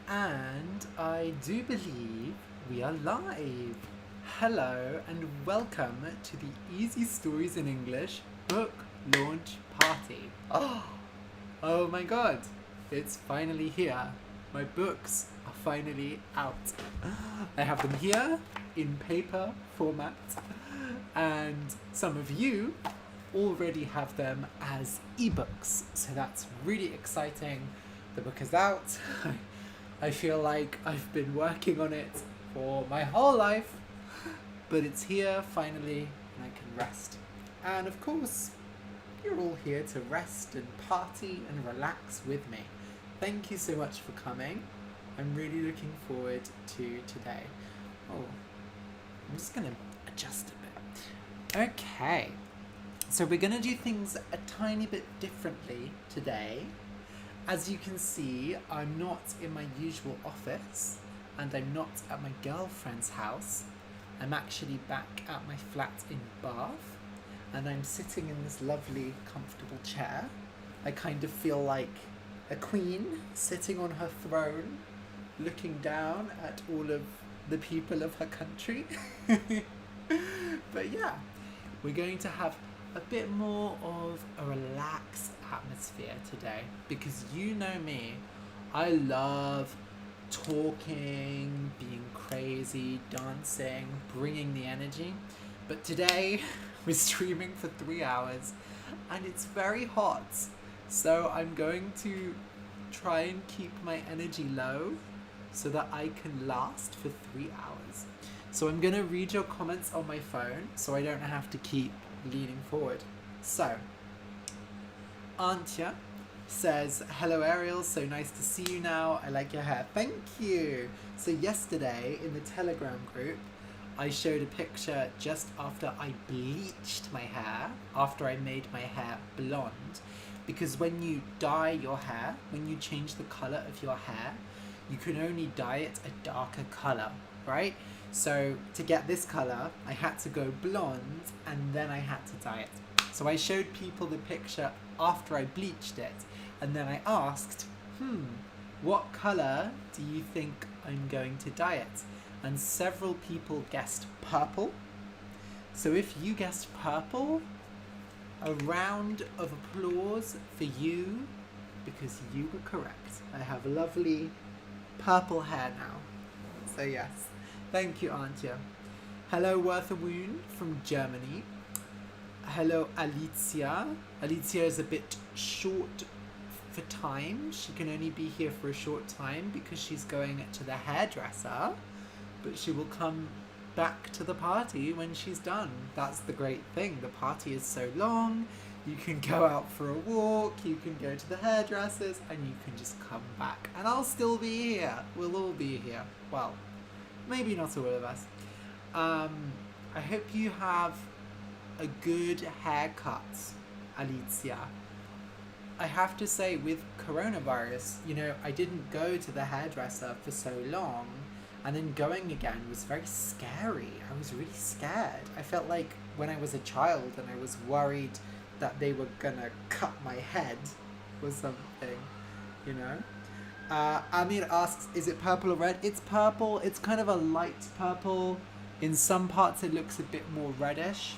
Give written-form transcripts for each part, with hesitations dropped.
And I do believe we are live. Hello and welcome to the Easy Stories in English book launch party. Oh my god, it's finally here. My books are finally out. I have them here in paper format, and some of you already have them as ebooks, so that's really exciting. The book is out. I feel like I've been working on it for my whole life, but it's here finally and I can rest. And of course, you're all here to rest and party and relax with me. Thank you so much for coming. I'm really looking forward to today. Oh, I'm just going to adjust a bit. Okay, so we're going to do things a tiny bit differently today. As you can see, I'm not in my usual office and I'm not at my girlfriend's house. I'm actually back at my flat in Bath and I'm sitting in this lovely, comfortable chair. I kind of feel like a queen sitting on her throne, looking down at all of the people of her country. But yeah, we're going to have a bit more of a relaxed atmosphere today because you know me, I love talking, being crazy, dancing, bringing the energy. But today we're streaming for 3 hours and it's very hot, so I'm going to try and keep my energy low so that I can last for 3 hours. So I'm going to read your comments on my phone so I don't have to keep leaning forward. So, Antje says, hello Ariel, so nice to see you now. I like your hair. Thank you. So yesterday in the Telegram group, I showed a picture just after I bleached my hair, after I made my hair blonde. Because when you dye your hair, when you change the color of your hair, you can only dye it a darker color, right? So to get this color, I had to go blonde and then I had to dye it. So I showed people the picture after I bleached it and then I asked, what color do you think I'm going to dye it? And several people guessed purple. So if you guessed purple, a round of applause for you because you were correct. I have lovely purple hair now. So yes. Thank you, Antje. Hello, Werther Woon from Germany. Hello, Alicia. Alicia is a bit short for time. She can only be here for a short time because she's going to the hairdresser, but she will come back to the party when she's done. That's the great thing. The party is so long. You can go out for a walk, you can go to the hairdressers, and you can just come back. And I'll still be here. We'll all be here. Well, maybe not all of us. I hope you have a good haircut, Alicia. I have to say, with coronavirus, I didn't go to the hairdresser for so long, and then going again was very scary. I was really scared. I felt like when I was a child and I was worried that they were gonna cut my head or something, Amir asks, is it purple or red? It's purple. It's kind of a light purple. In some parts it looks a bit more reddish.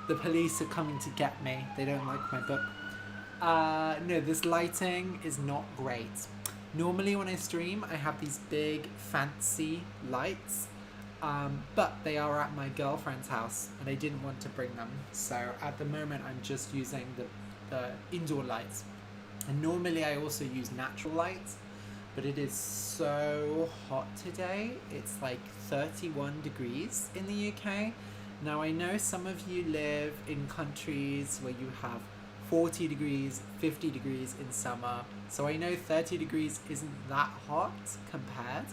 The police are coming to get me. They don't like my book. No, this lighting is not great. Normally when I stream, I have these big fancy lights, but they are at my girlfriend's house and I didn't want to bring them. So at the moment I'm just using the indoor lights. And normally I also use natural lights, but it is so hot today. It's like 31 degrees in the UK. Now I know some of you live in countries where you have 40 degrees, 50 degrees in summer. So I know 30 degrees isn't that hot compared,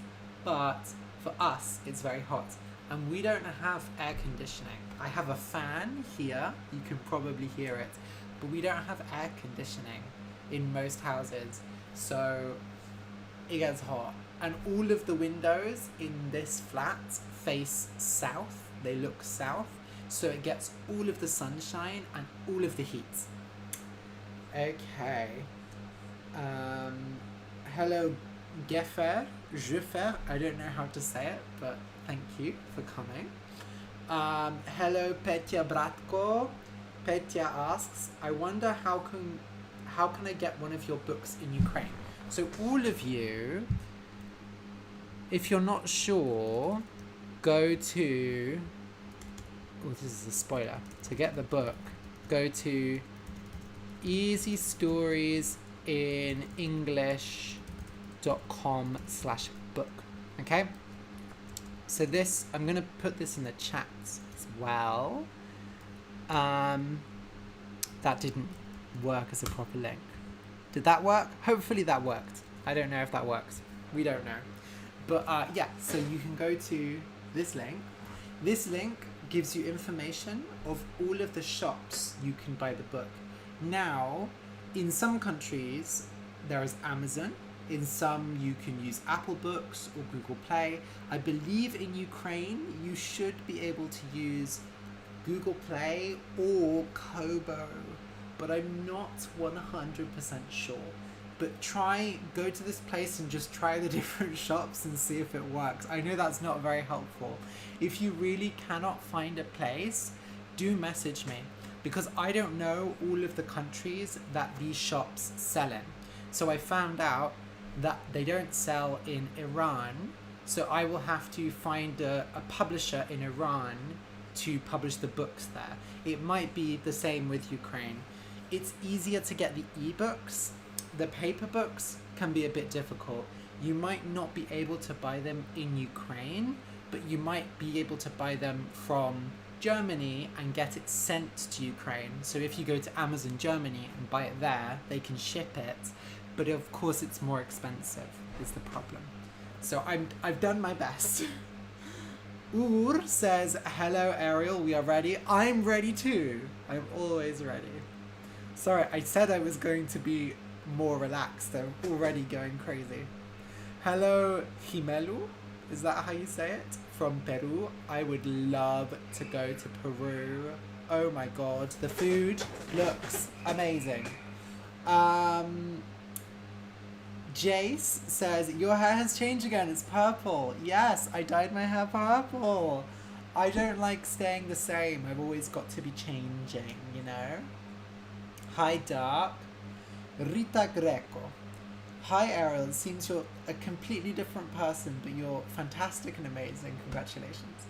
but for us it's very hot. And we don't have air conditioning. I have a fan here, you can probably hear it, but we don't have air conditioning in most houses, so it gets hot. And all of the windows in this flat face south, they look south, so it gets all of the sunshine and all of the heat. Okay. Hello, Jefer. I don't know how to say it, but thank you for coming. Hello, Petya Bratko. Petya asks, I wonder how can I get one of your books in Ukraine? So all of you, if you're not sure, go to... Oh, this is a spoiler. To get the book, go to easystoriesinenglish.com/book. Okay? So this, I'm going to put this in the chat as well. That didn't work as a proper link. Did that work? Hopefully that worked. I don't know if that works. We don't know. But yeah, so you can go to this link. This link gives you information of all of the shops you can buy the book. Now, in some countries, there is Amazon. In some, you can use Apple Books or Google Play. I believe in Ukraine, you should be able to use Google Play or Kobo, but I'm not 100% sure. But go to this place and just try the different shops and see if it works. I know that's not very helpful. If you really cannot find a place, do message me, because I don't know all of the countries that these shops sell in. So I found out that they don't sell in Iran, so I will have to find a publisher in Iran to publish the books there. It might be the same with Ukraine. It's easier to get the ebooks. The paper books can be a bit difficult. You might not be able to buy them in Ukraine, but you might be able to buy them from Germany and get it sent to Ukraine. So if you go to Amazon Germany and buy it there, they can ship it, but of course it's more expensive is the problem. So I've done my best. Ur says, hello Ariel, we are ready. I'm ready too. I'm always ready. Sorry, I said I was going to be more relaxed. I'm already going crazy. Hello Jimelu, is that how you say it? From Peru. I would love to go to Peru. Oh my god, the food looks amazing. Jace says, your hair has changed again, it's purple. Yes, I dyed my hair purple. I don't like staying the same. I've always got to be changing, you know? Hi, Dark. Rita Greco. Hi, Ariel. It seems you're a completely different person, but you're fantastic and amazing. Congratulations.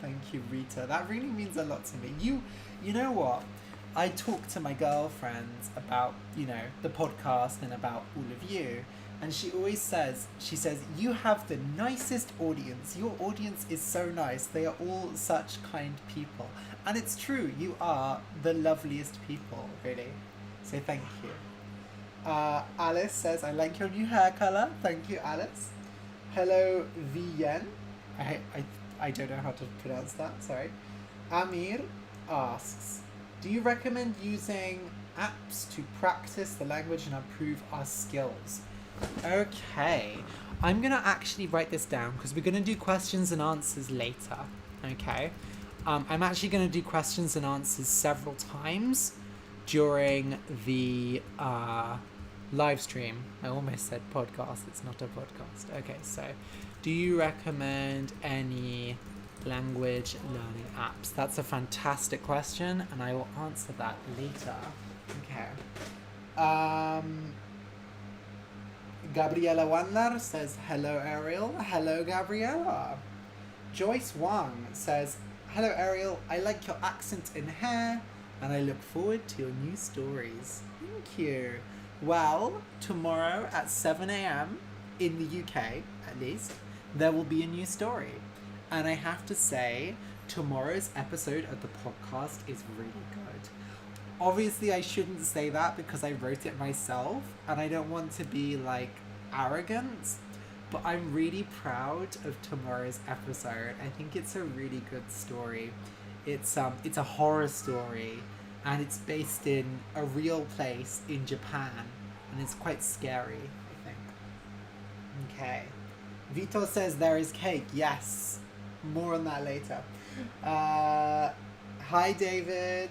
Thank you, Rita. That really means a lot to me. You know what? I talk to my girlfriends about, the podcast and about all of you. And she always says, you have the nicest audience. Your audience is so nice. They are all such kind people. And it's true. You are the loveliest people, really. So thank you. Alice says, I like your new hair color. Thank you, Alice. Hello, Viyen. I don't know how to pronounce that. Sorry. Amir asks, do you recommend using apps to practice the language and improve our skills? Okay. I'm going to actually write this down because we're going to do questions and answers later. Okay. I'm actually going to do questions and answers several times during the live stream. I almost said podcast. It's not a podcast. Okay, so do you recommend any language learning apps? That's a fantastic question, and I will answer that later. Okay. Gabriela Wandler says, hello, Ariel. Hello, Gabriela. Joyce Wang says, hello, Ariel. I like your accent and hair, and I look forward to your new stories. Thank you. Well, tomorrow at 7 a.m. in the UK, at least, there will be a new story. And I have to say, tomorrow's episode of the podcast is really good. Obviously, I shouldn't say that because I wrote it myself, and I don't want to be, arrogant, but I'm really proud of tomorrow's episode. I think it's a really good story. It's a horror story, and it's based in a real place in Japan, and it's quite scary, I think. Okay. Vito says there is cake. Yes. More on that later. Hi, David.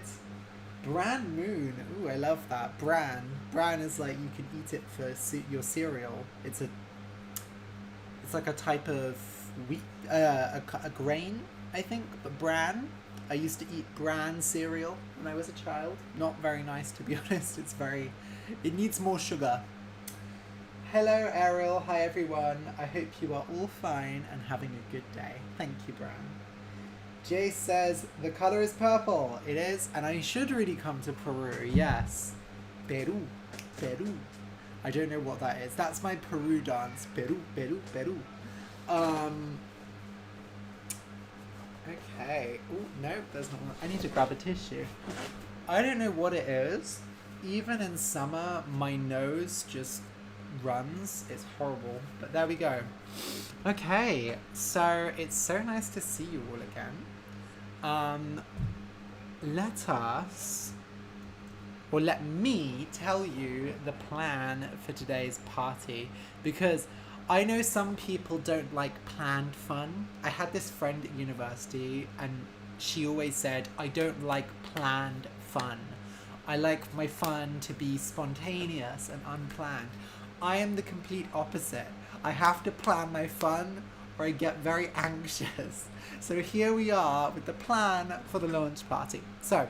Bran moon. Ooh, I love that. Bran. Bran is like you can eat it for your cereal. It's like a type of wheat, a grain, I think. But bran. I used to eat bran cereal when I was a child. Not very nice, to be honest. It needs more sugar. Hello, Ariel. Hi, everyone. I hope you are all fine and having a good day. Thank you, Bran. Jay says, the color is purple. It is, and I should really come to Peru. Yes. Peru. Peru. I don't know what that is. That's my Peru dance. Peru, Peru, Peru. Okay. Oh, no, there's not one. I need to grab a tissue. I don't know what it is. Even in summer, my nose just runs. It's horrible. But there we go. Okay. So, it's so nice to see you all again. Let me tell you the plan for today's party, because I know some people don't like planned fun. I had this friend at university and she always said, I don't like planned fun. I like my fun to be spontaneous and unplanned. I am the complete opposite. I have to plan my fun or I get very anxious. So here we are with the plan for the launch party. So,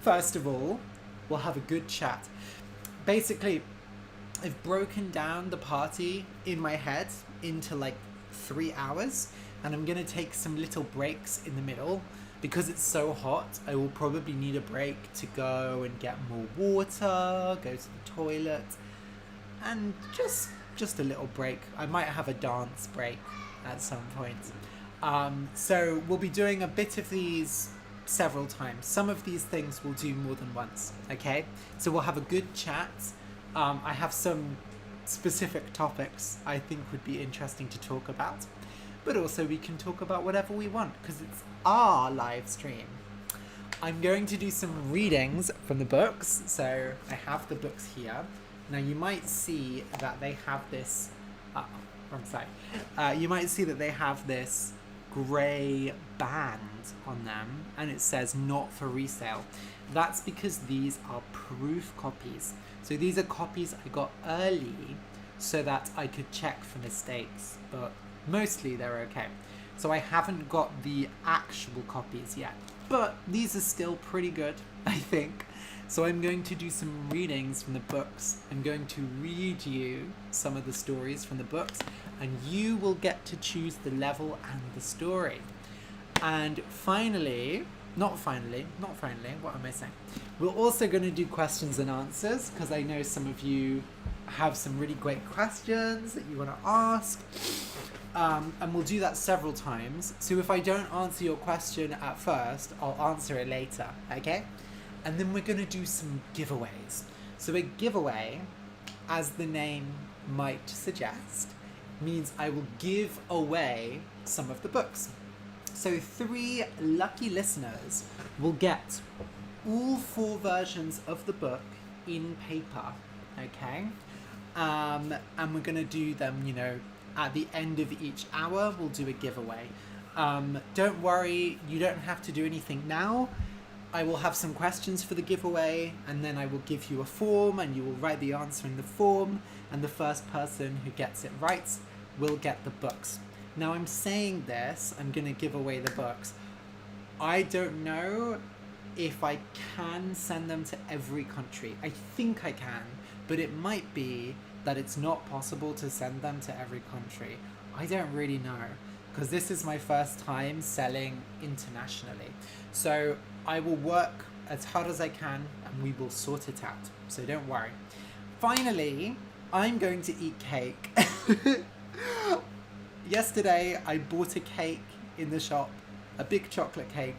first of all, we'll have a good chat. Basically, I've broken down the party in my head into like 3 hours, and I'm gonna take some little breaks in the middle. Because it's so hot, I will probably need a break to go and get more water, go to the toilet, and just a little break. I might have a dance break at some point. So we'll be doing a bit of these several times. Some of these things we'll do more than once, okay? So we'll have a good chat. I have some specific topics I think would be interesting to talk about, but also we can talk about whatever we want because it's our live stream. I'm going to do some readings from the books, so I have the books here. Now you might see that they have this, wrong side. You might see that they have this grey band on them and it says not for resale. That's because these are proof copies. So these are copies I got early so that I could check for mistakes, but mostly they're okay. So I haven't got the actual copies yet, but these are still pretty good, I think. So I'm going to do some readings from the books. I'm going to read you some of the stories from the books, and you will get to choose the level and the story. And finally, not finally, what am I saying? We're also going to do questions and answers, because I know some of you have some really great questions that you want to ask. And we'll do that several times. So if I don't answer your question at first, I'll answer it later, okay? And then we're going to do some giveaways. So a giveaway, as the name might suggest, means I will give away some of the books. So 3 lucky listeners will get all 4 versions of the book in paper, okay? And we're going to do them, you know, at the end of each hour, we'll do a giveaway. Don't worry, you don't have to do anything now. I will have some questions for the giveaway, and then I will give you a form, and you will write the answer in the form, and the first person who gets it right will get the books. Now I'm saying this, I'm going to give away the books. I don't know if I can send them to every country. I think I can, but it might be that it's not possible to send them to every country. I don't really know, because this is my first time selling internationally. So I will work as hard as I can and we will sort it out. So don't worry. Finally, I'm going to eat cake. Yesterday, I bought a cake in the shop, a big chocolate cake,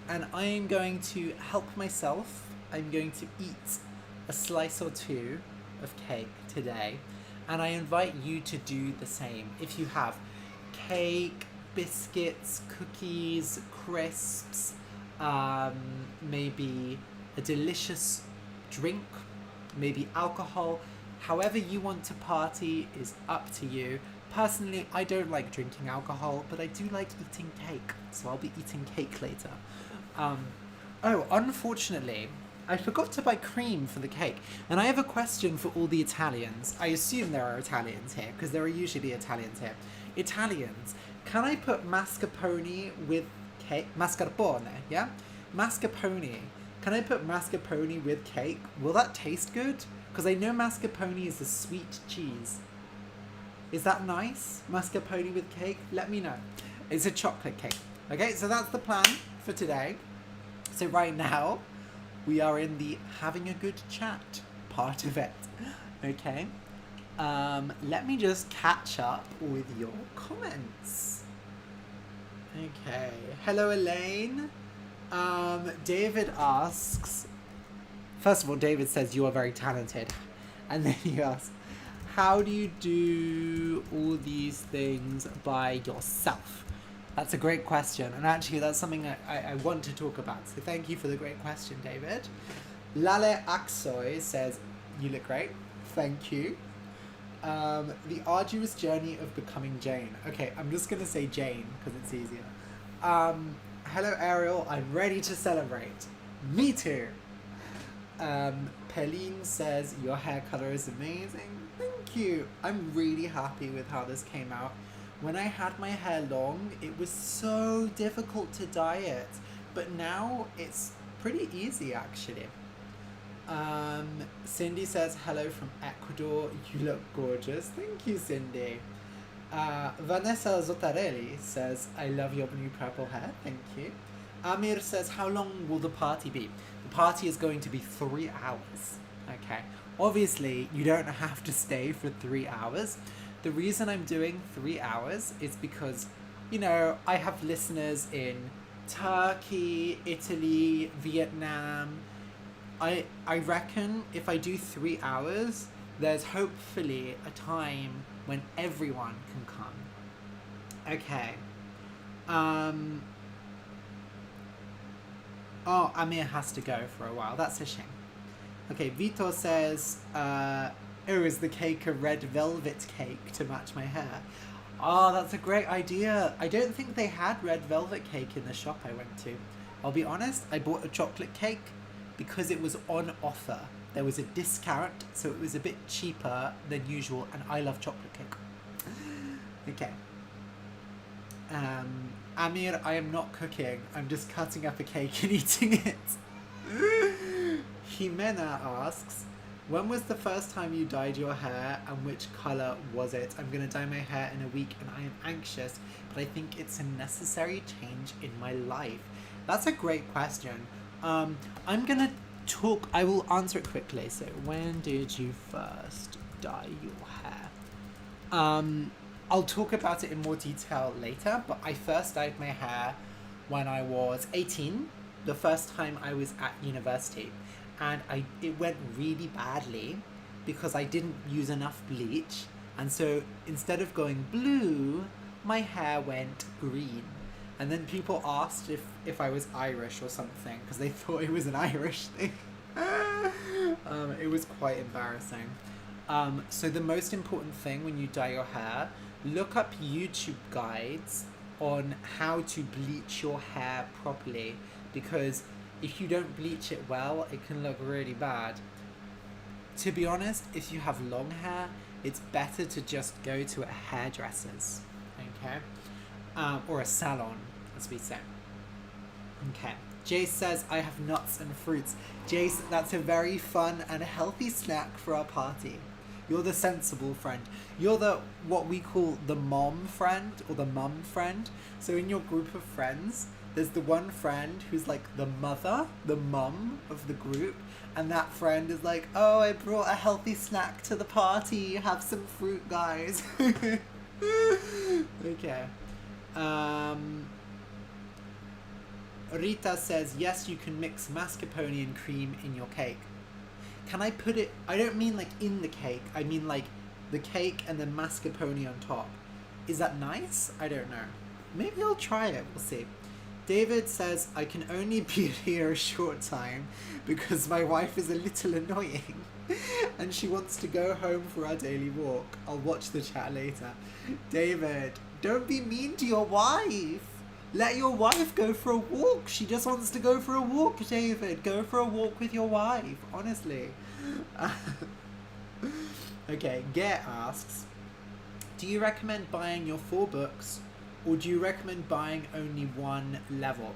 and I am going to help myself. I'm going to eat a slice or 2 of cake today, and I invite you to do the same. If you have cake, biscuits, cookies, crisps, maybe a delicious drink, maybe alcohol, however you want to party is up to you. Personally, I don't like drinking alcohol, but I do like eating cake, so I'll be eating cake later. Oh, unfortunately, I forgot to buy cream for the cake. And I have a question for all the Italians. I assume there are Italians here, because there are usually Italians here. Italians, can I put mascarpone with cake? Mascarpone, yeah? Mascarpone. Can I put mascarpone with cake? Will that taste good? Because I know mascarpone is a sweet cheese. Is that nice? Mascarpone with cake? Let me know. It's a chocolate cake. Okay, so that's the plan for today. So right now, we are in the having a good chat part of it. Okay. Let me just catch up with your comments. Okay. Hello, Elaine. David asks, first of all, David says you are very talented. And then he asks, how do you do all these things by yourself? That's a great question. And actually, that's something I want to talk about. So thank you for the great question, David. Lale Aksoy says, you look great. Thank you. The arduous journey of becoming Jane. Okay, I'm just going to say Jane because it's easier. Hello, Ariel. I'm ready to celebrate. Me too. Peline says, your hair color is amazing. Thank you. I'm really happy with how this came out. When I had my hair long, it was so difficult to dye it. But now it's pretty easy, actually. Cindy says, hello from Ecuador. You look gorgeous. Thank you, Cindy. Vanessa Zottarelli says, I love your blue purple hair. Thank you. Amir says, how long will the party be? The party is going to be 3 hours. Okay. Obviously, you don't have to stay for 3 hours. The reason I'm doing 3 hours is because, you know, I have listeners in Turkey, Italy, Vietnam. I reckon if I do 3 hours, there's hopefully a time when everyone can come. Okay. Oh, Amir has to go for a while. That's a shame. Okay, Vitor says, oh, is the cake a red velvet cake to match my hair? Oh, that's a great idea. I don't think they had red velvet cake in the shop I went to. I'll be honest, I bought a chocolate cake because it was on offer. There was a discount, so it was a bit cheaper than usual, and I love chocolate cake. Okay. Amir, I am not cooking. I'm just cutting up a cake and eating it. Jimena asks, when was the first time you dyed your hair and which colour was it? I'm going to dye my hair in a week and I am anxious, but I think it's a necessary change in my life. That's a great question. I'm going to I will answer it quickly. So, when did you first dye your hair? I'll talk about it in more detail later, but I first dyed my hair when I was 18, the first time I was at university. And it went really badly because I didn't use enough bleach. And so instead of going blue, my hair went green. And then people asked if I was Irish or something because they thought it was an Irish thing. It was quite embarrassing. So the most important thing when you dye your hair, look up YouTube guides on how to bleach your hair properly, because if you don't bleach it well, it can look really bad. To be honest, if you have long hair, it's better to just go to a hairdresser's, okay? Or a salon, as we say. Okay. Jace says, I have nuts and fruits. Jace, that's a very fun and healthy snack for our party. You're the sensible friend. You're the, what we call the mom friend, or the mum friend. So in your group of friends, there's the one friend who's like the mother, the mum of the group. And that friend is like, oh, I brought a healthy snack to the party. Have some fruit, guys. Okay. Rita says, yes, you can mix mascarpone and cream in your cake. Can I put it, I don't mean like in the cake, I mean like the cake and then mascarpone on top. Is that nice? I don't know. Maybe I'll try it, we'll see. David says, I can only be here a short time because my wife is a little annoying and she wants to go home for our daily walk. I'll watch the chat later. David, don't be mean to your wife. Let your wife go for a walk. She just wants to go for a walk, David. Go for a walk with your wife, honestly. Okay, Gare asks, do you recommend buying your 4 books, or do you recommend buying only one level?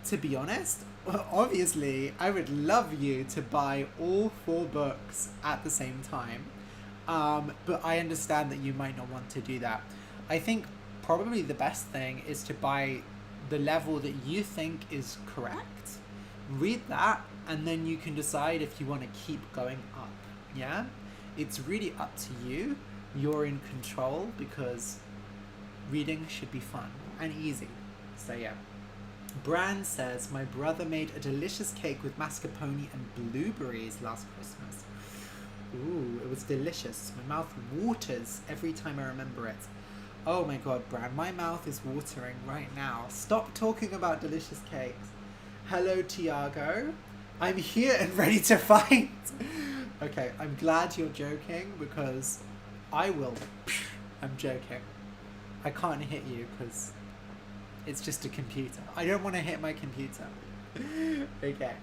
To be honest, obviously, I would love you to buy all 4 books at the same time. But I understand that you might not want to do that. I think probably the best thing is to buy the level that you think is correct, read that, and then you can decide if you want to keep going up. Yeah? It's really up to you. You're in control, because reading should be fun and easy. So yeah. Bran says, my brother made a delicious cake with mascarpone and blueberries last Christmas. Ooh, it was delicious. My mouth waters every time I remember it. Oh my god, Bran, my mouth is watering right now. Stop talking about delicious cakes. Hello, Tiago. I'm here and ready to fight. Okay, I'm glad you're joking, because I will. I'm joking. I can't hit you because it's just a computer. I don't want to hit my computer. Okay.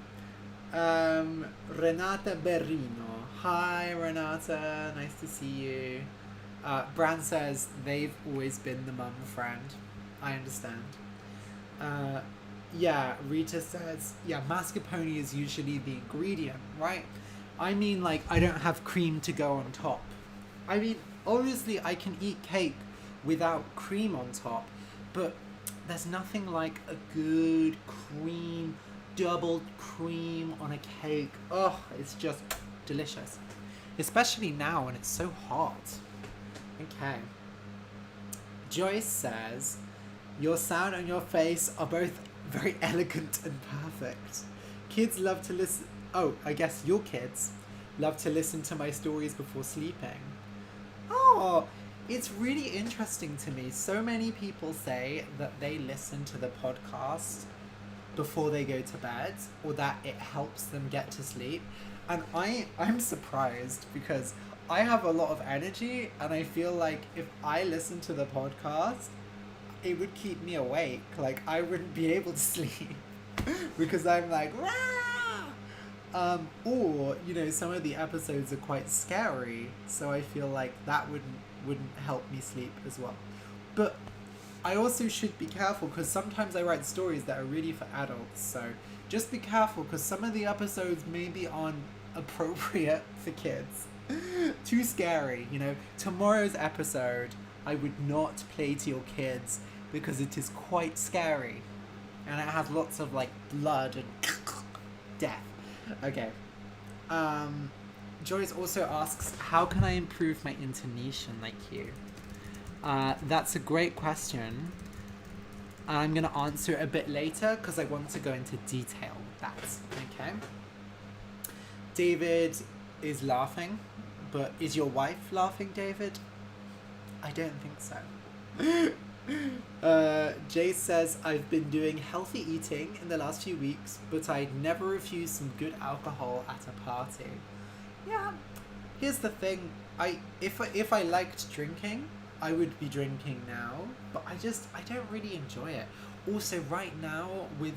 Renata Berrino. Hi, Renata. Nice to see you. Bran says they've always been the mum friend. I understand. Yeah, Rita says, yeah, mascarpone is usually the ingredient, right? I mean, like, I don't have cream to go on top. I mean, obviously I can eat cake without cream on top, but there's nothing like a good cream, double cream on a cake. Oh, it's just delicious. Especially now when it's so hot. Okay. Joyce says, your sound and your face are both very elegant and perfect. Kids love to listen... Oh, I guess your kids love to listen to my stories before sleeping. Oh, it's really interesting to me. So many people say that they listen to the podcast before they go to bed, or that it helps them get to sleep. And I'm surprised, because I have a lot of energy, and I feel like if I listen to the podcast, it would keep me awake. Like, I wouldn't be able to sleep because I'm like, Rah! Or, you know, some of the episodes are quite scary, so I feel like that wouldn't help me sleep as well. But I also should be careful, because sometimes I write stories that are really for adults, so just be careful, because some of the episodes maybe aren't appropriate for kids. Too scary, you know. Tomorrow's episode I would not play to your kids, because it is quite scary, and it has lots of like blood and death. Okay. Joyce also asks, how can I improve my intonation like you? That's a great question. I'm going to answer it a bit later, because I want to go into detail with that. Okay. David is laughing, but is your wife laughing, David? I don't think so. Jay says, I've been doing healthy eating in the last few weeks, but I'd never refuse some good alcohol at a party. Yeah, here's the thing. If I liked drinking, I would be drinking now, but I don't really enjoy it. Also, right now, with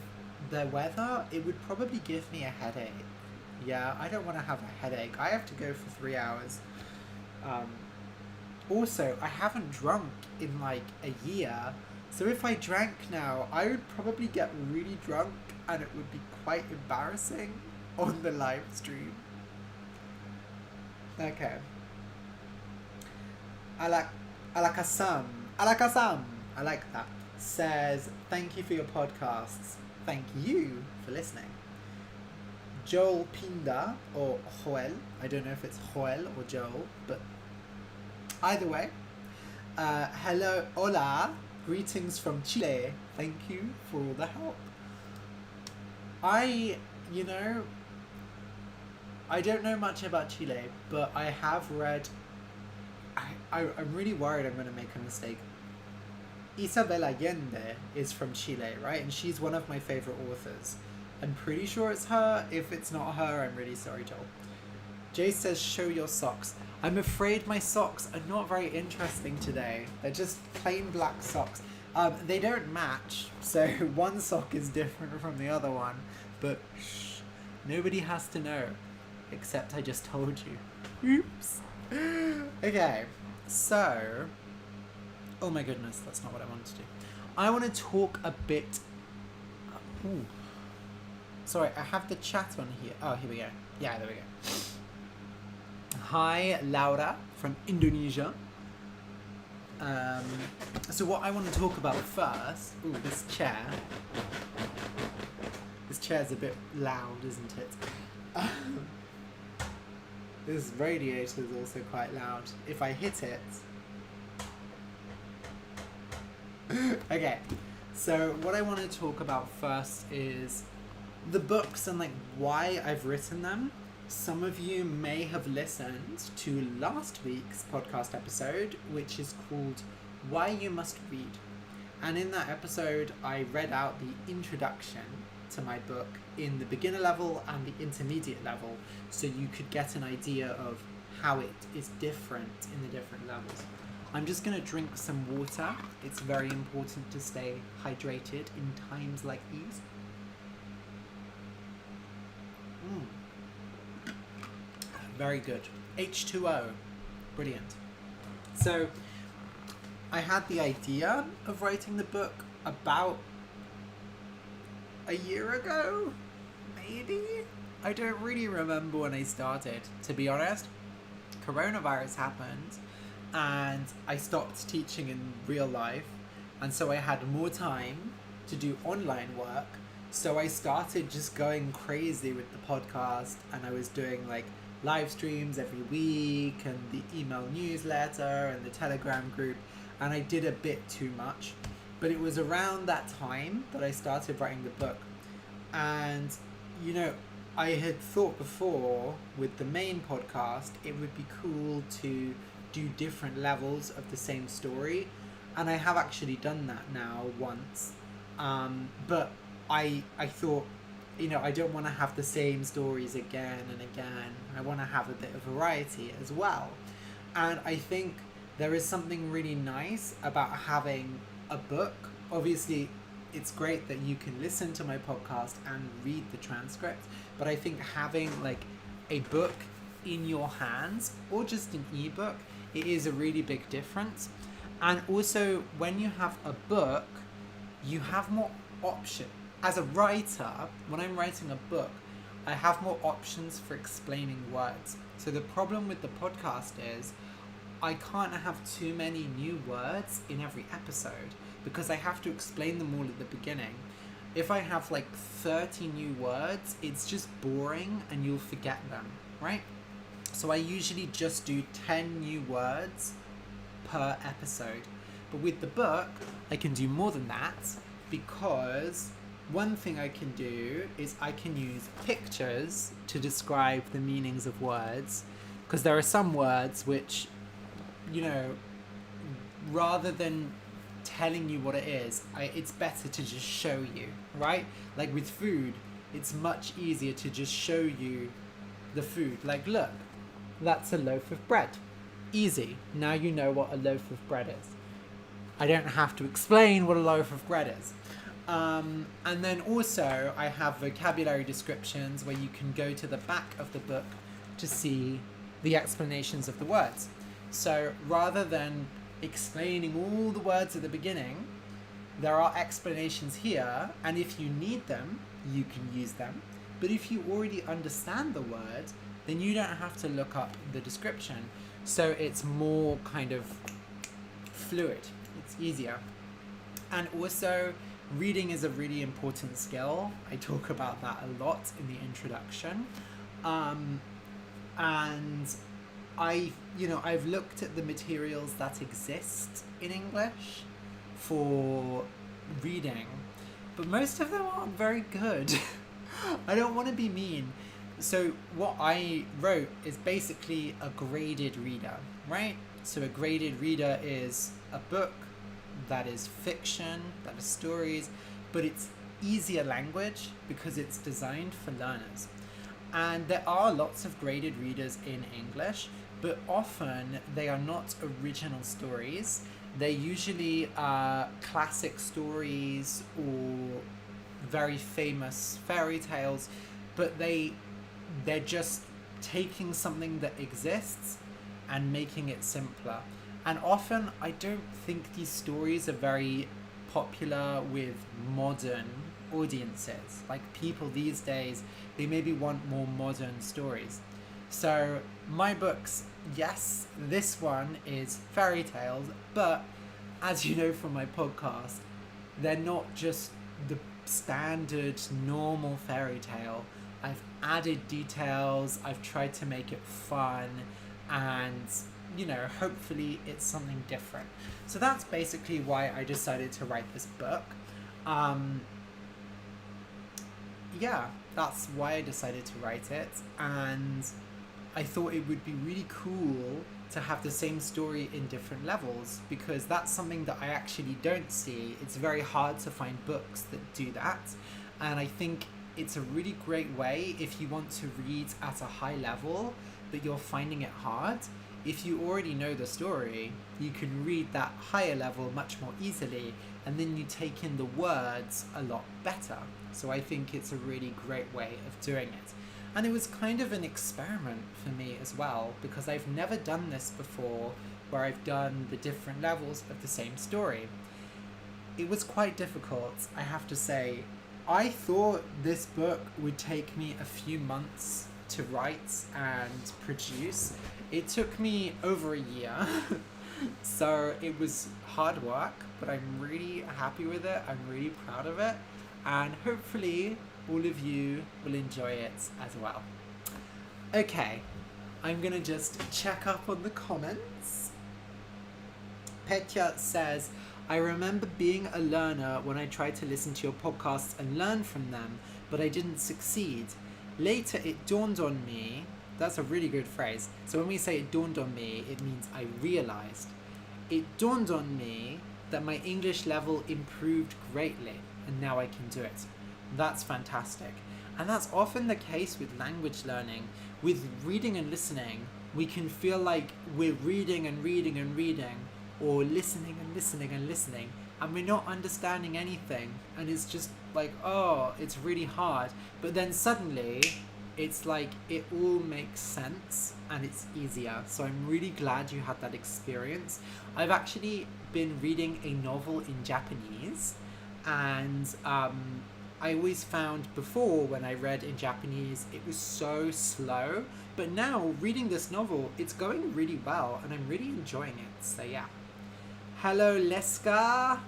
the weather, it would probably give me a headache. Yeah, I don't want to have a headache. I have to go for 3 hours. Also, I haven't drunk in like a year, so if I drank now, I would probably get really drunk, and it would be quite embarrassing on the live stream. Okay. Alakasam, I like that. Says, thank you for your podcasts. Thank you for listening. Joel Pinda, or Joel, I don't know if it's Joel or Joel, but either way. Hello, hola, greetings from Chile. Thank you for all the help. I don't know much about Chile, but I have read, I'm really worried I'm going to make a mistake. Isabel Allende is from Chile, right? And she's one of my favorite authors. I'm pretty sure it's her. If it's not her, I'm really sorry, Joel. Jay says, show your socks. I'm afraid my socks are not very interesting today. They're just plain black socks. They don't match, so one sock is different from the other one, but shh, nobody has to know, except I just told you. Oops. Okay, so, oh my goodness, that's not what I wanted to do. I want to talk a bit, ooh. Sorry, I have the chat on here. Oh, here we go. Yeah, there we go. Hi, Laura from Indonesia. So what I want to talk about first, ooh, this chair. This chair's a bit loud, isn't it? This radiator is also quite loud. If I hit it... Okay, so what I want to talk about first is the books and like why I've written them. Some of you may have listened to last week's podcast episode, which is called Why You Must Read. And in that episode, I read out the introduction to my book in the beginner level and the intermediate level, so you could get an idea of how it is different in the different levels. I'm just going to drink some water. It's very important to stay hydrated in times like these. Very good. H2O. Brilliant. So, I had the idea of writing the book about a year ago, maybe? I don't really remember when I started, to be honest. Coronavirus happened, and I stopped teaching in real life, and so I had more time to do online work, so I started just going crazy with the podcast, and I was doing like live streams every week, and the email newsletter, and the Telegram group, and I did a bit too much. But it was around that time that I started writing the book. And, you know, I had thought before with the main podcast, it would be cool to do different levels of the same story. And I have actually done that now once. But I thought, you know, I don't want to have the same stories again and again. I want to have a bit of variety as well. And I think there is something really nice about having a book. Obviously, it's great that you can listen to my podcast and read the transcript, but I think having like a book in your hands or just an ebook, it is a really big difference. And also, when you have a book, you have more options. As a writer, when I'm writing a book, I have more options for explaining words. So the problem with the podcast is I can't have too many new words in every episode because I have to explain them all at the beginning. If I have like 30 new words, it's just boring and you'll forget them, right? So I usually just do 10 new words per episode. But with the book, I can do more than that because one thing I can do is I can use pictures to describe the meanings of words, because there are some words which, you know, rather than telling you what it is, it's better to just show you, right? Like with food, it's much easier to just show you the food. Like, look, that's a loaf of bread. Easy. Now you know what a loaf of bread is. I don't have to explain what a loaf of bread is. And then also I have vocabulary descriptions where you can go to the back of the book to see the explanations of the words. So rather than explaining all the words at the beginning, there are explanations here, and if you need them, you can use them. But if you already understand the word, then you don't have to look up the description. So it's more kind of fluid. It's easier. And also, reading is a really important skill. I talk about that a lot in the introduction. And I've looked at the materials that exist in English for reading, but most of them aren't very good. I don't want to be mean. So what I wrote is basically a graded reader, right? So a graded reader is a book that is fiction, that is stories, but it's easier language because it's designed for learners. And there are lots of graded readers in English, but often they are not original stories. They're usually classic stories or very famous fairy tales, but they're just taking something that exists and making it simpler. And often I don't think these stories are very popular with modern audiences. Like people these days, they maybe want more modern stories. So my books, yes, this one is fairy tales, but as you know from my podcast, they're not just the standard normal fairy tale. I've added details, I've tried to make it fun, and hopefully it's something different. So that's basically why I decided to write this book. Yeah, that's why I decided to write it, and I thought it would be really cool to have the same story in different levels, because that's something that I actually don't see. It's very hard to find books that do that, and I think it's a really great way if you want to read at a high level but you're finding it hard. If you already know the story, you can read that higher level much more easily, and then you take in the words a lot better. So I think it's a really great way of doing it. And it was kind of an experiment for me as well, because I've never done this before, where I've done the different levels of the same story. It was quite difficult, I have to say. I thought this book would take me a few months to write and produce. It took me over a year, so it was hard work, but I'm really happy with it. I'm really proud of it, and hopefully all of you will enjoy it as well. Okay, I'm gonna just check up on the comments. Petya says, I remember being a learner when I tried to listen to your podcasts and learn from them, but I didn't succeed. Later it dawned on me, that's a really good phrase. So when we say it dawned on me, it means I realized. It dawned on me that my English level improved greatly, and now I can do it. That's fantastic. And that's often the case with language learning. With reading and listening, we can feel like we're reading and reading and reading, or listening and listening and listening, and we're not understanding anything, and it's just like, oh, it's really hard. But then suddenly it's like it all makes sense and it's easier. So I'm really glad you had that experience. I've actually been reading a novel in Japanese, and I always found before when I read in Japanese it was so slow, but now reading this novel, it's going really well and I'm really enjoying it. So yeah. Hello Leska.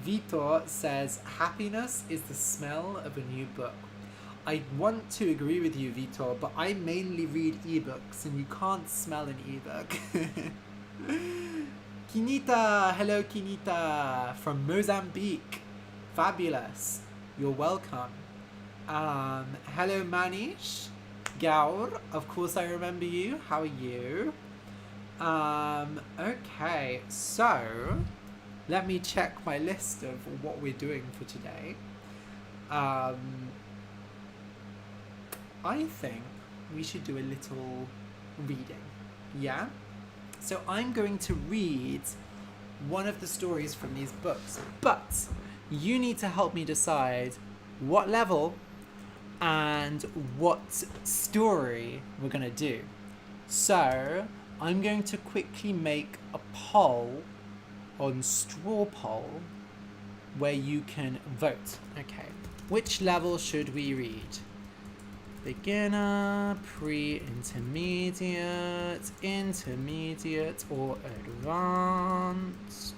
Vitor says, happiness is the smell of a new book. I want to agree with you, Vitor, but I mainly read ebooks and you can't smell an ebook. Kinita, hello Kinita from Mozambique. Fabulous. You're welcome. Hello Manish. Gaur, of course I remember you. How are you? Okay, so let me check my list of what we're doing for today. I think we should do a little reading. Yeah? So I'm going to read one of the stories from these books, but you need to help me decide what level and what story we're going to do. So I'm going to quickly make a poll on Straw Poll where you can vote. Okay, which level should we read? Beginner, pre-intermediate, intermediate, or advanced?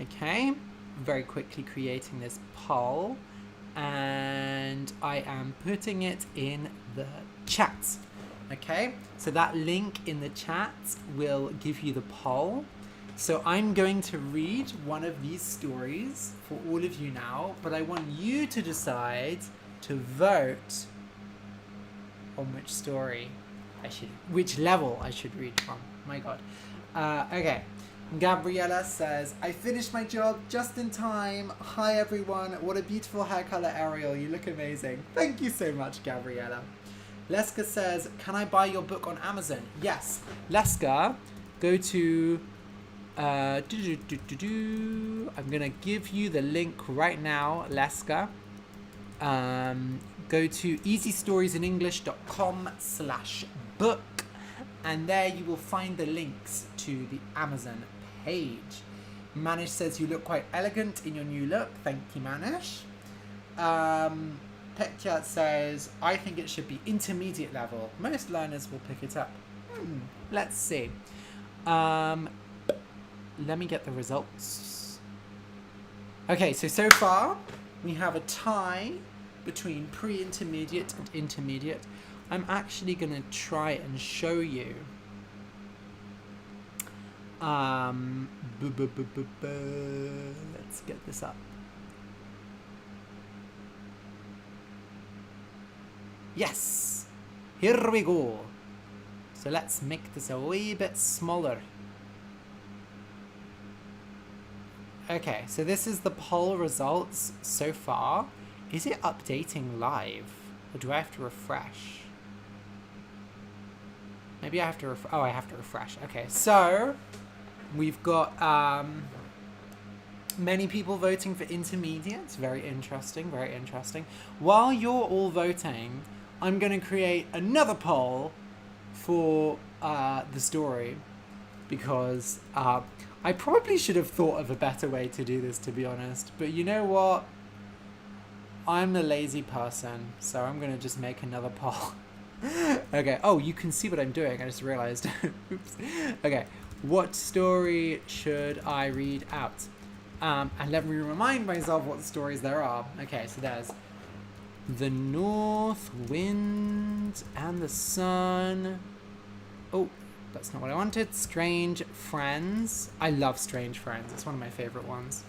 Okay, very quickly creating this poll, and I am putting it in the chat. Okay, so that link in the chat will give you the poll. So I'm going to read one of these stories for all of you now, but I want you to decide to vote on which level I should read from. My God. Okay. Gabriella says, I finished my job just in time. Hi everyone. What a beautiful hair color, Ariel. You look amazing. Thank you so much, Gabriella. Leska says, can I buy your book on Amazon? Yes. Leska, go to... I'm going to give you the link right now, Leska. Go to easystoriesinenglish.com/book, and there you will find the links to the Amazon page. Manish says you look quite elegant in your new look. Thank you, Manish. Petya says, I think it should be intermediate level. Most learners will pick it up. Let's see. Let me get the results. Okay, so far we have a tie between pre-intermediate and intermediate. I'm actually going to try and show you. Let's get this up. Yes! Here we go. So let's make this a wee bit smaller. Okay, so this is the poll results so far. Is it updating live? Or do I have to refresh? Maybe I have to I have to refresh. Okay, so we've got many people voting for intermediate. Very interesting, very interesting. While you're all voting, I'm going to create another poll for the story, because I probably should have thought of a better way to do this, to be honest. But you know what? I'm the lazy person, so I'm going to just make another poll. Okay. Oh, you can see what I'm doing. I just realized. Oops. Okay. What story should I read out? And let me remind myself what stories there are. Okay, so there's The North Wind and the Sun. Oh, that's not what I wanted. Strange Friends. I love Strange Friends. It's one of my favorite ones.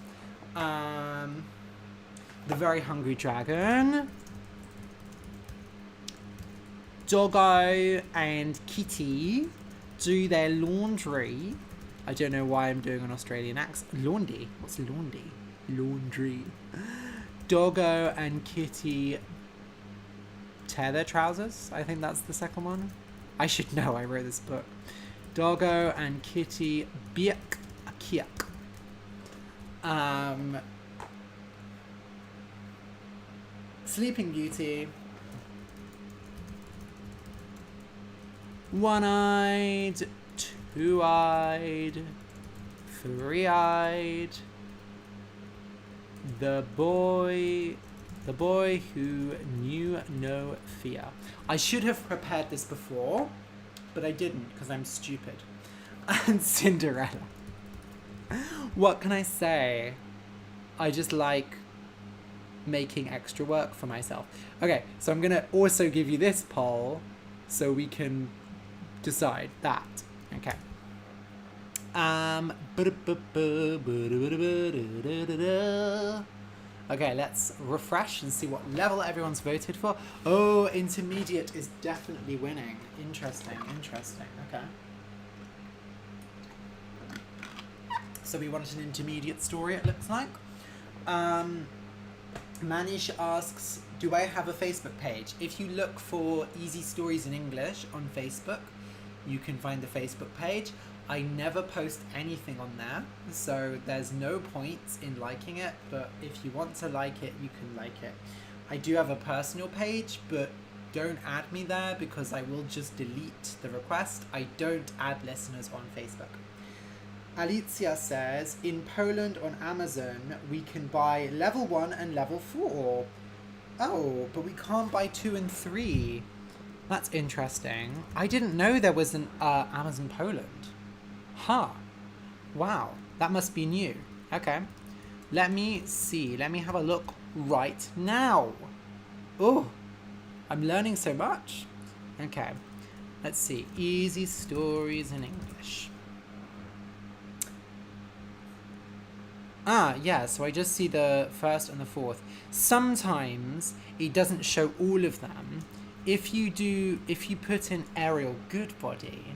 The Very Hungry Dragon. Doggo and Kitty do their laundry. I don't know why I'm doing an Australian accent. Laundry? What's laundry? Laundry. Doggo and Kitty tear their trousers. I think that's the second one. I should know, I wrote this book. Doggo and Kitty biak a kiak. Sleeping Beauty. One-eyed, two-eyed, three-eyed. The boy who knew no fear. I should have prepared this before, but I didn't because I'm stupid. And Cinderella. What can I say? I just like making extra work for myself. Okay, so I'm going to also give you this poll so we can decide that. Okay. Okay, let's refresh and see what level everyone's voted for. Oh, intermediate is definitely winning. Interesting, interesting. Okay. So we wanted an intermediate story, it looks like. Manish asks, do I have a Facebook page? If you look for Easy Stories in English on Facebook, you can find the Facebook page. I never post anything on there, so there's no point in liking it, but if you want to like it, you can like it. I do have a personal page, but don't add me there because I will just delete the request. I don't add listeners on Facebook. Alicia says, in Poland on Amazon, we can buy level 1 and level 4. Oh, but we can't buy 2 and 3. That's interesting. I didn't know there was an Amazon Poland. Huh. Wow. That must be new. Okay. Let me see. Let me have a look right now. Oh, I'm learning so much. Okay. Let's see. Easy Stories in English. Ah, yeah, so I just see the first and the fourth. Sometimes it doesn't show all of them. If you put in Ariel Goodbody,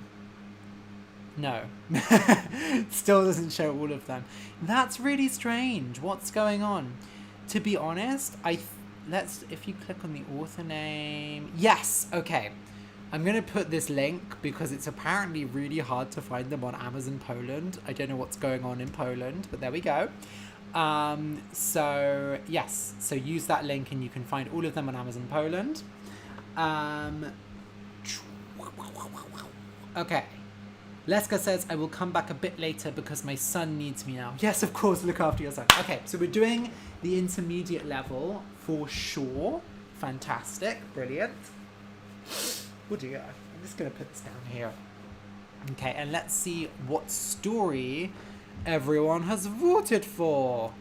no, still doesn't show all of them. That's really strange. What's going on? To be honest, if you click on the author name, yes, okay. I'm going to put this link because it's apparently really hard to find them on Amazon Poland. I don't know what's going on in Poland, but there we go. So yes, so use that link and you can find all of them on Amazon Poland. Okay. Leska says, I will come back a bit later because my son needs me now. Yes, of course, look after your son. Okay, so we're doing the intermediate level for sure. Fantastic, brilliant. Oh dear, I'm just going to put this down here. Okay, and let's see what story everyone has voted for.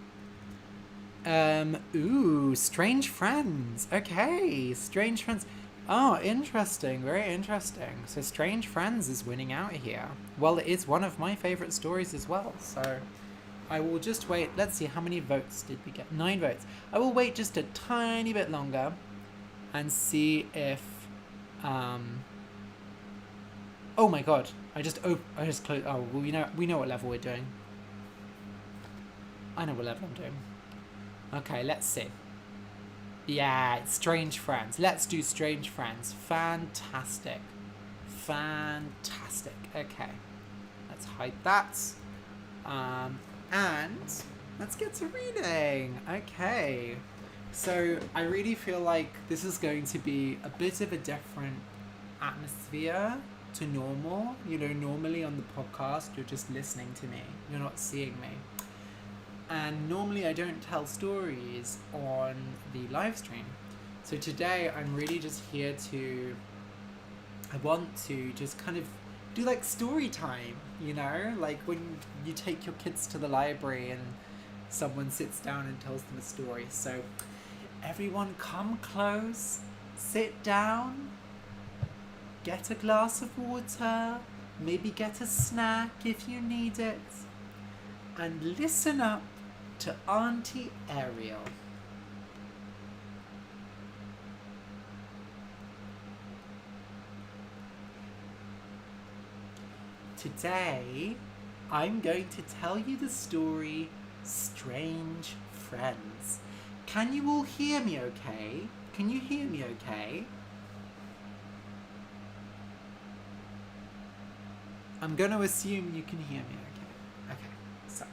Strange Friends. Okay, Strange Friends. Oh, interesting. Very interesting. So Strange Friends is winning out here. Well, it is one of my favourite stories as well. So I will just wait. Let's see, how many votes did we get? 9 votes. I will wait just a tiny bit longer and see if... Oh my god. I just closed... Oh, well, we know what level we're doing. I know what level I'm doing. Okay, let's see. Yeah, it's Strange Friends. Let's do Strange Friends. Fantastic. Fantastic. Okay. Let's hide that. And let's get to reading. Okay. So I really feel like this is going to be a bit of a different atmosphere to normal. You know, normally on the podcast, you're just listening to me. You're not seeing me. And normally I don't tell stories on the live stream. So today I'm really just here I want to just kind of do like story time, you know? Like when you take your kids to the library and someone sits down and tells them a story. So everyone come close, sit down, get a glass of water, maybe get a snack if you need it, and listen up to Auntie Ariel. Today, I'm going to tell you the story Strange Friends. Can you all hear me okay? Can you hear me okay? I'm going to assume you can hear me okay. Okay, so.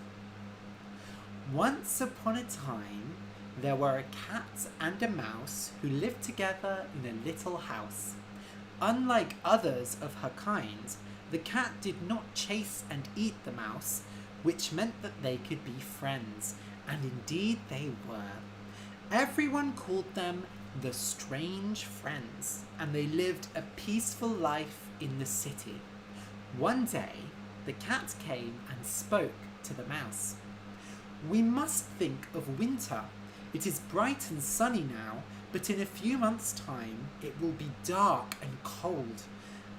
Once upon a time, there were a cat and a mouse who lived together in a little house. Unlike others of her kind, the cat did not chase and eat the mouse, which meant that they could be friends, and indeed they were. Everyone called them the Strange Friends, and they lived a peaceful life in the city. One day, the cat came and spoke to the mouse. We must think of winter. It is bright and sunny now, but in a few months' time it will be dark and cold,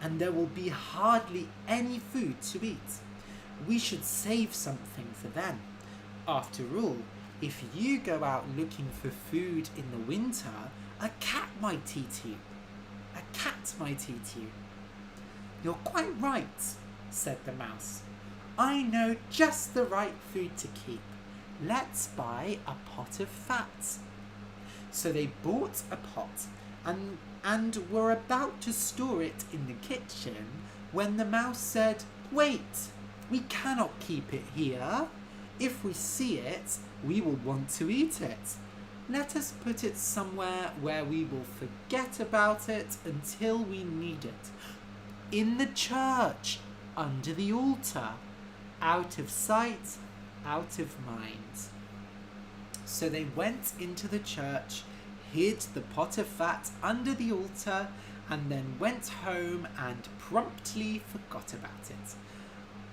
and there will be hardly any food to eat. We should save something for then. After all, if you go out looking for food in the winter, a cat might eat you. A cat might eat you. You're quite right, said the mouse. I know just the right food to keep. Let's buy a pot of fat. So they bought a pot and were about to store it in the kitchen when the mouse said, Wait, we cannot keep it here. If we see it, we will want to eat it. Let us put it somewhere where we will forget about it until we need it. In the church, under the altar, out of sight, out of mind. So they went into the church, hid the pot of fat under the altar, and then went home and promptly forgot about it.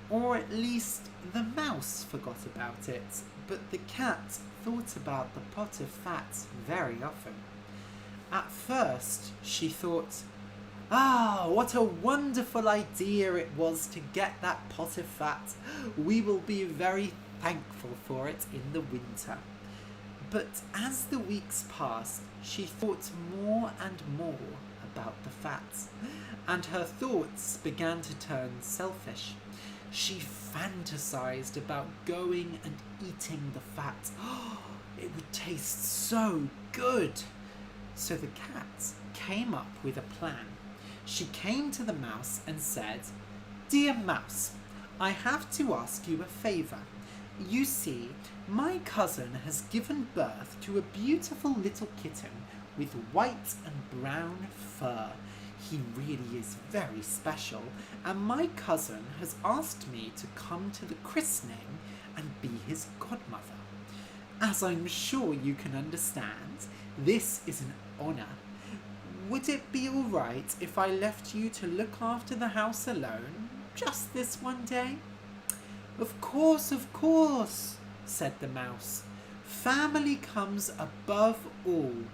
Or at least the mouse forgot about it, but the cat thought about the pot of fat very often. At first, she thought, what a wonderful idea it was to get that pot of fat. We will be very thankful for it in the winter. But as the weeks passed, she thought more and more about the fat, and her thoughts began to turn selfish. She fantasized about going and eating the fat. It would taste so good. So the cat came up with a plan. She came to the mouse and said, "Dear mouse, I have to ask you a favour. You see, my cousin has given birth to a beautiful little kitten with white and brown fur. He really is very special, and my cousin has asked me to come to the christening and be his godmother. As I'm sure you can understand, this is an honour. Would it be all right if I left you to look after the house alone, just this one day?" Of course, said the mouse. "Family comes above all.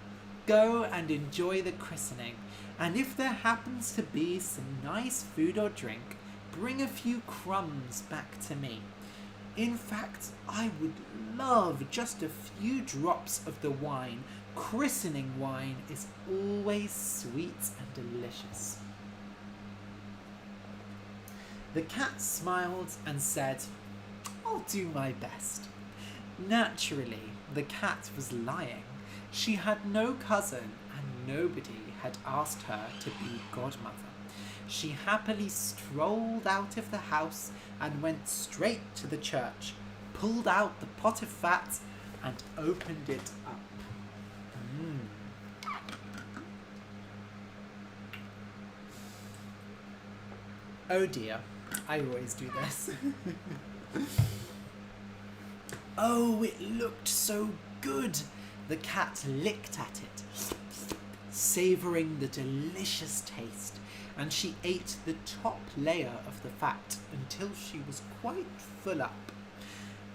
Go and enjoy the christening, and if there happens to be some nice food or drink, bring a few crumbs back to me. In fact, I would love just a few drops of the wine. Christening wine is always sweet and delicious." The cat smiled and said, "I'll do my best." Naturally, the cat was lying. She had no cousin and nobody had asked her to be godmother. She happily strolled out of the house and went straight to the church, pulled out the pot of fat and opened it up. Oh dear, I always do this. Oh, it looked so good. The cat licked at it, savouring the delicious taste, and she ate the top layer of the fat until she was quite full up.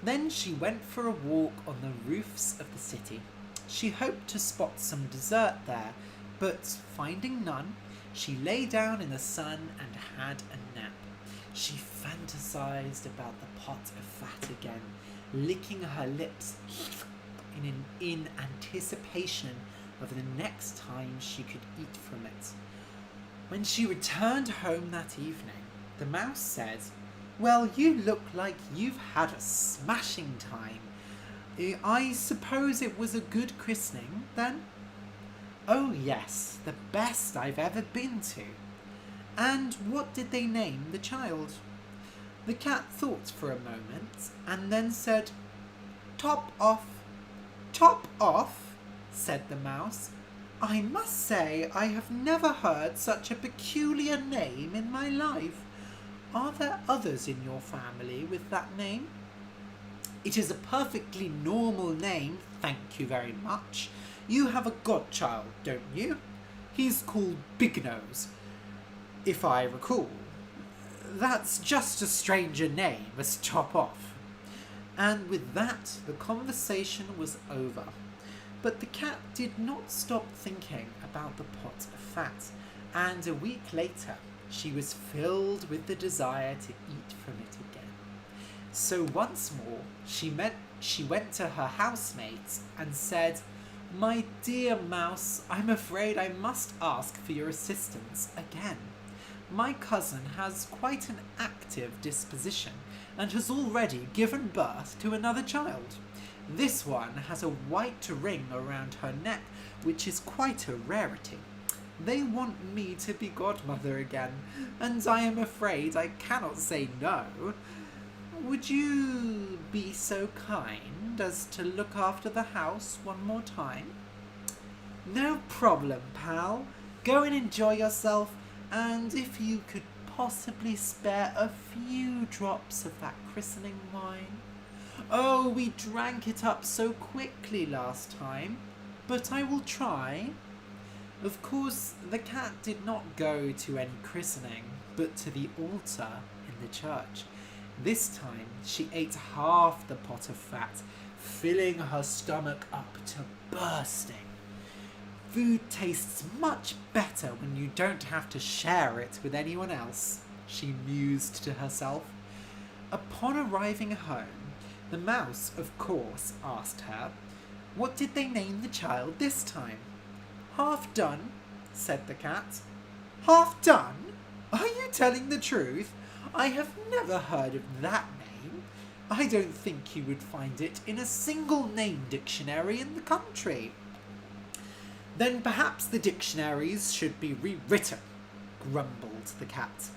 Then she went for a walk on the roofs of the city. She hoped to spot some dessert there, but finding none, she lay down in the sun and had a nap. She fantasized about the pot of fat again, licking her lips in anticipation of the next time she could eat from it. When she returned home that evening, the mouse said, "Well, you look like you've had a smashing time. I suppose it was a good christening, then?" "Oh yes, the best I've ever been to." "And what did they name the child?" The cat thought for a moment and then said, "Top off." "Top off?" said the mouse. "I must say I have never heard such a peculiar name in my life. Are there others in your family with that name?" "It is a perfectly normal name, thank you very much. You have a godchild, don't you? He's called Big Nose, if I recall. That's just as strange a name as Top Off." And with that, the conversation was over. But the cat did not stop thinking about the pot of fat, and a week later, she was filled with the desire to eat from it again. So once more, she went to her housemates and said, "My dear mouse, I'm afraid I must ask for your assistance again. My cousin has quite an active disposition and has already given birth to another child. This one has a white ring around her neck, which is quite a rarity. They want me to be godmother again, and I am afraid I cannot say no. Would you be so kind as to look after the house one more time?" "No problem, pal. Go and enjoy yourself, and if you could possibly spare a few drops of that christening wine. Oh, we drank it up so quickly last time, but I will try." Of course, the cat did not go to any christening, but to the altar in the church. This time, she ate half the pot of fat, filling her stomach up to bursting. Food tastes much better when you don't have to share it with anyone else, she mused to herself. Upon arriving home, the mouse, of course, asked her, "What did they name the child this time?" "Half done," said the cat. "Half done? Are you telling the truth? I have never heard of that name. I don't think you would find it in a single name dictionary in the country. Then perhaps the dictionaries should be rewritten, grumbled the cat.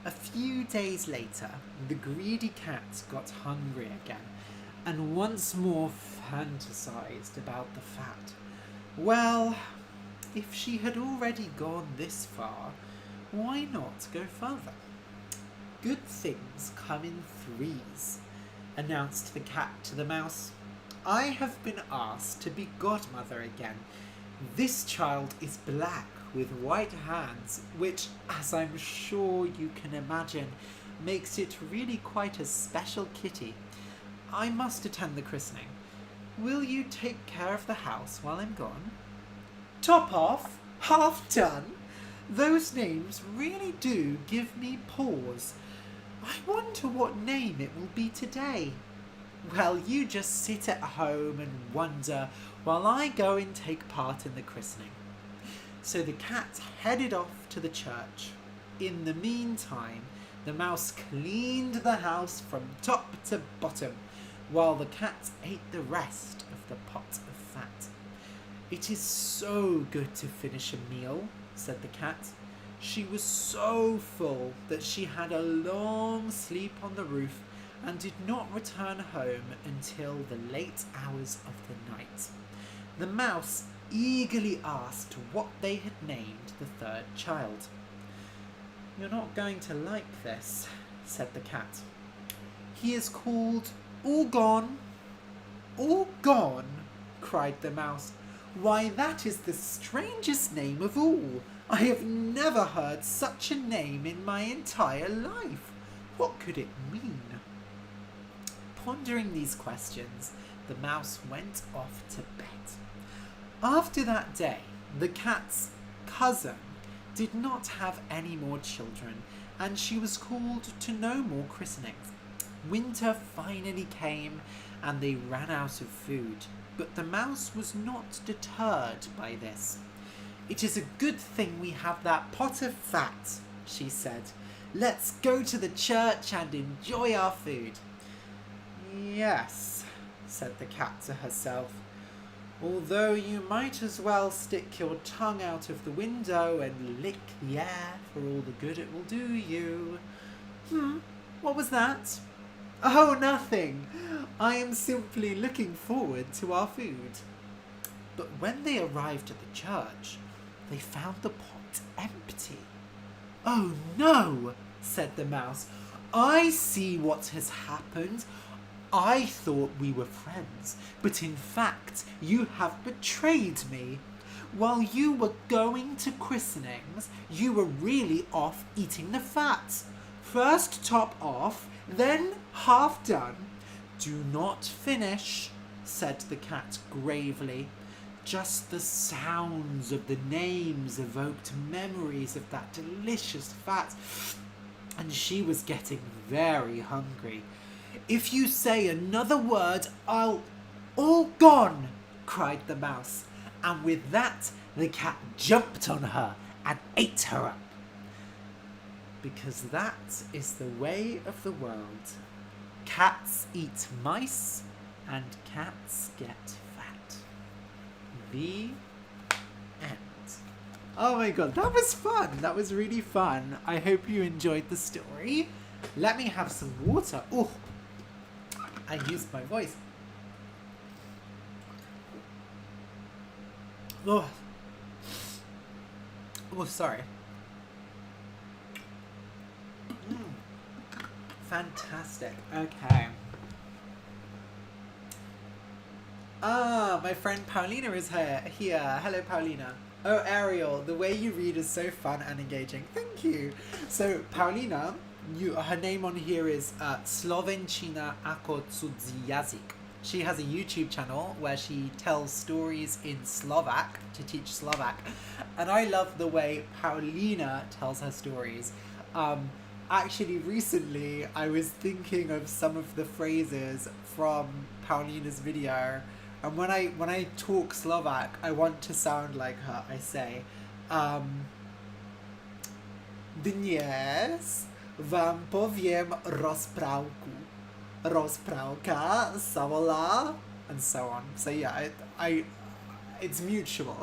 A few days later, the greedy cat got hungry again, and once more fantasized about the fat. Well, if she had already gone this far, why not go further? Good things come in threes, announced the cat to the mouse. I have been asked to be godmother again. This child is black with white hands, which, as I'm sure you can imagine, makes it really quite a special kitty. I must attend the christening. Will you take care of the house while I'm gone? Top off, half done. Those names really do give me pause. I wonder what name it will be today. Well, you just sit at home and wonder while I go and take part in the christening. So the cat headed off to the church. In the meantime, the mouse cleaned the house from top to bottom, while the cat ate the rest of the pot of fat. It is so good to finish a meal, said the cat. She was so full that she had a long sleep on the roof and did not return home until the late hours of the night. The mouse eagerly asked what they had named the third child. You're not going to like this, said the cat. He is called All Gone. All Gone, cried the mouse. Why, that is the strangest name of all. I have never heard such a name in my entire life. What could it mean? Pondering these questions, the mouse went off to bed. After that day, the cat's cousin did not have any more children, and she was called to no more christenings. Winter finally came, and they ran out of food, but the mouse was not deterred by this. It is a good thing we have that pot of fat, she said. Let's go to the church and enjoy our food. Yes, said the cat to herself, although you might as well stick your tongue out of the window and lick the air for all the good it will do you. What was that? Oh, nothing. I am simply looking forward to our food. But when they arrived at the church, they found the pot empty. Oh no, said the mouse. I see what has happened. I thought we were friends, but in fact you have betrayed me. While you were going to christenings, you were really off eating the fat. First top off, then half done. Do not finish, said the cat gravely. Just the sounds of the names evoked memories of that delicious fat, and she was getting very hungry. If you say another word, I'll... All gone, cried the mouse, and with that the cat jumped on her and ate her up. Because that is the way of the world. Cats eat mice, and cats get fat. The end. Oh my god, that was fun. That was really fun. I hope you enjoyed the story. Let me have some water. Oh, I used my voice. Oh, sorry. Fantastic. Okay. My friend Paulina is here. Hello, Paulina. Oh, Ariel, the way you read is so fun and engaging. Thank you. So, Paulina, her name on here is Slovenčina ako cudzí jazyk. She has a YouTube channel where she tells stories in Slovak to teach Slovak. And I love the way Paulina tells her stories. Actually, recently, I was thinking of some of the phrases from Paulina's video. And when I talk Slovak, I want to sound like her. I say, Dnes vám poviem rozprávku. rozprałka, savola, and so on. So yeah, it's mutual.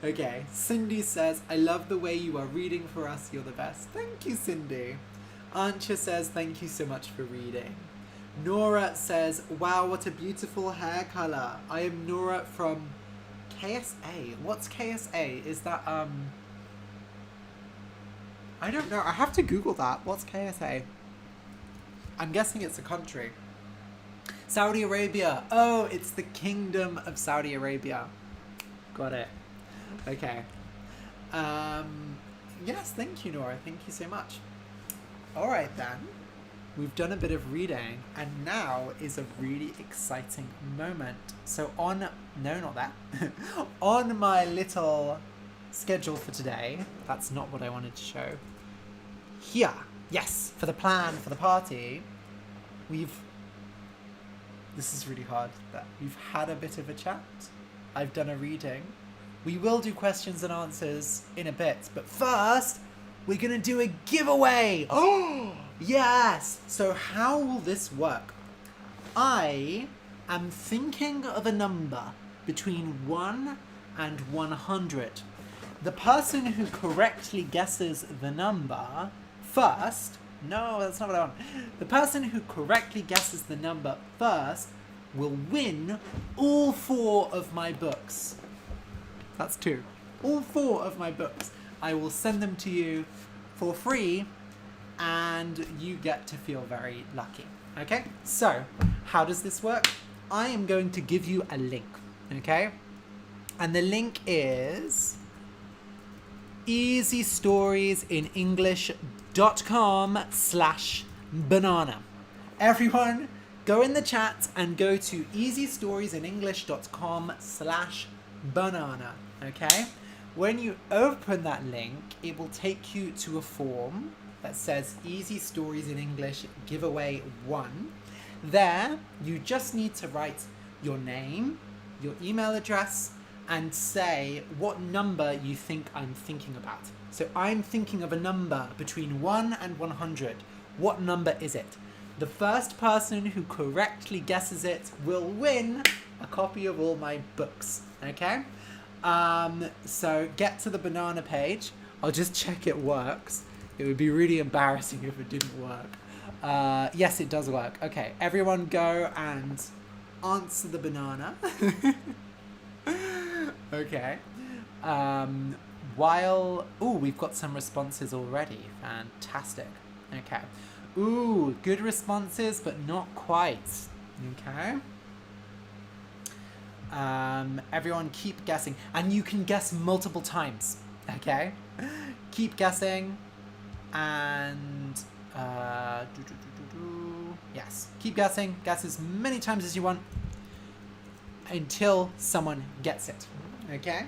Okay, Cindy says, I love the way you are reading for us. You're the best. Thank you, Cindy. Antje says, thank you so much for reading. Nora says, wow, what a beautiful hair colour. I am Nora from KSA. What's KSA? Is that, I don't know. I have to Google that. What's KSA? I'm guessing it's a country. Saudi Arabia. Oh, it's the Kingdom of Saudi Arabia. Got it. Okay. Yes, thank you, Nora. Thank you so much. All right, then. We've done a bit of reading, and now is a really exciting moment. So on my little schedule for today, that's not what I wanted to show. Here, yes, for the plan for the party, this is really hard, that we've had a bit of a chat. I've done a reading. We will do questions and answers in a bit, but first, we're gonna do a giveaway. Oh, yes. So how will this work? I am thinking of a number between 1 and 100. The person who correctly guesses the number first, no, that's not what I want. The person who correctly guesses the number first will win all 4 of my books. That's 2. All 4 of my books. I will send them to you for free, and you get to feel very lucky. Okay? So, how does this work? I am going to give you a link. Okay? And the link is easystoriesinenglish.com/banana. Everyone, go in the chat and go to easystoriesinenglish.com/banana. Okay? When you open that link, it will take you to a form that says Easy Stories in English Giveaway 1. There, you just need to write your name, your email address, and say what number you think I'm thinking about. So I'm thinking of a number between 1 and 100. What number is it? The first person who correctly guesses it will win a copy of all my books. Okay? So get to the banana page. I'll just check it works. It would be really embarrassing if it didn't work. Yes, it does work. Okay, everyone go and answer the banana. Okay. We've got some responses already. Fantastic. Okay. Ooh, good responses, but not quite. Okay. Everyone keep guessing, and you can guess multiple times. Okay. Keep guessing, and yes, keep guessing. Guess as many times as you want until someone gets it. Okay.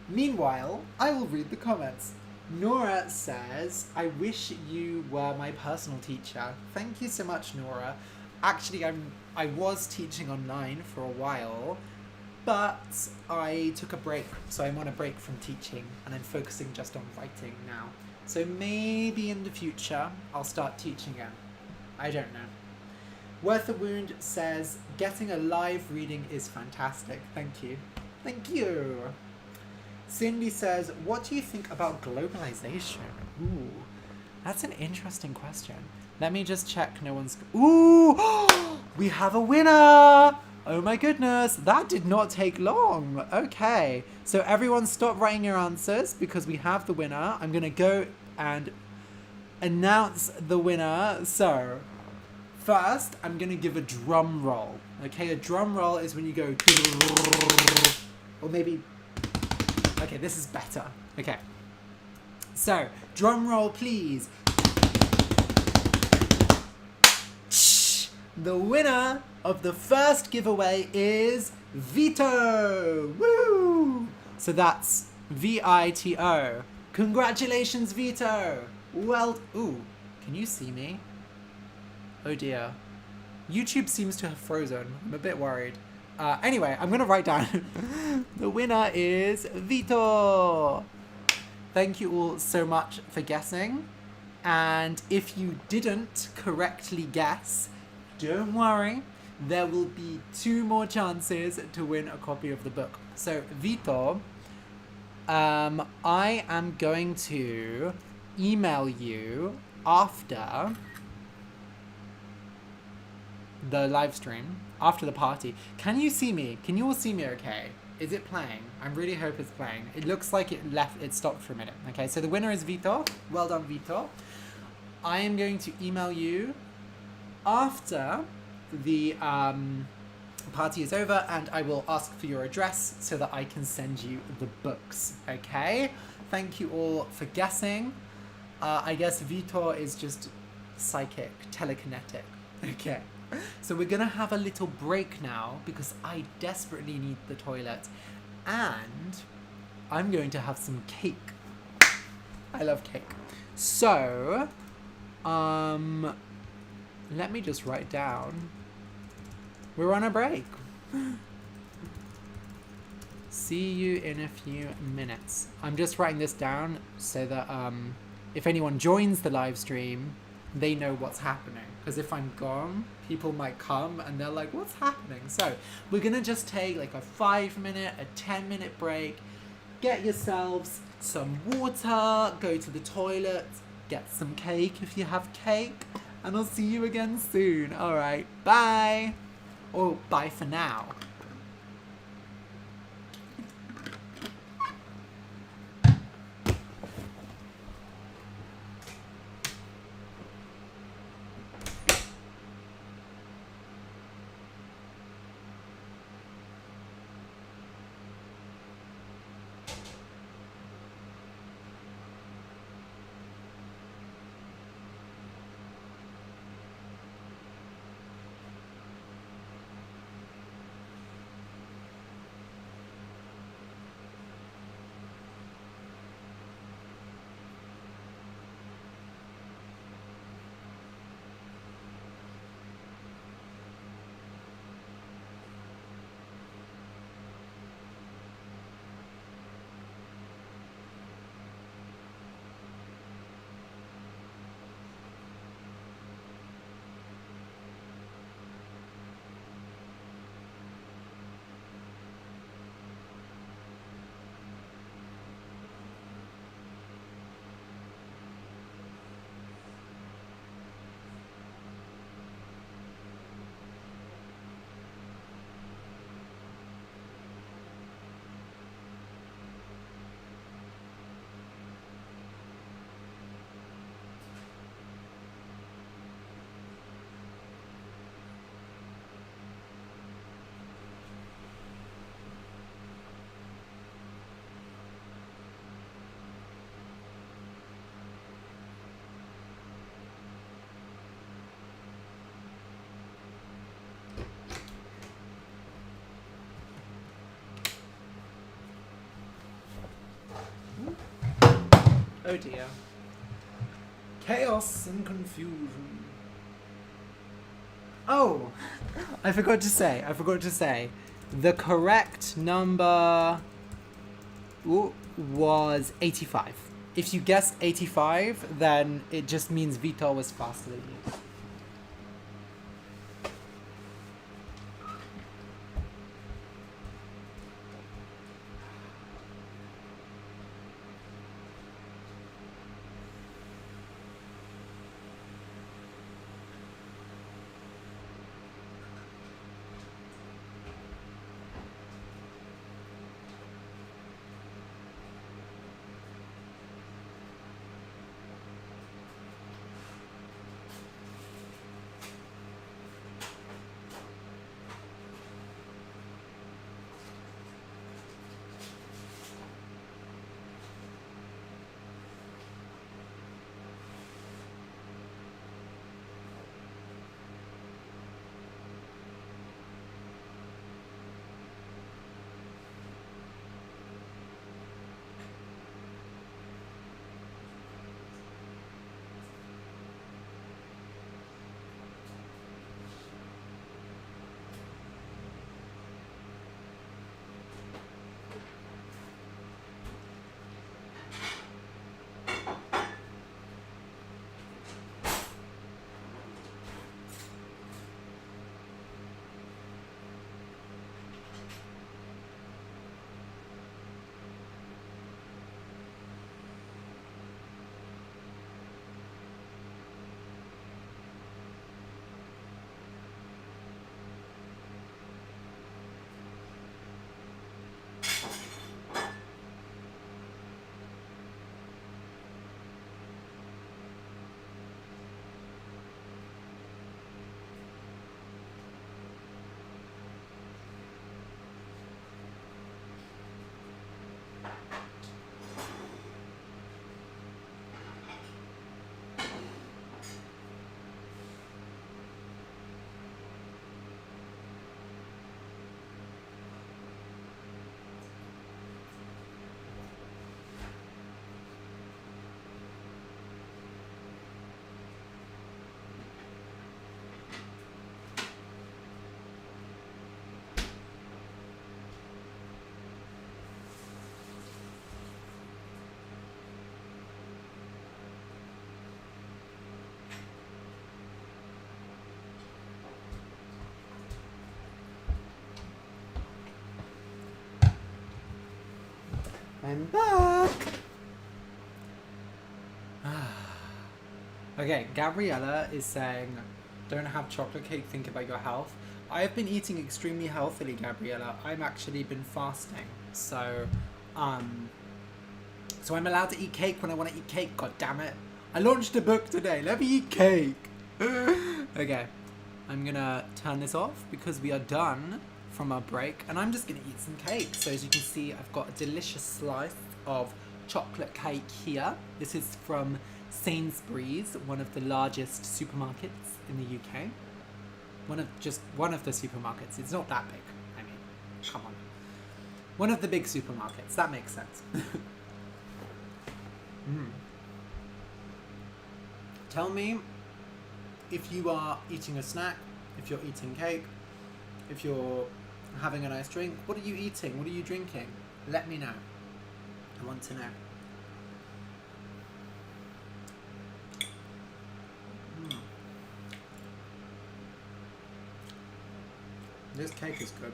Meanwhile, I will read the comments. Nora says, I wish you were my personal teacher. Thank you so much, Nora. Actually, I was teaching online for a while, but I took a break, so I'm on a break from teaching, and I'm focusing just on writing now. So maybe in the future, I'll start teaching again. I don't know. Worth a Wound says, getting a live reading is fantastic. Thank you. Thank you. Cindy says, what do you think about globalization? Ooh, that's an interesting question. Let me just check no one's... Ooh, we have a winner! Oh my goodness, that did not take long. Okay, so everyone stop writing your answers because we have the winner. I'm going to go and announce the winner. So, first, I'm going to give a drum roll. Okay, a drum roll is when you go... Or maybe... Okay, this is better. Okay. So, drum roll, please. The winner of the first giveaway is Vito. Woo! So that's Vito. Congratulations, Vito. Well, ooh, can you see me? Oh dear. YouTube seems to have frozen. I'm a bit worried. Anyway, I'm going to write down. The winner is Vito. Thank you all so much for guessing. And if you didn't correctly guess, don't worry, there will be 2 more chances to win a copy of the book. So, Vitor, I am going to email you after the live stream, after the party. Can you see me? Can you all see me okay? Is it playing? I really hope it's playing. It looks like it stopped for a minute. Okay, so the winner is Vitor. Well done, Vitor. I am going to email you after the party is over, and I will ask for your address so that I can send you the books. Okay? Thank you all for guessing. I guess Vitor is just psychic, telekinetic. Okay. So we're gonna have a little break now because I desperately need the toilet, and I'm going to have some cake. I love cake. So, let me just write down. We're on a break. See you in a few minutes. I'm just writing this down so that if anyone joins the live stream, they know what's happening. Because if I'm gone, people might come and they're like, what's happening? So we're going to just take like a 5-minute, a 10-minute break. Get yourselves some water, go to the toilet, get some cake if you have cake, and I'll see you again soon. All right, bye. Or bye for now. Oh dear. Chaos and confusion. Oh, I forgot to say. The correct number was 85. If you guessed 85, then it just means Vitor was faster than you. I'm back. Okay, Gabriella is saying, don't have chocolate cake, think about your health. I have been eating extremely healthily, Gabriella. I've actually been fasting. So I'm allowed to eat cake when I want to eat cake, god damn it. I launched a book today, let me eat cake. Okay, I'm gonna turn this off because we are done from our break and I'm just gonna eat some cake. So as you can see, I've got a delicious slice of chocolate cake here. This is from Sainsbury's, one of the largest supermarkets in the UK. One of the supermarkets. It's not that big. I mean, come on. One of the big supermarkets. That makes sense. Tell me if you are eating a snack, if you're eating cake, if you're having a nice drink. What are you eating? What are you drinking? Let me know. I want to know. This cake is good.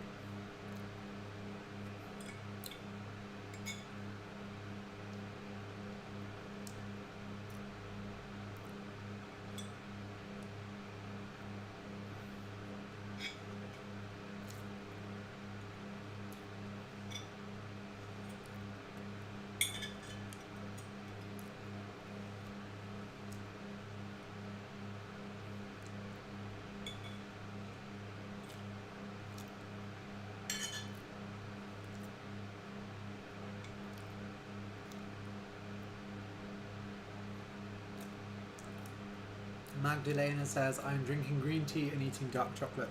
Magdalena says, I'm drinking green tea and eating dark chocolate.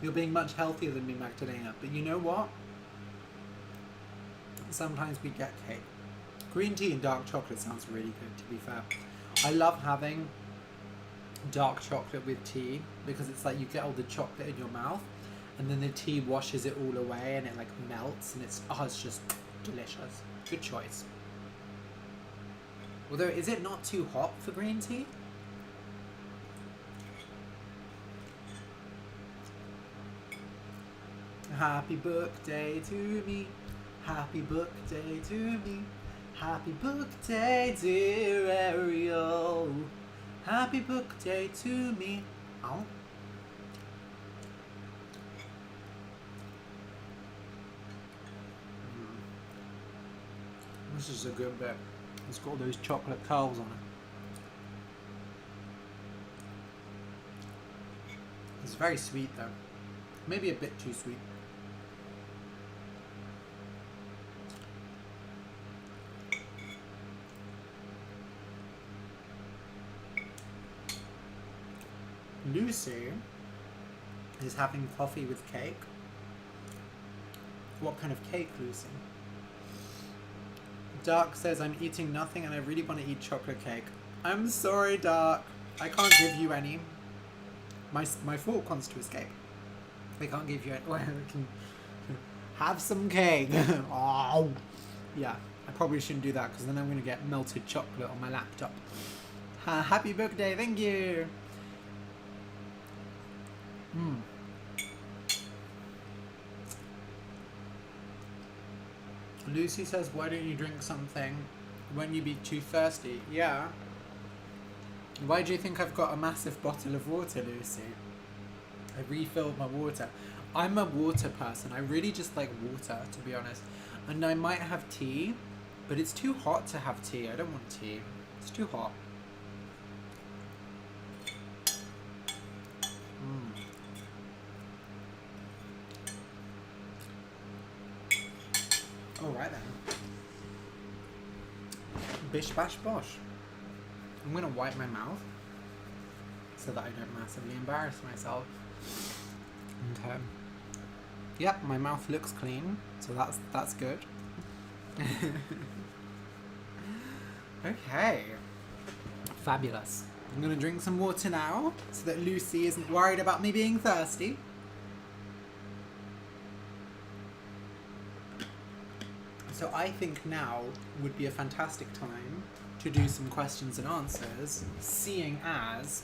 You're being much healthier than me, Magdalena. But you know what? Sometimes we get cake. Green tea and dark chocolate sounds really good, to be fair. I love having dark chocolate with tea because it's like you get all the chocolate in your mouth and then the tea washes it all away and it like melts and it's just delicious. Good choice. Although, is it not too hot for green tea? Happy birthday to me. Happy birthday to me. Happy birthday, dear Ariel. Happy birthday to me. Oh. This is a good bit. It's got all those chocolate curls on it. It's very sweet though. Maybe a bit too sweet. Lucy is having coffee with cake. What kind of cake, Lucy? Dark says, I'm eating nothing and I really want to eat chocolate cake. I'm sorry, Dark. I can't give you any. My fork wants to escape. I can't give you any. Well, I can have some cake. Oh. Yeah, I probably shouldn't do that because then I'm going to get melted chocolate on my laptop. Happy birthday, thank you. Lucy says, why don't you drink something when you be too thirsty? Yeah. Why do you think I've got a massive bottle of water, Lucy? I refilled my water. I'm a water person. I really just like water, to be honest. And I might have tea, but it's too hot to have tea. I don't want tea. It's too hot. Alright then. Bish bash bosh. I'm going to wipe my mouth so that I don't massively embarrass myself. Okay. Yep, my mouth looks clean, so that's good. Okay. Fabulous. I'm going to drink some water now so that Lucy isn't worried about me being thirsty. So I think now would be a fantastic time to do some questions and answers, seeing as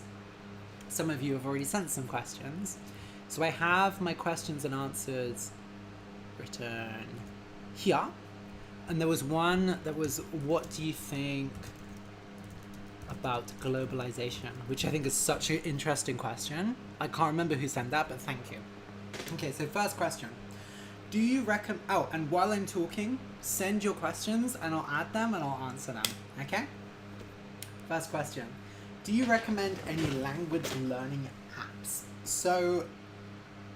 some of you have already sent some questions. So I have my questions and answers written here. And there was one that was, what do you think about globalization? Which I think is such an interesting question. I can't remember who sent that, but thank you. Okay, so first question. Do you recommend... Oh, and while I'm talking, send your questions and I'll add them and I'll answer them. Okay? First question. Do you recommend any language learning apps? So,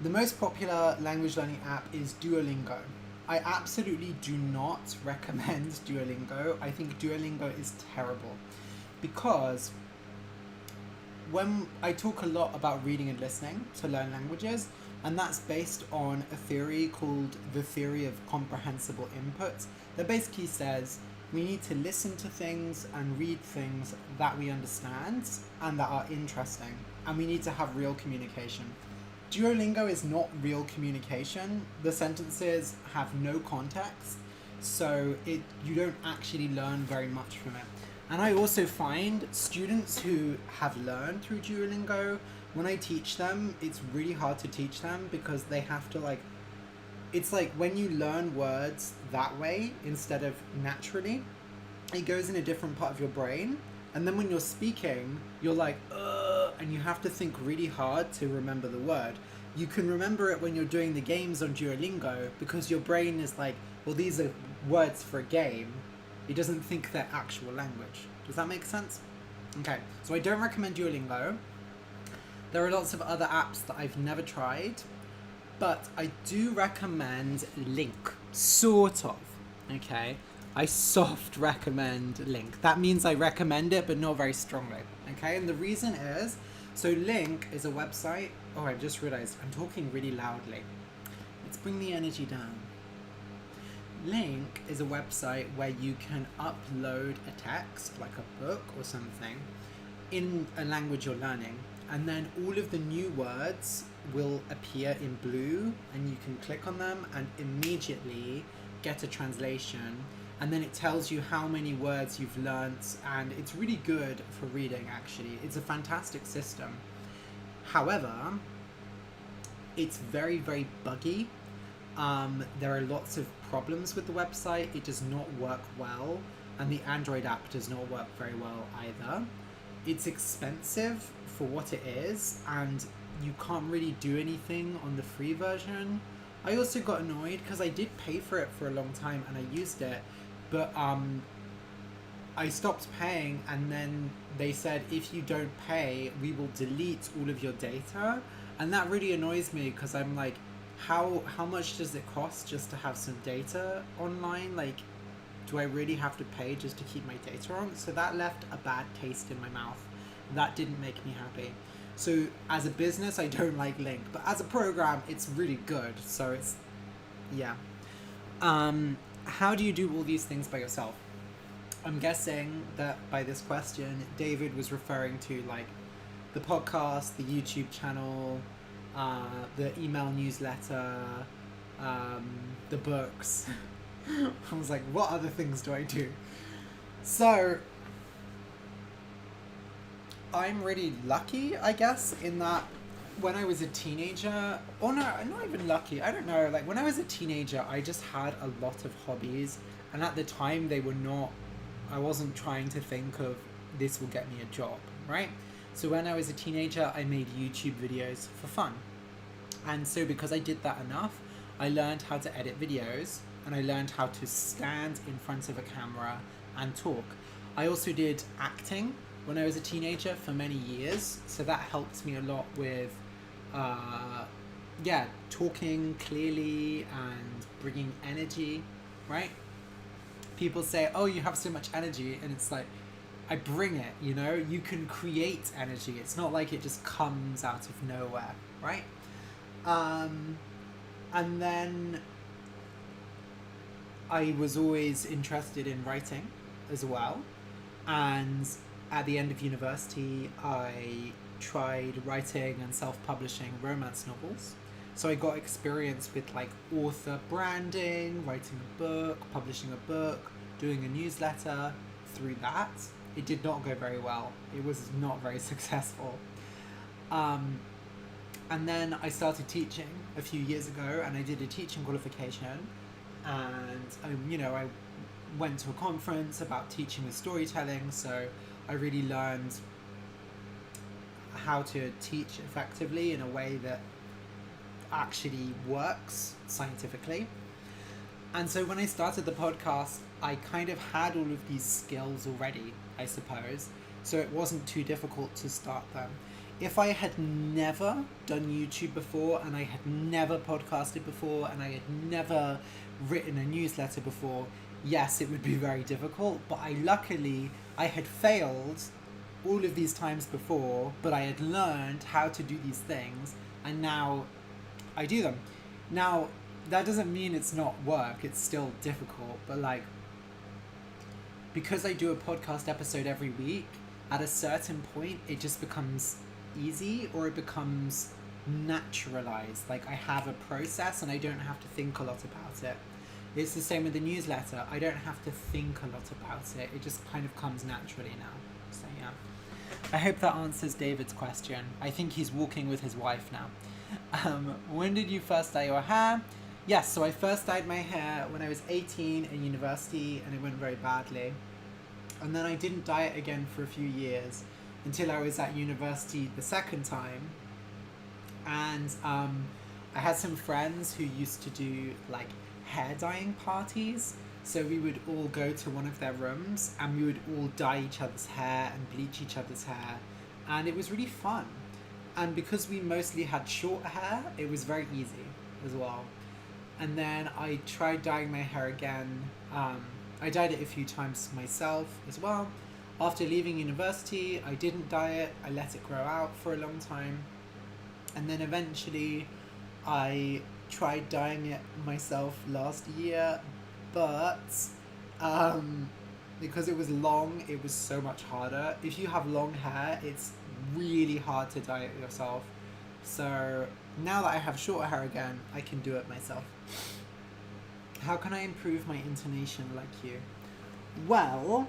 the most popular language learning app is Duolingo. I absolutely do not recommend Duolingo. I think Duolingo is terrible because when I talk a lot about reading and listening to learn languages, and that's based on a theory called the theory of comprehensible input that basically says we need to listen to things and read things that we understand and that are interesting, and we need to have real communication. Duolingo is not real communication. The sentences have no context, so you don't actually learn very much from it. And I also find students who have learned through Duolingo, when I teach them, it's really hard to teach them because they have to it's like when you learn words that way instead of naturally, it goes in a different part of your brain. And then when you're speaking, you're like, and you have to think really hard to remember the word. You can remember it when you're doing the games on Duolingo because your brain is like, well, these are words for a game. It doesn't think they're actual language. Does that make sense? Okay, so I don't recommend Duolingo. There are lots of other apps that I've never tried, but I do recommend Link, sort of, okay? I soft recommend Link. That means I recommend it, but not very strongly, okay? And the reason is, so Link is a website. Oh, I just realized I'm talking really loudly. Let's bring the energy down. Link is a website where you can upload a text, like a book or something, in a language you're learning, and then all of the new words will appear in blue, and you can click on them and immediately get a translation, and then it tells you how many words you've learnt, and it's really good for reading, actually. It's a fantastic system. However, it's very, very buggy. There are lots of problems with the website. It does not work well, and the Android app does not work very well either. It's expensive for what it is, and you can't really do anything on the free version. I also got annoyed because I did pay for it for a long time and I used it, but I stopped paying, and then they said if you don't pay, we will delete all of your data, and that really annoys me because I'm like, how much does it cost just to have some data online? Like, do I really have to pay just to keep my data on? So that left a bad taste in my mouth. That didn't make me happy. So as a business, I don't like Link, but as a program, it's really good. So it's, yeah. How do you do all these things by yourself? I'm guessing that by this question, David was referring to like the podcast, the YouTube channel, the email newsletter, the books. I was like, what other things do I do? So I'm really lucky, I guess, in that when I was a teenager, or no, not even lucky, I don't know, like when I was a teenager, I just had a lot of hobbies, and at the time they were not, I wasn't trying to think of this will get me a job, right? So when I was a teenager, I made YouTube videos for fun. And so because I did that enough, I learned how to edit videos, and I learned how to stand in front of a camera and talk. I also did acting when I was a teenager for many years, so that helped me a lot with talking clearly and bringing energy, right? People say, oh, you have so much energy, and it's like, I bring it, you know? You can create energy. It's not like it just comes out of nowhere, right? And then I was always interested in writing as well, and at the end of university I tried writing and self-publishing romance novels. So I got experience with like author branding, writing a book, publishing a book, doing a newsletter. Through that, it did not go very well. It was not very successful. And then I started teaching a few years ago, and I did a teaching qualification, and I went to a conference about teaching with storytelling, so I really learned how to teach effectively in a way that actually works scientifically. And so when I started the podcast, I kind of had all of these skills already, I suppose, so it wasn't too difficult to start them. If I had never done YouTube before, and I had never podcasted before, and I had never written a newsletter before, yes, it would be very difficult, but I had failed all of these times before, but I had learned how to do these things, and now I do them. Now, that doesn't mean it's not work, it's still difficult, but like, because I do a podcast episode every week, at a certain point, it just becomes easy, or it becomes naturalized. Like, I have a process and I don't have to think a lot about it. It's the same with the newsletter. I don't have to think a lot about it. It just kind of comes naturally now. So yeah. I hope that answers David's question. I think he's walking with his wife now. When did you first dye your hair? Yes, so I first dyed my hair when I was 18 in university, and it went very badly. And then I didn't dye it again for a few years until I was at university the second time. And I had some friends who used to do like hair dyeing parties. So we would all go to one of their rooms and we would all dye each other's hair and bleach each other's hair. And it was really fun. And because we mostly had short hair, it was very easy as well. And then I tried dyeing my hair again. I dyed it a few times myself as well. After leaving university, I didn't dye it. I let it grow out for a long time. And then eventually I tried dyeing it myself last year, but because it was long, it was so much harder. If you have long hair, it's really hard to dye it yourself. So now that I have shorter hair again, I can do it myself. How can I improve my intonation like you? Well,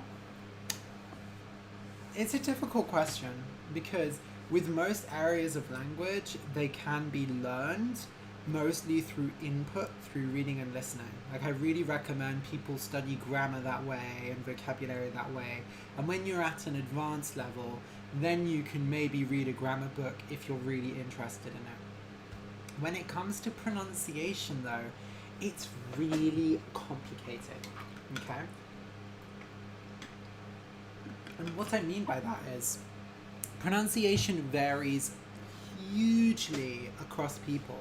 it's a difficult question because with most areas of language, they can be learned mostly through input, through reading and listening. Like, I really recommend people study grammar that way and vocabulary that way. And when you're at an advanced level, then you can maybe read a grammar book if you're really interested in it. When it comes to pronunciation though, it's really complicated, okay? And what I mean by that is pronunciation varies hugely across people.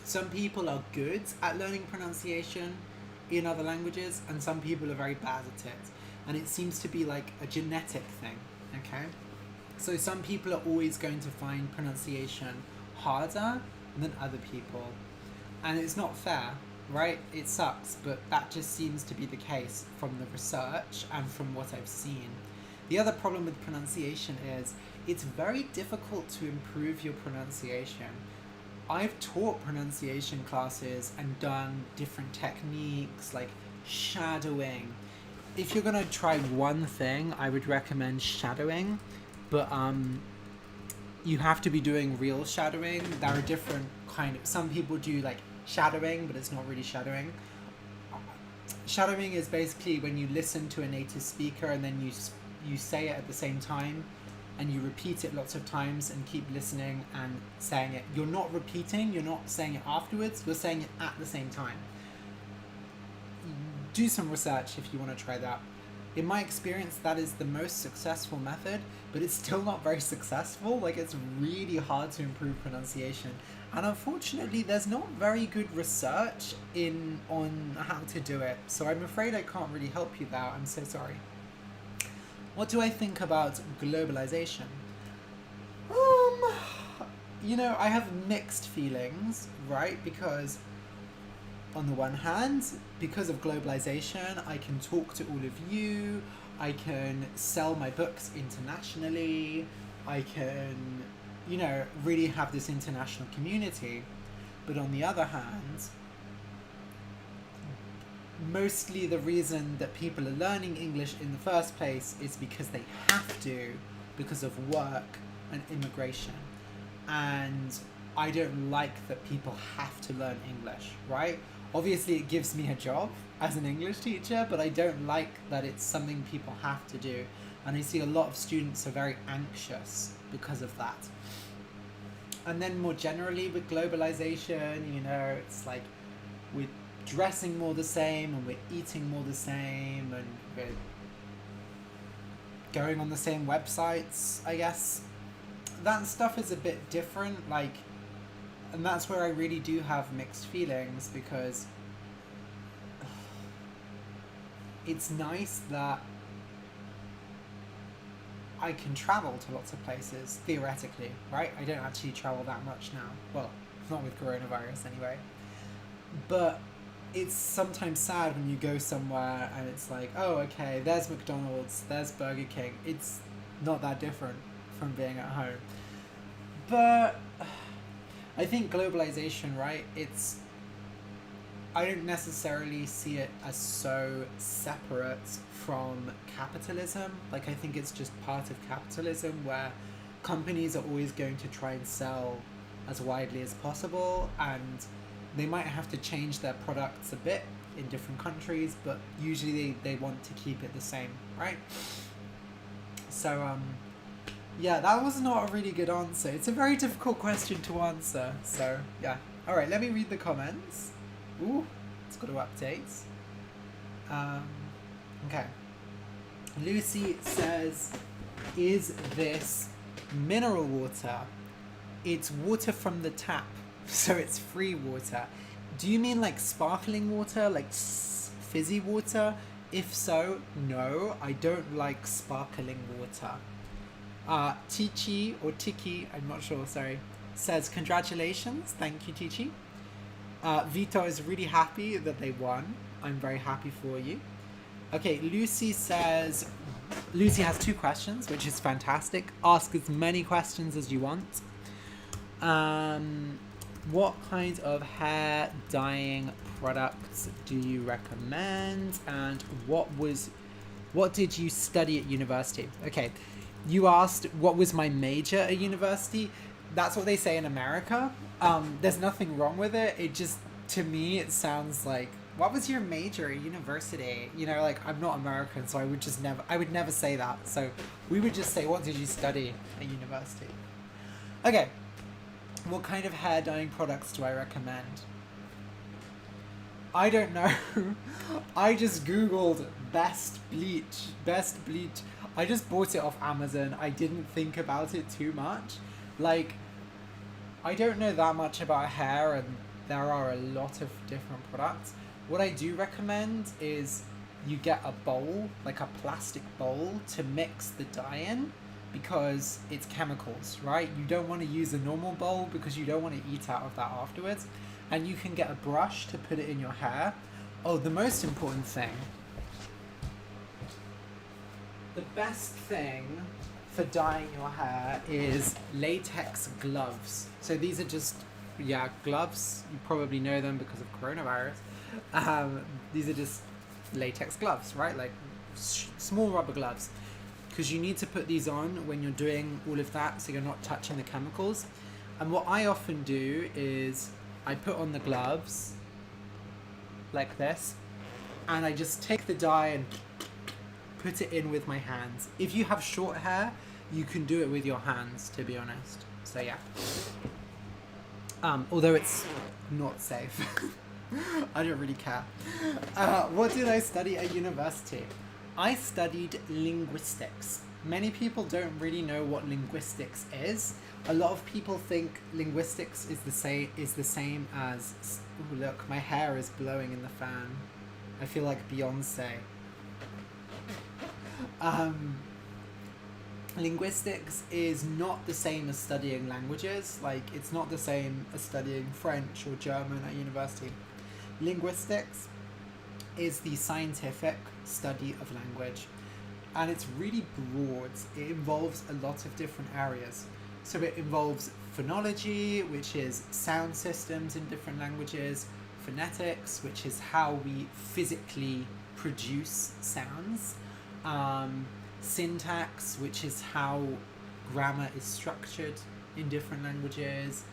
Some people are good at learning pronunciation in other languages, and some people are very bad at it. And it seems to be like a genetic thing, okay? So some people are always going to find pronunciation harder than other people. And it's not fair, right? It sucks, but that just seems to be the case from the research and from what I've seen. The other problem with pronunciation is it's very difficult to improve your pronunciation. I've taught pronunciation classes and done different techniques like shadowing. If you're gonna try one thing, I would recommend shadowing, but you have to be doing real shadowing. There are different some people do like shadowing, but it's not really shadowing. Shadowing is basically when you listen to a native speaker and then you say it at the same time, and you repeat it lots of times and keep listening and saying it. You're not repeating, you're not saying it afterwards, you're saying it at the same time. Do some research if you want to try that. In my experience, that is the most successful method, but it's still not very successful. Like, it's really hard to improve pronunciation. And unfortunately, there's not very good research on how to do it. So I'm afraid I can't really help you there. I'm so sorry. What do I think about globalization? I have mixed feelings, right? Because on the one hand, because of globalization, I can talk to all of you, I can sell my books internationally, I can, really have this international community. But on the other hand, mostly the reason that people are learning English in the first place is because they have to, because of work and immigration. And I don't like that people have to learn English, right? Obviously, it gives me a job as an English teacher, but I don't like that it's something people have to do. And I see a lot of students are very anxious because of that. And then more generally with globalization, you know, it's like we're dressing more the same and we're eating more the same and we're going on the same websites, I guess. That stuff is a bit different, like, and that's where I really do have mixed feelings, because it's nice that I can travel to lots of places, theoretically, right? I don't actually travel that much now. Well, not with coronavirus anyway. But it's sometimes sad when you go somewhere and it's like, oh, okay, there's McDonald's, there's Burger King. It's not that different from being at home. But I think globalization, right? I don't necessarily see it as so separate from capitalism. Like, I think it's just part of capitalism where companies are always going to try and sell as widely as possible, and they might have to change their products a bit in different countries, but usually they want to keep it the same, right? So, yeah, that was not a really good answer. It's a very difficult question to answer. So, yeah. All right, let me read the comments. Ooh, it's got to update. Okay. Lucy says, is this mineral water? It's water from the tap, so it's free water. Do you mean like sparkling water, like fizzy water? If so, no, I don't like sparkling water. Tichi, or Tiki, I'm not sure, sorry, says, congratulations. Thank you, Tichi. Vito is really happy that they won. I'm very happy for you. Okay, Lucy says, Lucy has 2 questions, which is fantastic. Ask as many questions as you want. What kind of hair dyeing products do you recommend? And what did you study at university? Okay, you asked what was my major at university. That's what they say in America. There's nothing wrong with it. It just, to me, it sounds like, what was your major at university? You know, like, I'm not American, so I would never say that. So we would just say, what did you study at university? Okay. What kind of hair dyeing products do I recommend? I don't know. I just Googled best bleach. I just bought it off Amazon. I didn't think about it too much. Like, I don't know that much about hair, and there are a lot of different products. What I do recommend is you get a bowl, like a plastic bowl, to mix the dye in, because it's chemicals, right? You don't want to use a normal bowl because you don't want to eat out of that afterwards. And you can get a brush to put it in your hair. Oh, the most important thing. The best thing for dyeing your hair is latex gloves. So these are just, gloves. You probably know them because of coronavirus. These are just latex gloves, right? Like small rubber gloves. Because you need to put these on when you're doing all of that, so you're not touching the chemicals. And what I often do is I put on the gloves like this, and I just take the dye and put it in with my hands. If you have short hair, you can do it with your hands, to be honest. So yeah. Although it's not safe. I don't really care. What did I study at university? I studied linguistics. Many people don't really know what linguistics is. A lot of people think linguistics is the same as... Ooh, look, my hair is blowing in the fan. I feel like Beyonce. Linguistics is not the same as studying languages. Like, it's not the same as studying French or German at university. Linguistics is the scientific study of language, and it's really broad. It involves a lot of different areas. So it involves phonology, which is sound systems in different languages, phonetics, which is how we physically produce sounds, syntax, which is how grammar is structured in different languages,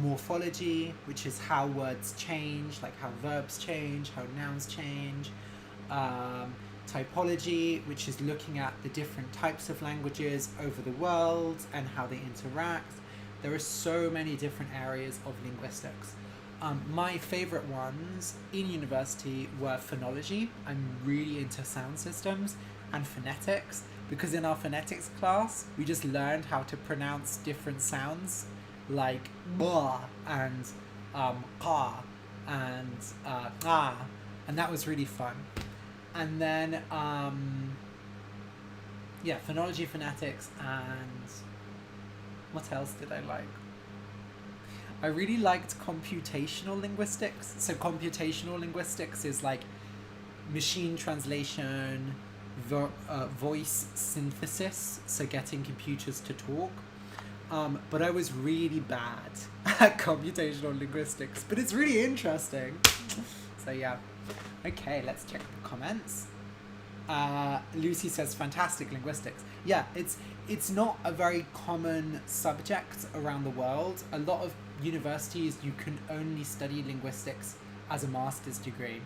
morphology, which is how words change, like how verbs change, how nouns change, typology, which is looking at the different types of languages over the world and how they interact. There are so many different areas of linguistics. My favorite ones in university were phonology. I'm really into sound systems, and phonetics, because in our phonetics class we just learned how to pronounce different sounds like blah and ka and ah, and that was really fun. And then phonology, phonetics, and what else did I like? I really liked computational linguistics. So computational linguistics is like machine translation, voice synthesis, so getting computers to talk. But I was really bad at computational linguistics, but it's really interesting. So yeah. Okay, let's check the comments. Lucy says fantastic linguistics. Yeah, it's not a very common subject around the world. A lot of universities, you can only study linguistics as a master's degree,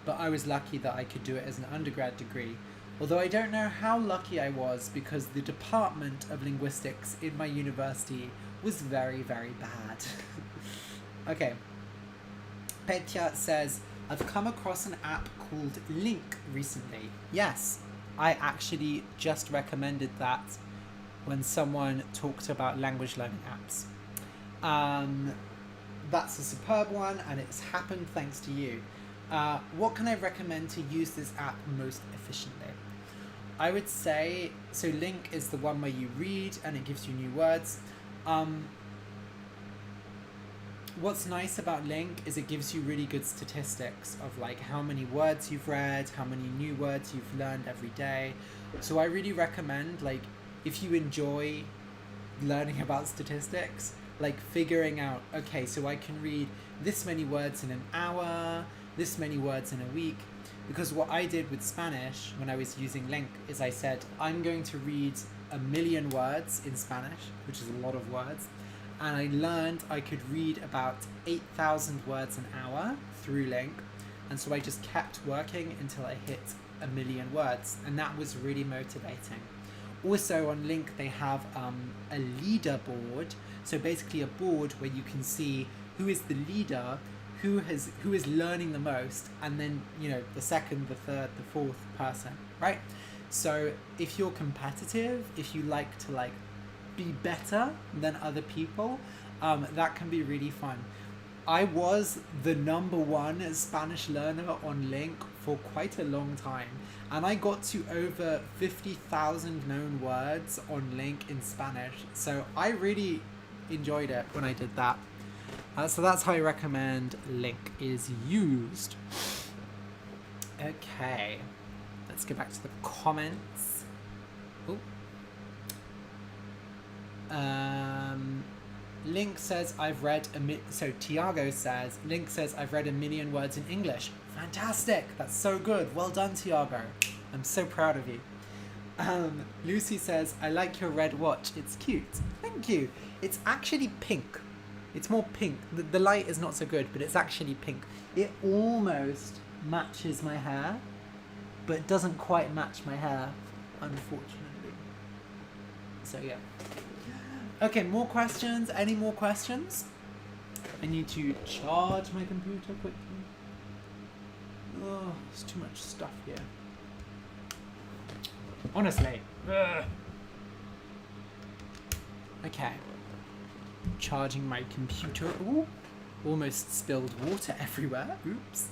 but I was lucky that I could do it as an undergrad degree. Although I don't know how lucky I was, because the department of linguistics in my university was very, very bad. Okay. Petya says, I've come across an app called Link recently. Yes, I actually just recommended that when someone talked about language learning apps. That's a superb one, and it's happened thanks to you. What can I recommend to use this app most efficiently? I would say, so Link is the one where you read and it gives you new words. What's nice about Link is it gives you really good statistics of like how many words you've read, how many new words you've learned every day. So I really recommend, like, if you enjoy learning about statistics, like figuring out, okay, so I can read this many words in an hour, this many words in a week. Because what I did with Spanish when I was using Link is I said, I'm going to read 1 million words in Spanish, which is a lot of words. And I learned I could read about 8,000 words an hour through Link. And so I just kept working until I hit 1 million words. And that was really motivating. Also on Link, they have a leaderboard. So basically a board where you can see who is the leader, who is learning the most, and then, you know, the second, the third, the fourth person, right? So if you're competitive, if you like to like be better than other people, that can be really fun. I was the #1 Spanish learner on Link for quite a long time, and I got to over 50,000 known words on Link in Spanish, so I really enjoyed it when I did that. So that's how I recommend Link is used. Okay, let's go back to the comments. Ooh. Link says I've read Tiago says Link says I've read 1 million words in English. Fantastic, that's so good. Well done, Tiago. I'm so proud of you. Lucy says I like your red watch. It's cute. Thank you. It's actually pink. It's more pink. The light is not so good, but it's actually pink. It almost matches my hair, but it doesn't quite match my hair, unfortunately. So yeah. Okay, more questions? Any more questions? I need to charge my computer quickly. Oh, there's too much stuff here. Honestly. Ugh. Okay. Charging my computer. Ooh, almost spilled water everywhere. Oops.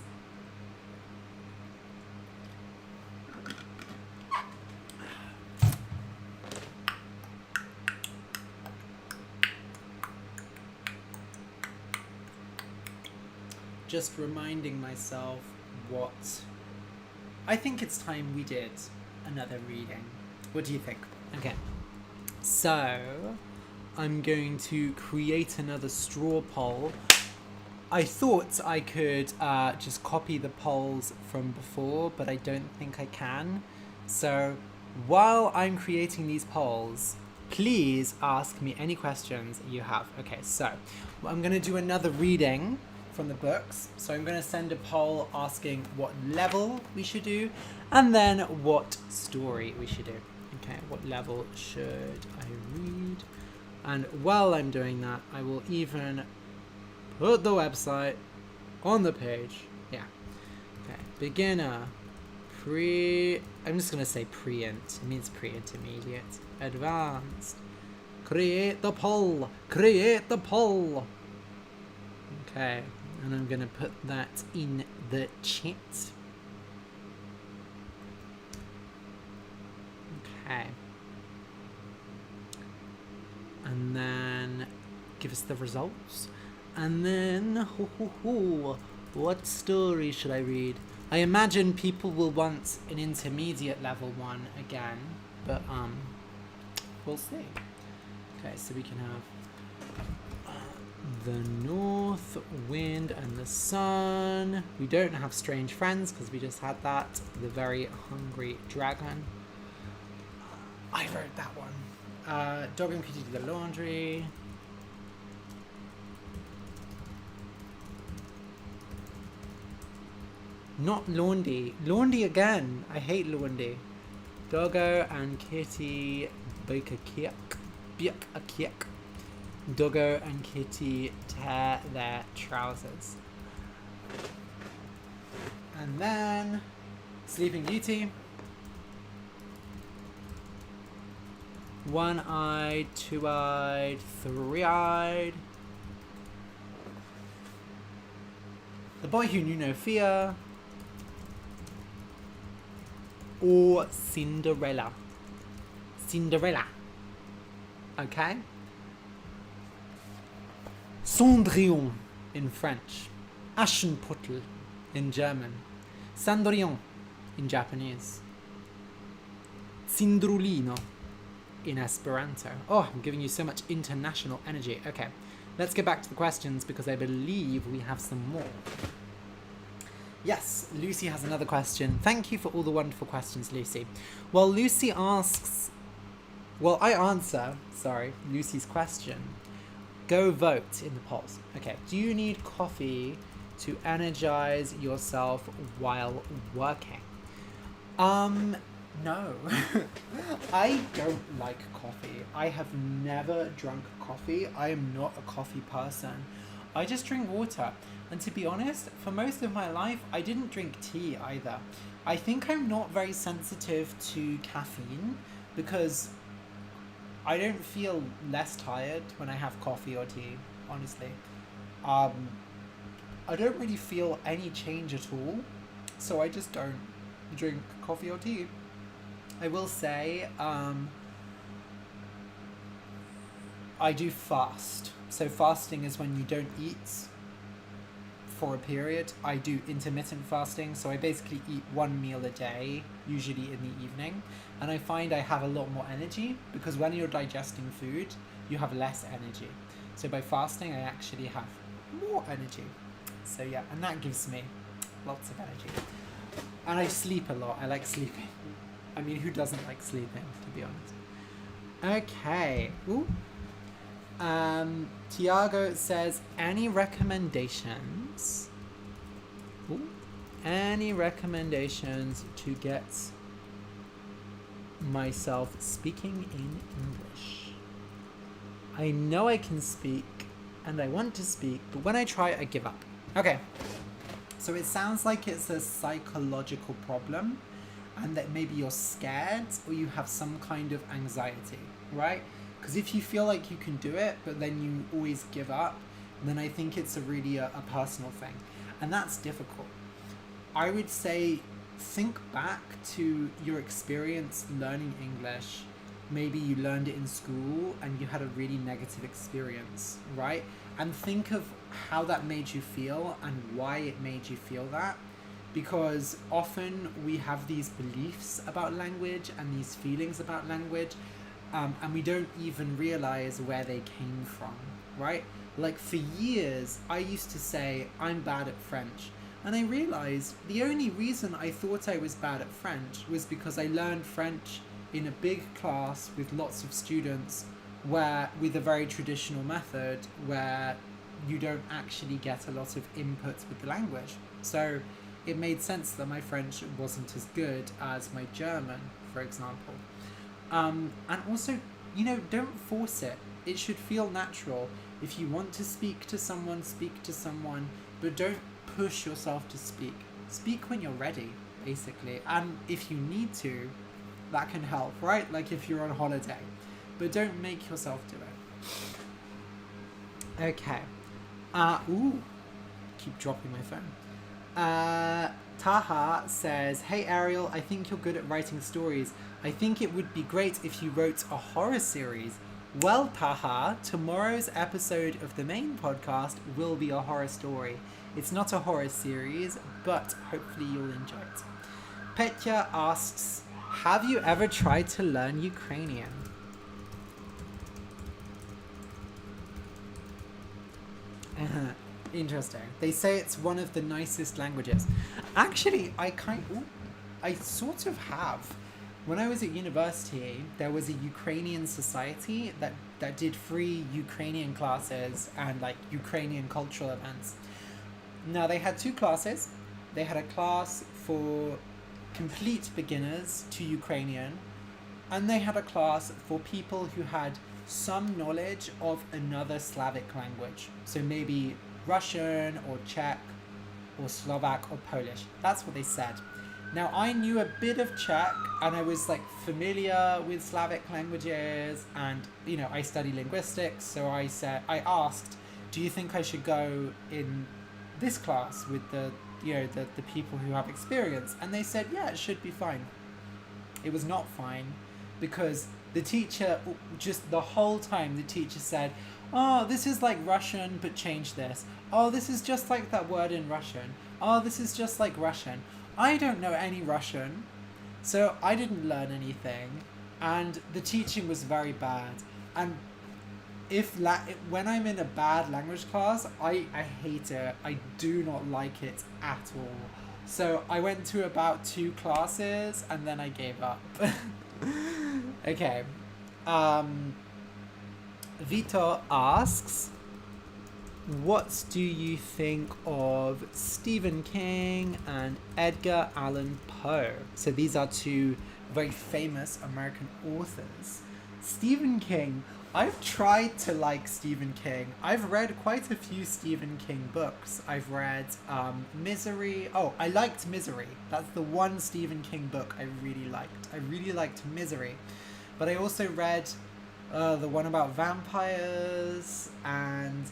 Just reminding myself what I think it's time we did another reading. What do you think? Okay. So I'm going to create another straw poll. I thought I could just copy the polls from before, but I don't think I can. So while I'm creating these polls, please ask me any questions you have. Okay, so I'm going to do another reading from the books. So I'm going to send a poll asking what level we should do and then what story we should do. Okay, what level should I read? And while I'm doing that, I will even put the website on the page. Yeah. Okay, beginner, I'm just going to say pre-int. It means pre-intermediate. Advanced. Create the poll. Create the poll. Okay. And I'm going to put that in the chat. Okay. And then give us the results. And then, what story should I read? I imagine people will want an intermediate level one again, but we'll see. Okay, so we can have the north wind and the sun. We don't have strange friends because we just had that. The very hungry dragon. I wrote that one. Dog and kitty do the laundry. Not laundry. Laundry again. I hate laundry. Doggo and kitty bake a cake. Bake a cake. Doggo and kitty tear their trousers. And then Sleeping Beauty. One-eyed, two-eyed, three-eyed. The Boy Who Knew No Fear. Or Cinderella. Cinderella. Okay? Cendrillon in French. Aschenputtel in German. Cendrillon in Japanese. Cindrulino in Esperanto. Oh, I'm giving you so much international energy. Okay, let's get back to the questions because I believe we have some more. Yes, Lucy has another question. Thank you for all the wonderful questions, Lucy. Well, Lucy asks... Well, I answer, Lucy's question. Go vote in the polls. Okay, do you need coffee to energize yourself while working? No. I don't like coffee. I have never drunk coffee. I am not a coffee person. I just drink water. And to be honest, for most of my life, I didn't drink tea either. I think I'm not very sensitive to caffeine because I don't feel less tired when I have coffee or tea, honestly. I don't really feel any change at all, so I just don't drink coffee or tea. I will say, I do fast. So fasting is when you don't eat for a period. I do intermittent fasting, so I basically eat one meal a day, usually in the evening, and I find I have a lot more energy because when you're digesting food, you have less energy. So by fasting, I actually have more energy. So yeah, and that gives me lots of energy. And I sleep a lot. I like sleeping. I mean, who doesn't like sleeping, to be honest? Okay. Ooh. Tiago says, any recommendations? Ooh. Any recommendations to get myself speaking in English? I know I can speak and I want to speak, but when I try, I give up. Okay. So it sounds like it's a psychological problem and that maybe you're scared or you have some kind of anxiety, right? Because if you feel like you can do it, but then you always give up, then I think it's really a personal thing. And that's difficult. I would say think back to your experience learning English. Maybe you learned it in school and you had a really negative experience, right? And think of how that made you feel and why it made you feel that. Because often we have these beliefs about language and these feelings about language, and we don't even realize where they came from, right? Like for years, I used to say, I'm bad at French. And I realized the only reason I thought I was bad at French was because I learned French in a big class with lots of students where with a very traditional method where you don't actually get a lot of input with the language. So it made sense that my French wasn't as good as my German, for example. And also, don't force it. It should feel natural. If you want to speak to someone, but don't push yourself to speak. Speak when you're ready, basically. And if you need to, that can help, right? Like if you're on holiday. But don't make yourself do it. Okay. Keep dropping my phone. Taha says, "Hey Ariel, I think you're good at writing stories. I think it would be great if you wrote a horror series." Well, Taha, tomorrow's episode of the main podcast will be a horror story. It's not a horror series, but hopefully you'll enjoy it. Petya asks, have you ever tried to learn Ukrainian? Interesting. They say it's one of the nicest languages. Actually, I sort of have. When I was at university, there was a Ukrainian society that did free Ukrainian classes and like Ukrainian cultural events. Now they had 2 classes. They had a class for complete beginners to Ukrainian, and they had a class for people who had some knowledge of another Slavic language. So maybe Russian or Czech or Slovak or Polish. That's what they said. Now I knew a bit of Czech and I was like familiar with Slavic languages, and I study linguistics, so I asked, do you think I should go in this class with the people who have experience? And they said, yeah, it should be fine. It was not fine, because the teacher, just the whole time, the teacher said, oh, this is like Russian, but change this. Oh, this is just like that word in Russian. Oh, this is just like Russian. I don't know any Russian, so I didn't learn anything, and the teaching was very bad. And when I'm in a bad language class, I hate it. I do not like it at all. So I went to about 2 classes and then I gave up. Okay. Vito asks, what do you think of Stephen King and Edgar Allan Poe? So these are 2 very famous American authors. Stephen King, I've tried to like Stephen King. I've read quite a few Stephen King books. I've read Misery. Oh, I liked Misery. That's the one Stephen King book I really liked. I really liked Misery. But I also read the one about vampires and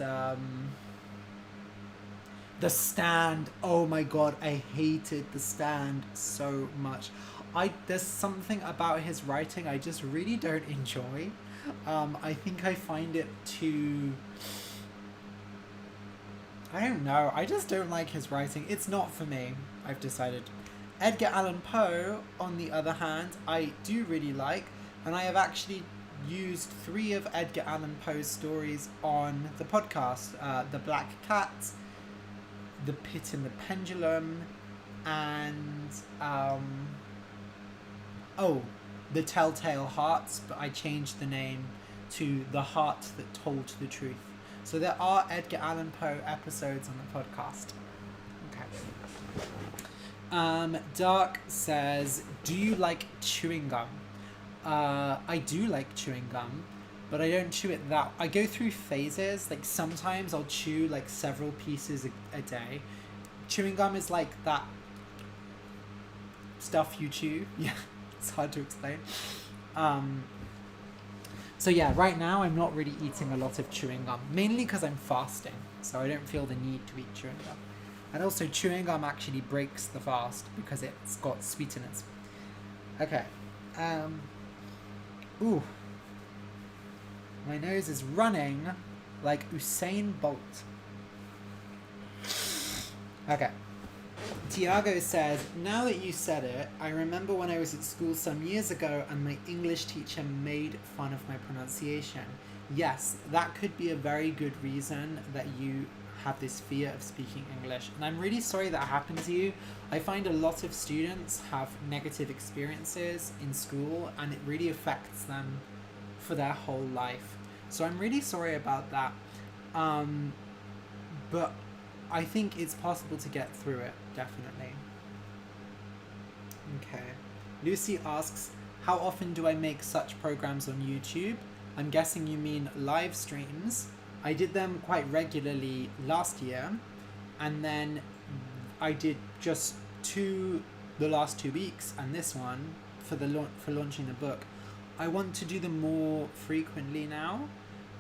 The Stand. Oh my god, I hated The Stand so much. There's something about his writing I just really don't enjoy. I think I find it too... I don't know. I just don't like his writing. It's not for me, I've decided. Edgar Allan Poe, on the other hand, I do really like, and I have actually used 3 of Edgar Allan Poe's stories on the podcast. The Black Cat, The Pit and the Pendulum, and The Telltale Hearts, but I changed the name to The Heart That Told the Truth. So there are Edgar Allan Poe episodes on the podcast. Okay. Dark says, do you like chewing gum? I do like chewing gum, but I don't chew it I go through phases. Like sometimes I'll chew like several pieces a day. Chewing gum is like that stuff you chew. Yeah, it's hard to explain. So yeah, right now I'm not really eating a lot of chewing gum, mainly because I'm fasting, so I don't feel the need to eat chewing gum. And also chewing gum actually breaks the fast because it's got sweeteners. Okay. Ooh. My nose is running like Usain Bolt. Okay. Tiago says, now that you said it, I remember when I was at school some years ago and my English teacher made fun of my pronunciation. Yes, that could be a very good reason that you have this fear of speaking English. And I'm really sorry that happened to you. I find a lot of students have negative experiences in school and it really affects them for their whole life. So I'm really sorry about that. But I think it's possible to get through it, definitely. Okay. Lucy asks, how often do I make such programs on YouTube? I'm guessing you mean live streams. I did them quite regularly last year, and then I did just the last 2 weeks, and this one for launching the book. I want to do them more frequently now.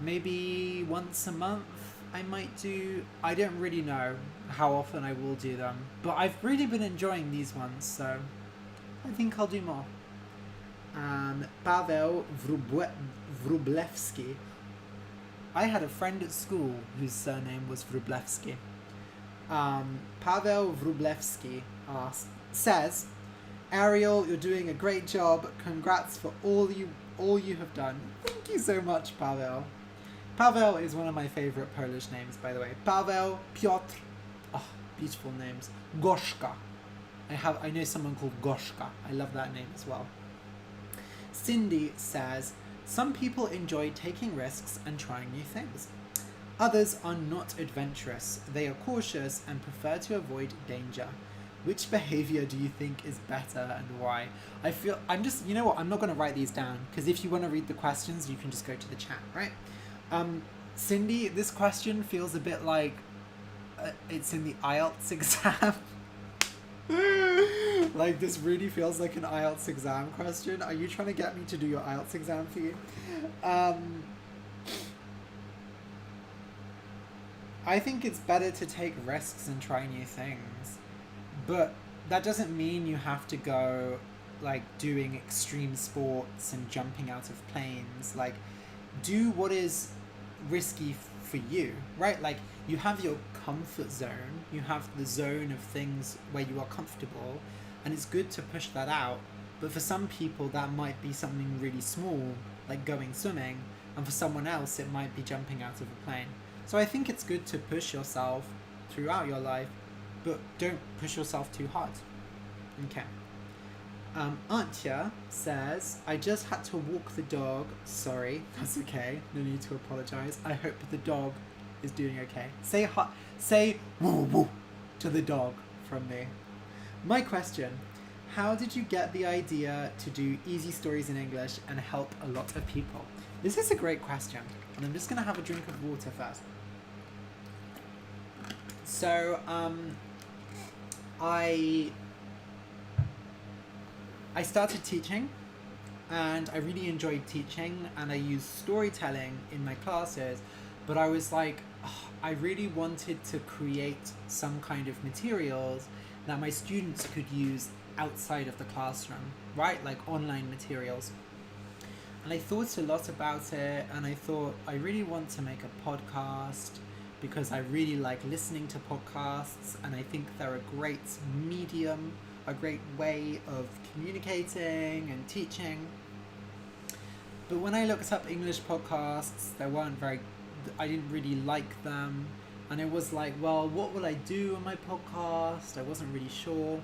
Maybe once a month I might do. I don't really know how often I will do them, but I've really been enjoying these ones, so I think I'll do more. Paweł Wróblewski. I had a friend at school whose surname was Wróblewski. Paweł Wróblewski says, Ariel, you're doing a great job. Congrats for all you have done. Thank you so much, Paweł. Paweł is one of my favorite Polish names, by the way. Paweł, Piotr, beautiful names. Gorzka. I know someone called Gorzka. I love that name as well. Cindy says, some people enjoy taking risks and trying new things. Others are not adventurous. They are cautious and prefer to avoid danger. Which behavior do you think is better and why? You know what, I'm not going to write these down, because if you want to read the questions, you can just go to the chat, right? Cindy, this question feels a bit like it's in the IELTS exam. Like, this really feels like an IELTS exam question. Are you trying to get me to do your IELTS exam for you? I think it's better to take risks and try new things. But that doesn't mean you have to go, like, doing extreme sports and jumping out of planes. Like, do what is risky for you, right? Like, you have your comfort zone, you have the zone of things where you are comfortable, and it's good to push that out. But for some people that might be something really small, like going swimming, and for someone else it might be jumping out of a plane. So I think it's good to push yourself throughout your life, but don't push yourself too hard. Okay. Antje says, I just had to walk the dog. Sorry, that's okay. No need to apologize. I hope the dog is doing okay. Say woo woo to the dog from me. My question, how did you get the idea to do easy stories in English and help a lot of people? This is a great question, and I'm just going to have a drink of water first. So, I started teaching, and I really enjoyed teaching, and I used storytelling in my classes, but I was like, I really wanted to create some kind of materials that my students could use outside of the classroom, right? Like online materials. And I thought a lot about it, and I thought I really want to make a podcast because I really like listening to podcasts, and I think they're a great medium, a great way of communicating and teaching. But when I looked up English podcasts, I didn't really like them, and it was like, well, what will I do on my podcast? I wasn't really sure.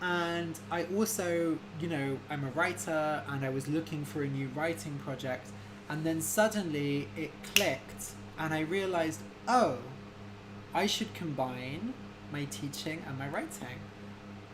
And I also, I'm a writer, and I was looking for a new writing project, and then suddenly it clicked, and I realized, I should combine my teaching and my writing.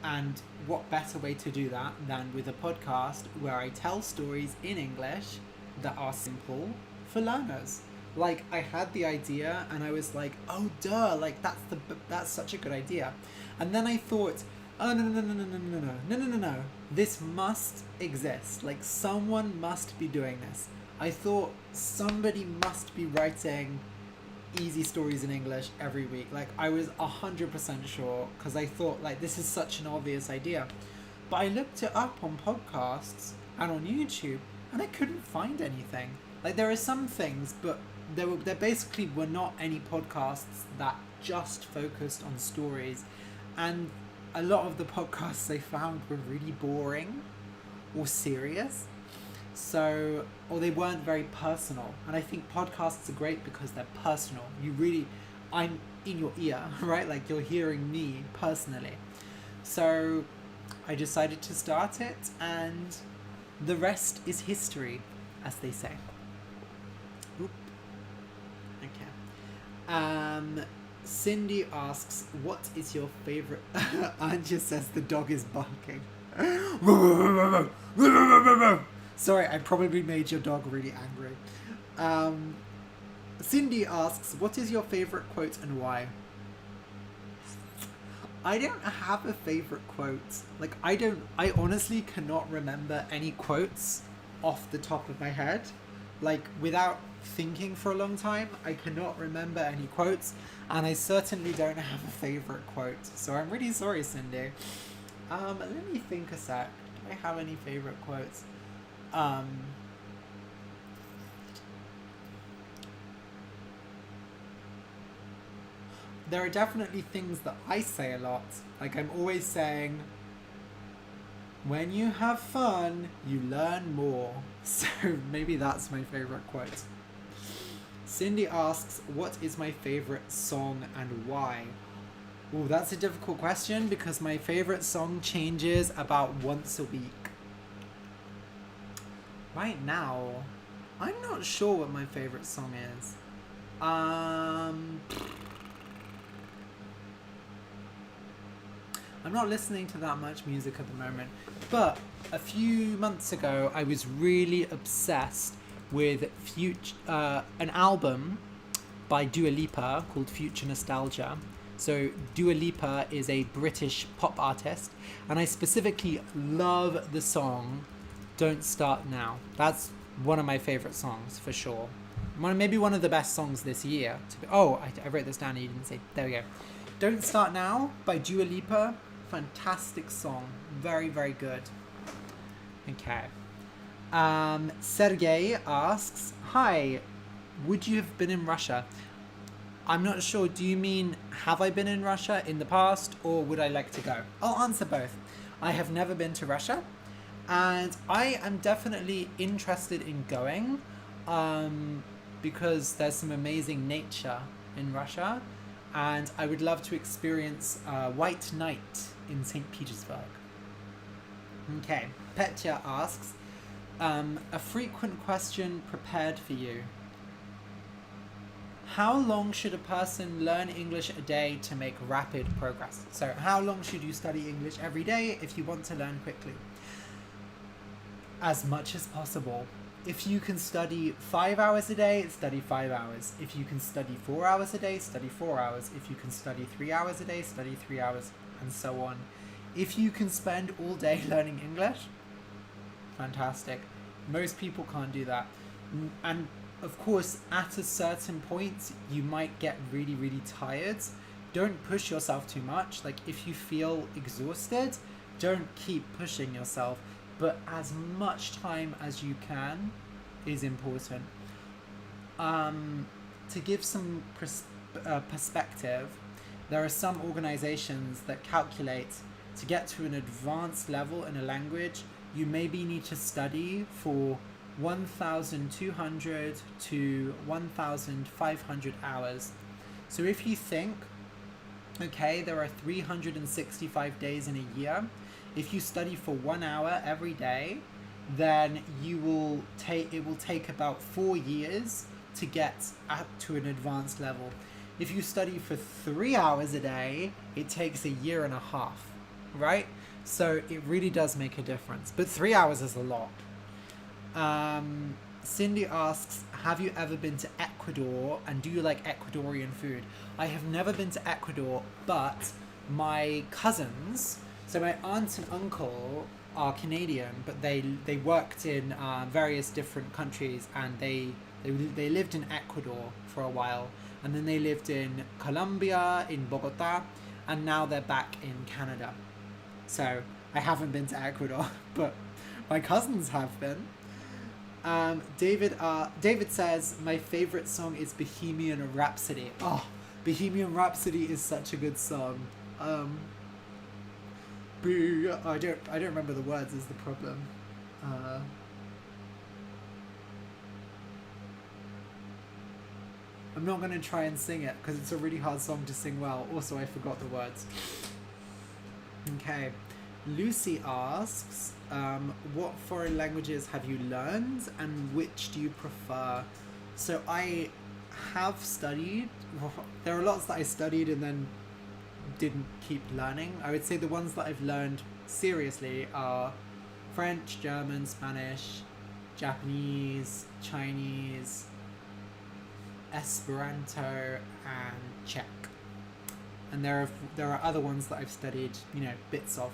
And what better way to do that than with a podcast where I tell stories in English that are simple for learners. Like, I had the idea and I was like, oh duh, like that's such a good idea. And then I thought, oh no, this must exist. Like, someone must be doing this. I thought somebody must be writing easy stories in English every week. Like, I was 100% sure, because I thought, like, this is such an obvious idea. But I looked it up on podcasts and on YouTube, and I couldn't find anything. Like, there are some things, but there basically were not any podcasts that just focused on stories. And a lot of the podcasts I found were really boring or serious. Or they weren't very personal. And I think podcasts are great because they're personal. I'm in your ear, right? Like you're hearing me personally. So I decided to start it, and the rest is history, as they say. Oop. Okay. Cindy asks, what is your favorite... Anja says the dog is barking. Sorry, I probably made your dog really angry. Cindy asks, what is your favorite quote and why? I don't have a favorite quote. Like, I honestly cannot remember any quotes off the top of my head. Like, without thinking for a long time, I cannot remember any quotes, and I certainly don't have a favorite quote. So I'm really sorry, Cindy. Let me think a sec. Do I have any favorite quotes? There are definitely things that I say a lot. Like, I'm always saying, when you have fun, you learn more. So maybe that's my favorite quote. Cindy asks, what is my favorite song and why? Oh, that's a difficult question because my favorite song changes about once a week. Right now, I'm not sure what my favorite song is. I'm not listening to that much music at the moment, but a few months ago I was really obsessed with an album by Dua Lipa called Future Nostalgia. So Dua Lipa is a British pop artist, and I specifically love the song Don't Start Now. That's one of my favourite songs for sure. Maybe one of the best songs this year. I wrote this down and you didn't see. There we go. Don't Start Now by Dua Lipa. Fantastic song. Very, very good. Okay. Sergey asks, hi, would you have been in Russia? I'm not sure. Do you mean, have I been in Russia in the past, or would I like to go? I'll answer both. I have never been to Russia, and I am definitely interested in going, because there's some amazing nature in Russia, and I would love to experience White Night in St. Petersburg. Okay, Petya asks, a frequent question prepared for you. How long should a person learn English a day to make rapid progress? So how long should you study English every day if you want to learn quickly? As much as possible. If you can study 5 hours a day, study 5 hours. If you can study 4 hours a day, study 4 hours. If you can study 3 hours a day, study 3 hours, and so on. If you can spend all day learning English, fantastic. Most people can't do that. And of course, at a certain point, you might get really, really tired. Don't push yourself too much. Like, if you feel exhausted, don't keep pushing yourself. But as much time as you can is important. To give some perspective, there are some organizations that calculate to get to an advanced level in a language, you maybe need to study for 1,200 to 1,500 hours. So if you think, okay, there are 365 days in a year, if you study for 1 hour every day, then it will take about 4 years to get up to an advanced level. If you study for 3 hours a day, it takes a year and a half, right? So it really does make a difference. But 3 hours is a lot. Cindy asks, have you ever been to Ecuador, and do you like Ecuadorian food? I have never been to Ecuador, but my cousins, so my aunt and uncle are Canadian, but they worked in various different countries, and they lived in Ecuador for a while, and then they lived in Colombia, in Bogota, and now they're back in Canada. So I haven't been to Ecuador, but my cousins have been. David says, my favorite song is Bohemian Rhapsody. Oh, Bohemian Rhapsody is such a good song. I don't remember the words is the problem. I'm not going to try and sing it because it's a really hard song to sing well. Also, I forgot the words. Okay. Lucy asks, what foreign languages have you learned and which do you prefer? So I have studied, there are lots that I studied and then didn't keep learning. I would say the ones that I've learned seriously are French, German, Spanish, Japanese, Chinese, Esperanto, and Czech. And there are other ones that I've studied, bits of.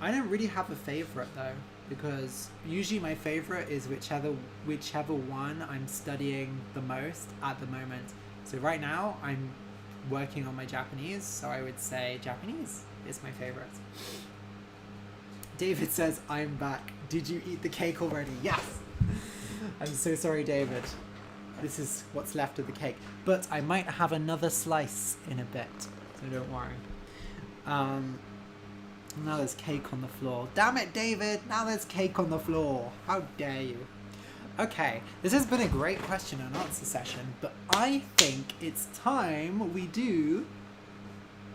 I don't really have a favorite though, because usually my favorite is whichever one I'm studying the most at the moment. So right now I'm working on my Japanese, so I would say Japanese is my favorite. David says, I'm back. Did you eat the cake already? Yes! I'm so sorry, David. This is what's left of the cake. But I might have another slice in a bit, so don't worry. Now there's cake on the floor. Damn it, David! Now there's cake on the floor. How dare you? Okay, this has been a great question and answer session, but I think it's time we do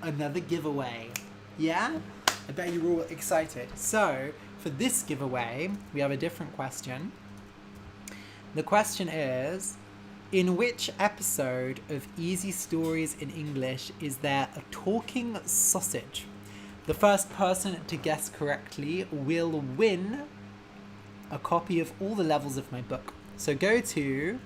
another giveaway. Yeah? I bet you're all excited. So, for this giveaway, we have a different question. The question is, in which episode of Easy Stories in English is there a talking sausage? The first person to guess correctly will win a copy of all the levels of my book. So go to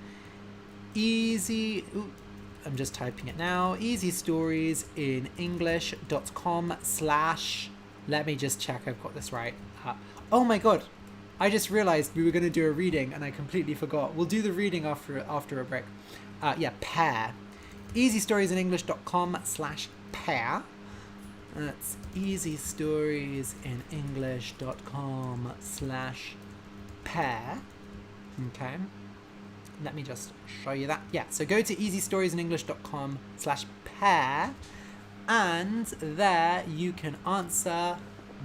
I'm just typing it now, easystoriesinenglish.com/ let me just check I've got this right. Oh my god, I just realized we were going to do a reading and I completely forgot. We'll do the reading after a break. Pair. easystoriesinenglish.com/pair. That's easystoriesinenglish.com/pair. Okay. Let me just show you that. Yeah, so go to easystoriesinenglish.com/pair and there you can answer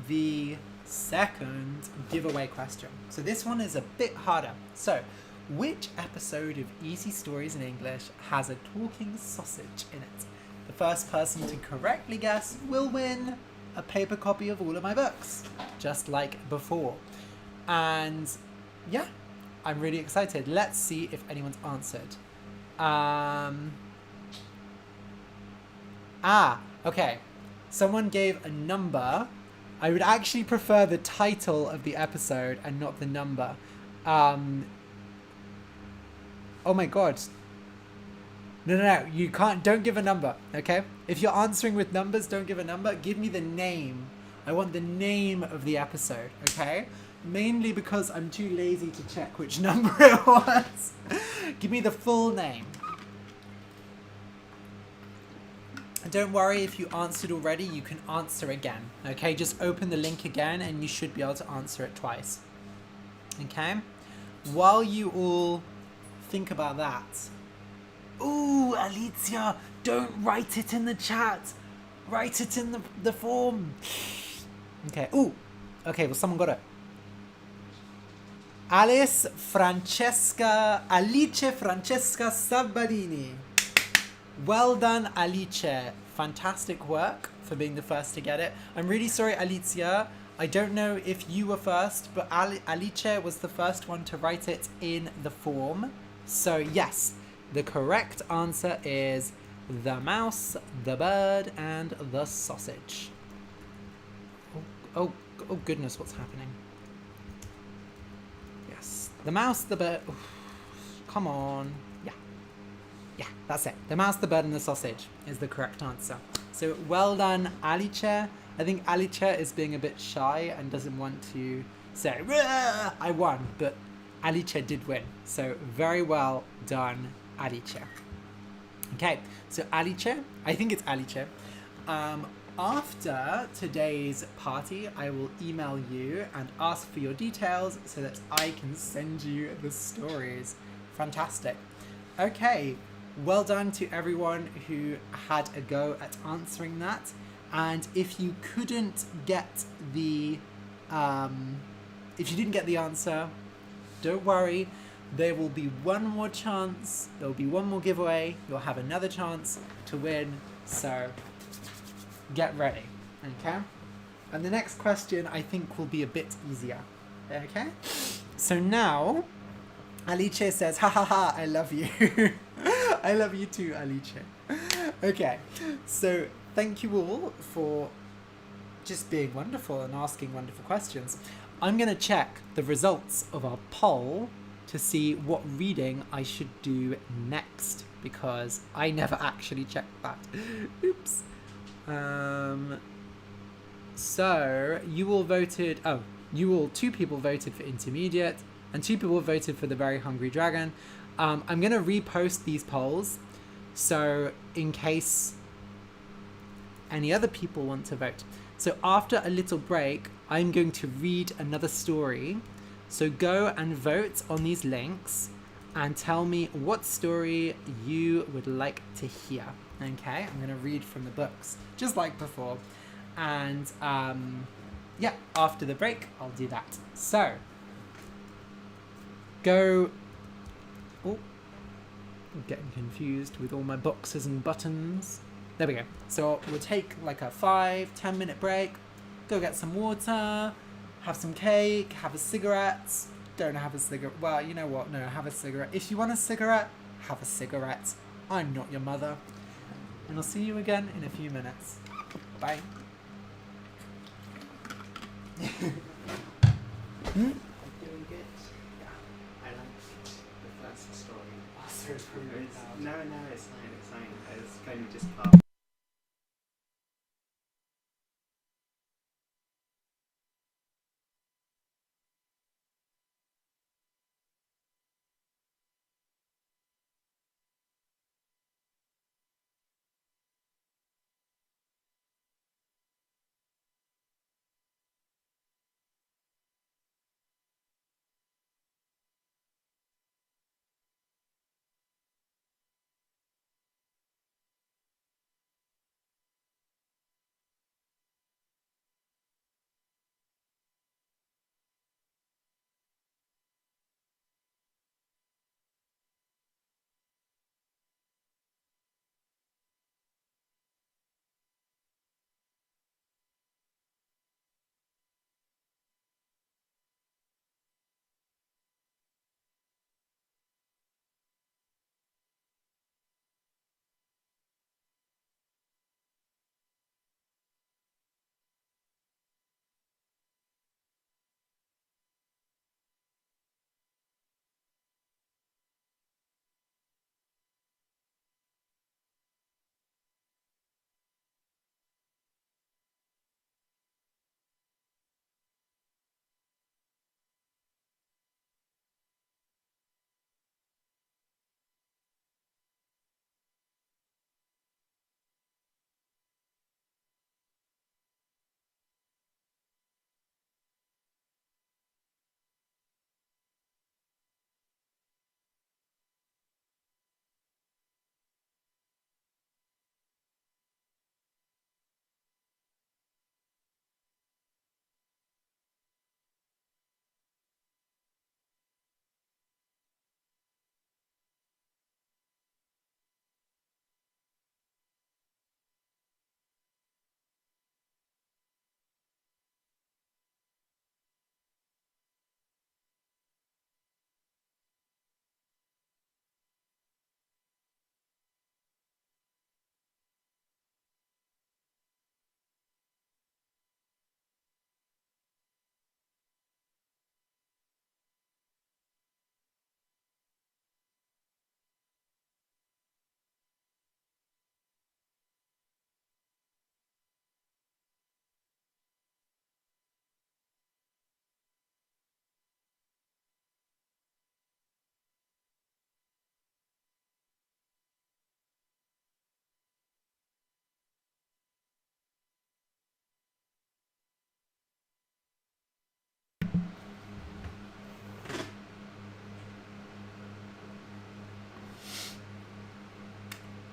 the second giveaway question. So this one is a bit harder. So, which episode of Easy Stories in English has a talking sausage in it? The first person to correctly guess will win a paper copy of all of my books, just like before. And yeah, I'm really excited. Let's see if anyone's answered. Okay. Someone gave a number. I would actually prefer the title of the episode and not the number. Oh my god. No, you can't, don't give a number, okay? If you're answering with numbers, don't give a number. Give me the name. I want the name of the episode, okay? Mainly because I'm too lazy to check which number it was. Give me the full name. Don't worry if you answered already, you can answer again, okay? Just open the link again and you should be able to answer it twice, okay? While you all think about that, ooh, Alicia, don't write it in the chat. Write it in the form. Okay, ooh. Okay, well, someone got it. Alice Francesca Sabadini. Well done, Alice. Fantastic work for being the first to get it. I'm really sorry, Alicia. I don't know if you were first, but Alice was the first one to write it in the form. So, yes. The correct answer is the mouse, the bird, and the sausage. Oh goodness, what's happening? Yes, the mouse, the bird. Oof, come on. Yeah, that's it. The mouse, the bird, and the sausage is the correct answer. So well done, Alice. I think Alice is being a bit shy and doesn't want to say, I won, but Alice did win. So very well done, Alice. Okay, so Alice, I think it's Alice. After today's party, I will email you and ask for your details so that I can send you the stories. Fantastic. Okay, well done to everyone who had a go at answering that. And if you couldn't get the, if you didn't get the answer, don't worry. there will be one more chance. There will be one more giveaway. You'll have another chance to win. So get ready, okay? And the next question I think will be a bit easier, okay? So now, Alice says, ha ha ha, I love you. I love you too, Alice. Okay, so thank you all for just being wonderful and asking wonderful questions. I'm going to check the results of our poll to see what reading I should do next, because I never actually checked that. Oops. So you all voted, two people voted for intermediate and 2 people voted for the Very Hungry Dragon. I'm going to repost these polls, so in case any other people want to vote. So after a little break, I'm going to read another story. So go and vote on these links and tell me what story you would like to hear. Okay, I'm going to read from the books, just like before. And yeah, after the break, I'll do that. So go... Oh, I'm getting confused with all my boxes and buttons. There we go. So we'll take like a 5-10 minute break, go get some water, have some cake, have a cigarette. Don't have a cigarette. Well, you know what? No, have a cigarette. If you want a cigarette, have a cigarette. I'm not your mother. And I'll see you again in a few minutes. Bye. Doing good. Yeah, I liked the first story. Oh, sorry for no, it's fine. I was kind of just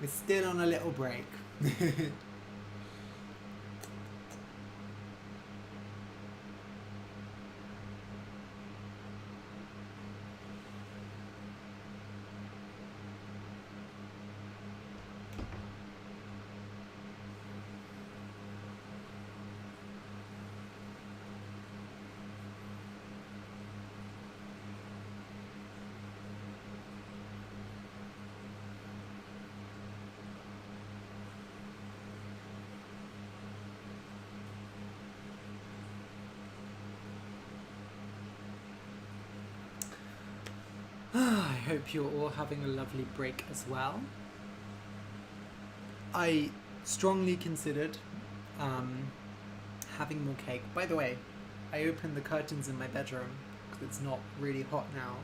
We're still on a little break. hope you're all having a lovely break as well. I strongly considered having more cake. By the way, I opened the curtains in my bedroom because it's not really hot now,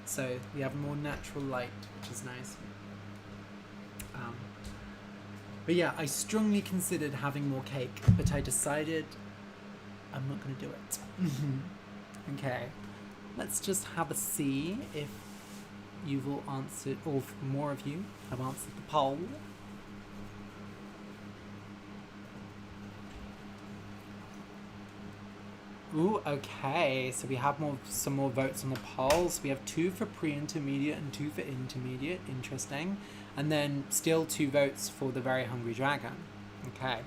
so we have more natural light, which is nice. But yeah, I strongly considered having more cake, but I decided I'm not going to do it. Okay, let's just have a see if you've all answered, or if more of you have answered the poll. Ooh, okay, so we have some more votes on the polls. We have 2 for pre-intermediate and 2 for intermediate. Interesting. And then still 2 votes for the Very Hungry Dragon. Okay.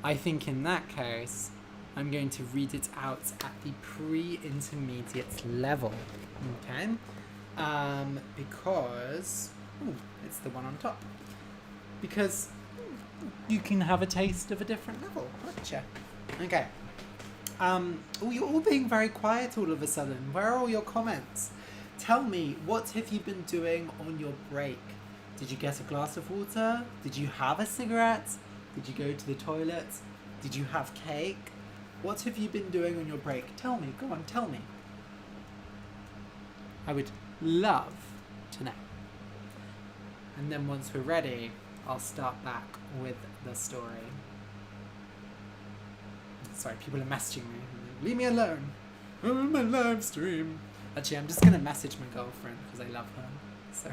I think in that case, I'm going to read it out at the pre-intermediate level. Okay. Because... Ooh, it's the one on top. Because you can have a taste of a different level. Gotcha. Okay. Oh, you're all being very quiet all of a sudden. Where are all your comments? Tell me, what have you been doing on your break? Did you get a glass of water? Did you have a cigarette? Did you go to the toilet? Did you have cake? What have you been doing on your break? Tell me, go on, tell me. I would love to know. And then once we're ready, I'll start back with the story. Sorry, people are messaging me. Leave me alone. I'm on my live stream. Actually, I'm just going to message my girlfriend because I love her. So,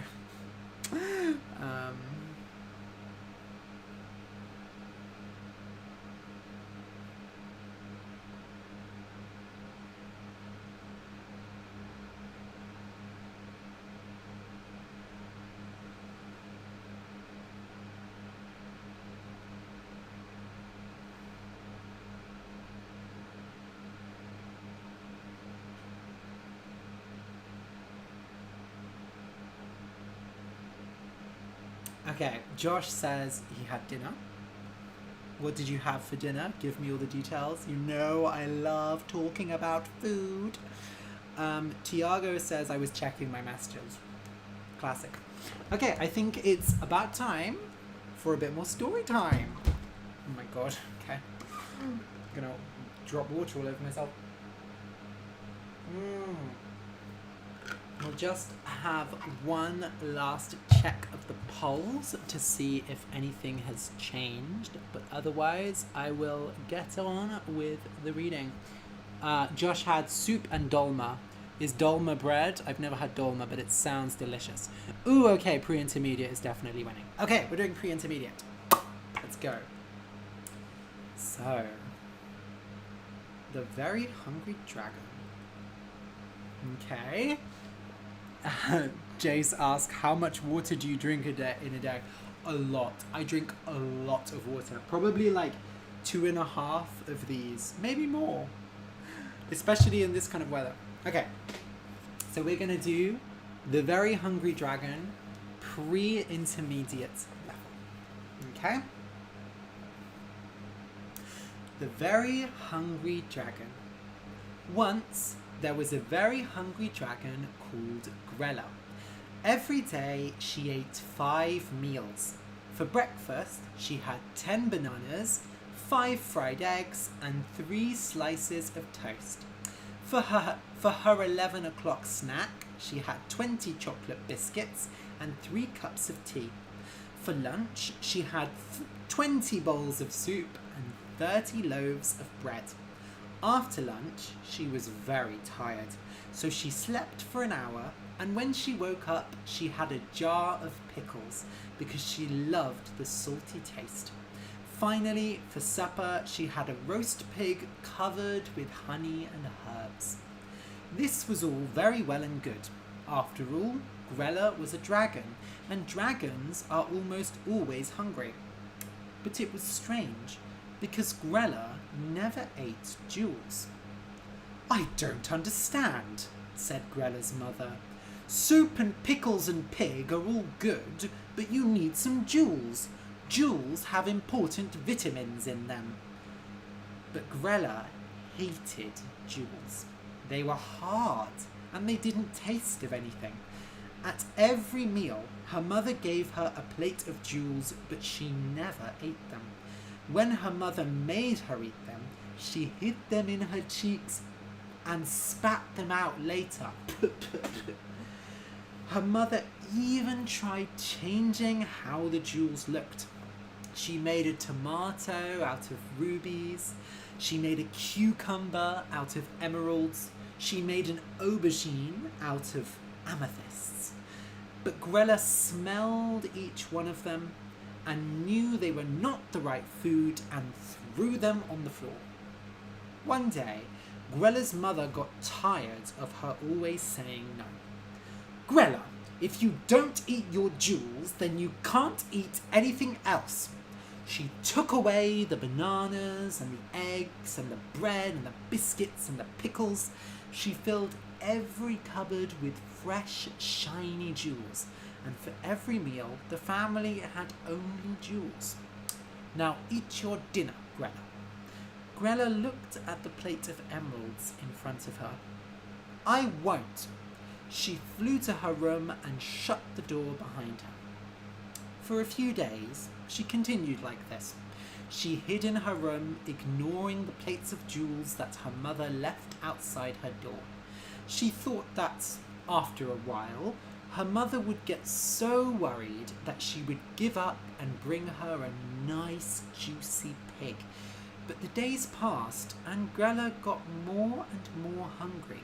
okay, Josh says he had dinner. What did you have for dinner? Give me all the details. You know I love talking about food. Tiago says I was checking my messages. Classic. Okay, I think it's about time for a bit more story time. Oh my god, okay. I'm gonna drop water all over myself. We'll just have one last check of the polls to see if anything has changed, but otherwise I will get on with the reading. Josh had soup and dolma. Is dolma bread? I've never had dolma, but it sounds delicious. Ooh, okay, pre-intermediate is definitely winning. Okay, we're doing pre-intermediate. Let's go. So, the Very Hungry Dragon. Okay. Jace asked, how much water do you drink in a day? A lot. I drink a lot of water. Probably like 2.5 of these. Maybe more. Especially in this kind of weather. Okay. So we're going to do the Very Hungry Dragon pre-intermediate level. Okay? The Very Hungry Dragon. Once there was a very hungry dragon called Grella. Every day she ate 5 meals. For breakfast, she had 10 bananas, 5 fried eggs, and 3 slices of toast. For her 11 o'clock snack, she had 20 chocolate biscuits and 3 cups of tea. For lunch, she had 20 bowls of soup and 30 loaves of bread. After lunch, she was very tired, so she slept for an hour, and when she woke up, she had a jar of pickles because she loved the salty taste. Finally, for supper, she had a roast pig covered with honey and herbs. This was all very well and good. After all, Grella was a dragon, and dragons are almost always hungry. But it was strange, because Grella never ate jewels. I don't understand, said Grella's mother. Soup and pickles and pig are all good, but you need some jewels. Jewels have important vitamins in them. But Grella hated jewels. They were hard, and they didn't taste of anything. At every meal, her mother gave her a plate of jewels, but she never ate them. When her mother made her eat them, she hid them in her cheeks and spat them out later. Her mother even tried changing how the jewels looked. She made a tomato out of rubies. She made a cucumber out of emeralds. She made an aubergine out of amethysts. But Grella smelled each one of them and knew they were not the right food and threw them on the floor. One day, Grella's mother got tired of her always saying no. Grella, if you don't eat your jewels, then you can't eat anything else. She took away the bananas and the eggs and the bread and the biscuits and the pickles. She filled every cupboard with fresh, shiny jewels, and for every meal, the family had only jewels. Now eat your dinner, Grella. Grella looked at the plate of emeralds in front of her. I won't. She flew to her room and shut the door behind her. For a few days, she continued like this. She hid in her room, ignoring the plates of jewels that her mother left outside her door. She thought that, after a while, her mother would get so worried that she would give up and bring her a nice, juicy pig. But the days passed, and Grella got more and more hungry.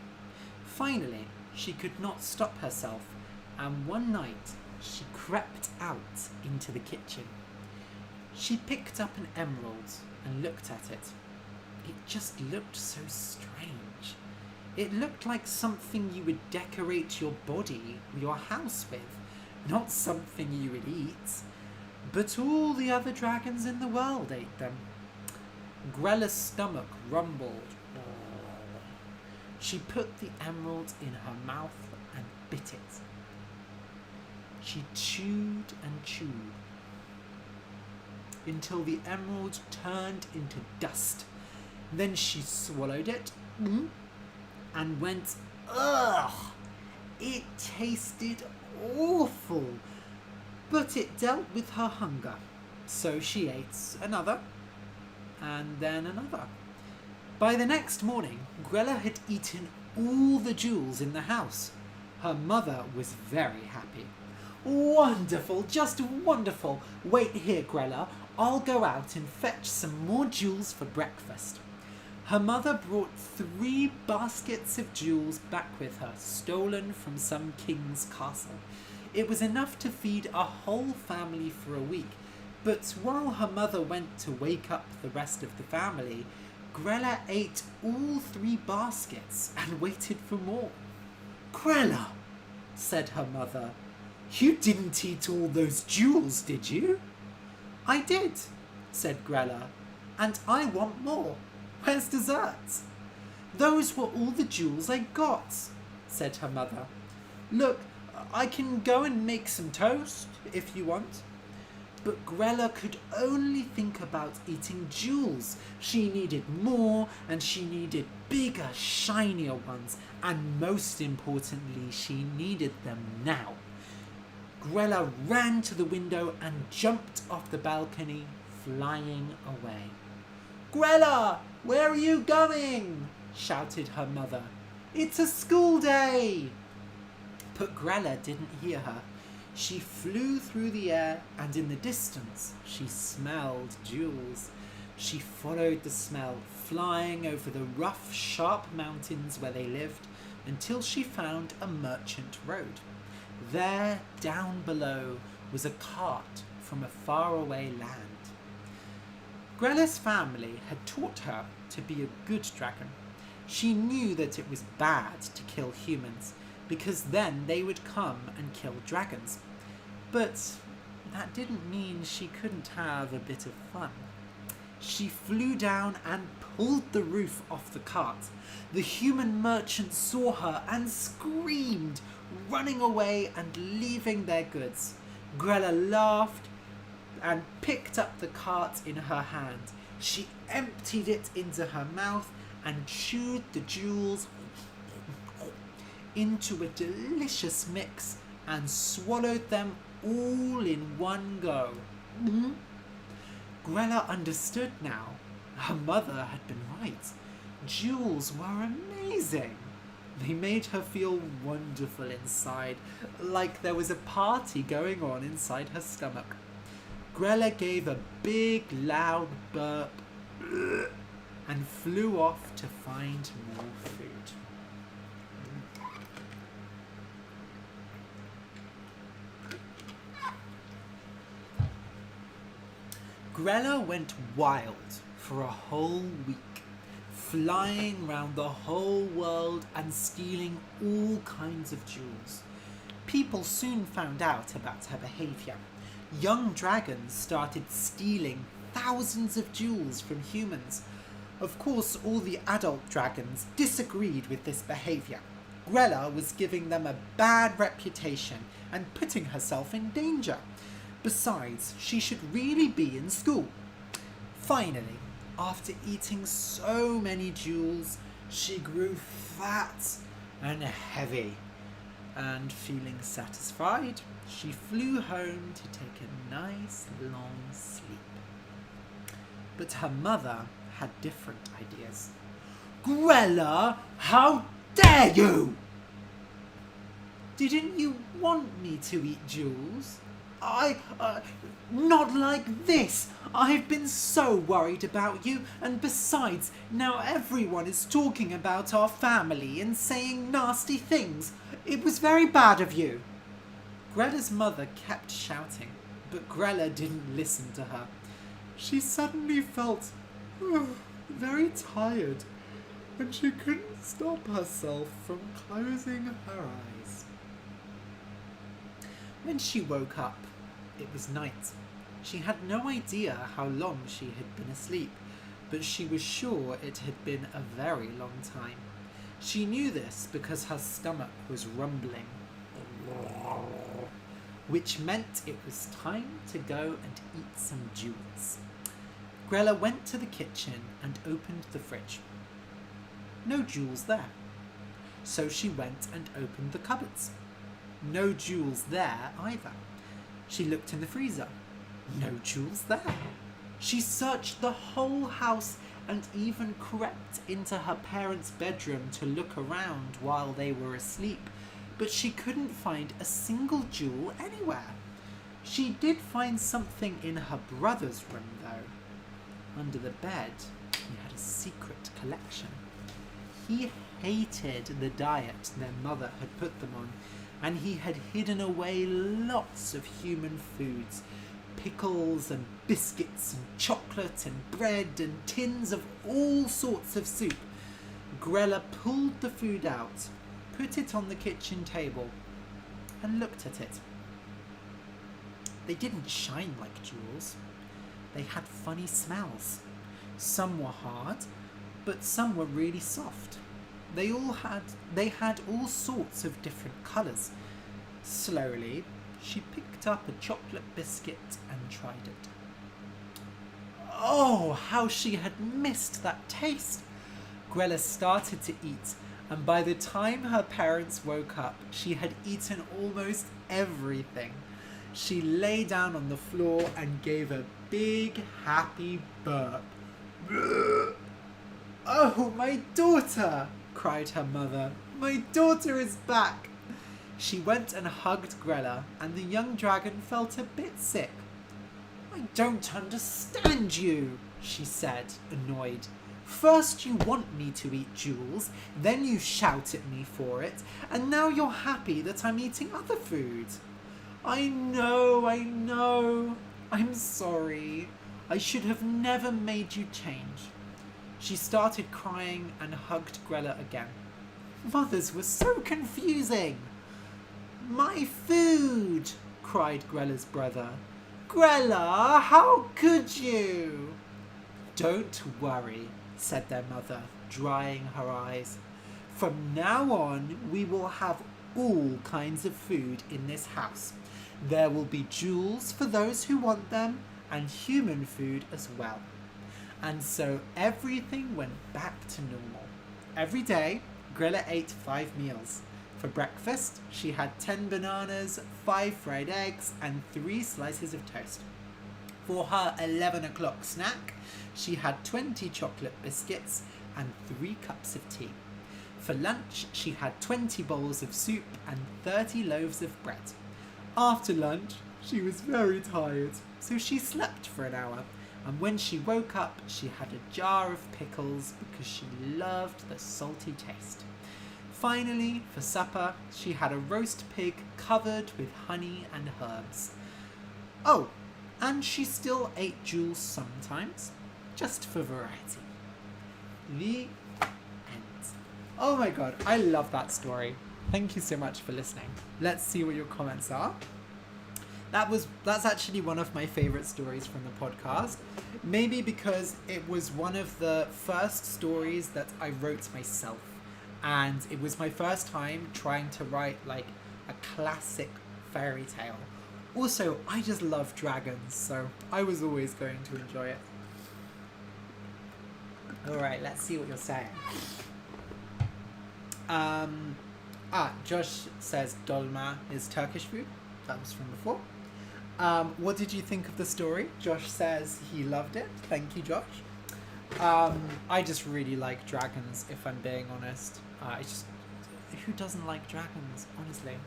Finally, she could not stop herself, and one night she crept out into the kitchen. She picked up an emerald and looked at it. It just looked so strange. It looked like something you would decorate your body or your house with, not something you would eat. But all the other dragons in the world ate them. Grella's stomach rumbled. She put the emerald in her mouth and bit it. She chewed and chewed until the emerald turned into dust. Then she swallowed it and went, ugh! It tasted awful, but it dealt with her hunger. So she ate another, and then another. By the next morning, Grella had eaten all the jewels in the house. Her mother was very happy. Wonderful, just wonderful. Wait here, Grella. I'll go out and fetch some more jewels for breakfast. Her mother brought 3 baskets of jewels back with her, stolen from some king's castle. It was enough to feed a whole family for a week, but while her mother went to wake up the rest of the family, Grella ate all 3 baskets and waited for more. Grella, said her mother, you didn't eat all those jewels, did you? I did, said Grella, and I want more. Where's dessert? Those were all the jewels I got, said her mother. Look, I can go and make some toast if you want. But Grella could only think about eating jewels. She needed more, and she needed bigger, shinier ones, and most importantly, she needed them now. Grella ran to the window and jumped off the balcony, flying away. Grella, where are you going? Shouted her mother. It's a school day. But Grella didn't hear her. She flew through the air, and in the distance she smelled jewels. She followed the smell, flying over the rough, sharp mountains where they lived, until she found a merchant road. There, down below, was a cart from a faraway land. Grella's family had taught her to be a good dragon. She knew that it was bad to kill humans, because then they would come and kill dragons. But that didn't mean she couldn't have a bit of fun. She flew down and pulled the roof off the cart. The human merchants saw her and screamed, running away and leaving their goods. Grella laughed and picked up the cart in her hand. She emptied it into her mouth and chewed the jewels into a delicious mix and swallowed them all in one go. Grella understood now. Her mother had been right. Jewels were amazing. They made her feel wonderful inside, like there was a party going on inside her stomach. Grella gave a big, loud burp and flew off to find more food. Grella went wild for a whole week, flying round the whole world and stealing all kinds of jewels. People soon found out about her behaviour. Young dragons started stealing thousands of jewels from humans. Of course, all the adult dragons disagreed with this behaviour. Grella was giving them a bad reputation and putting herself in danger. Besides, she should really be in school. Finally, after eating so many jewels, she grew fat and heavy. And feeling satisfied, she flew home to take a nice long sleep. But her mother had different ideas. "Grella, how dare you! Didn't you want me to eat jewels? Not like this. I've been so worried about you, and besides, now everyone is talking about our family and saying nasty things. It was very bad of you." Grella's mother kept shouting, but Grella didn't listen to her. She suddenly felt very tired, and she couldn't stop herself from closing her eyes. When she woke up, it was night. She had no idea how long she had been asleep, but she was sure it had been a very long time. She knew this because her stomach was rumbling, which meant it was time to go and eat some jewels. Grella went to the kitchen and opened the fridge. No jewels there. So she went and opened the cupboards. No jewels there either. She looked in the freezer. No jewels there. She searched the whole house and even crept into her parents' bedroom to look around while they were asleep, but she couldn't find a single jewel anywhere. She did find something in her brother's room, though. Under the bed, he had a secret collection. He hated the diet their mother had put them on, and he had hidden away lots of human foods, pickles and biscuits and chocolate and bread and tins of all sorts of soup. Grella pulled the food out, put it on the kitchen table, and looked at it. They didn't shine like jewels. They had funny smells. Some were hard, but some were really soft. They had all sorts of different colours. Slowly, she picked up a chocolate biscuit and tried it. Oh, how she had missed that taste! Grella started to eat, and by the time her parents woke up, she had eaten almost everything. She lay down on the floor and gave a big, happy burp. "Oh, my daughter!" cried her mother. "My daughter is back!" She went and hugged Grella, and the young dragon felt a bit sick. "I don't understand you," she said, annoyed. "First you want me to eat jewels, then you shout at me for it, and now you're happy that I'm eating other food." I know. I'm sorry. I should have never made you change." She started crying and hugged Grella again. Mothers were so confusing. "My food!" cried Grella's brother. "Grella, how could you?" "Don't worry," said their mother, drying her eyes. "From now on, we will have all kinds of food in this house. There will be jewels for those who want them, and human food as well." And so everything went back to normal. Every day, Grella ate 5 meals. For breakfast, she had 10 bananas, 5 fried eggs, and 3 slices of toast. For her 11 o'clock snack, she had 20 chocolate biscuits and 3 cups of tea. For lunch, she had 20 bowls of soup and 30 loaves of bread. After lunch, she was very tired, so she slept for an hour, and when she woke up, she had a jar of pickles because she loved the salty taste. Finally, for supper, she had a roast pig covered with honey and herbs. Oh, and she still ate jewels sometimes, just for variety. The end. Oh my god, I love that story. Thank you so much for listening. Let's see what your comments are. That's actually one of my favourite stories from the podcast. Maybe because it was one of the first stories that I wrote myself. And it was my first time trying to write like a classic fairy tale. Also, I just love dragons, so I was always going to enjoy it. Alright, let's see what you're saying. Josh says dolma is Turkish food. That was from before. What did you think of the story? Josh says he loved it. Thank you, Josh. I just really like dragons, if I'm being honest. Who doesn't like dragons, honestly?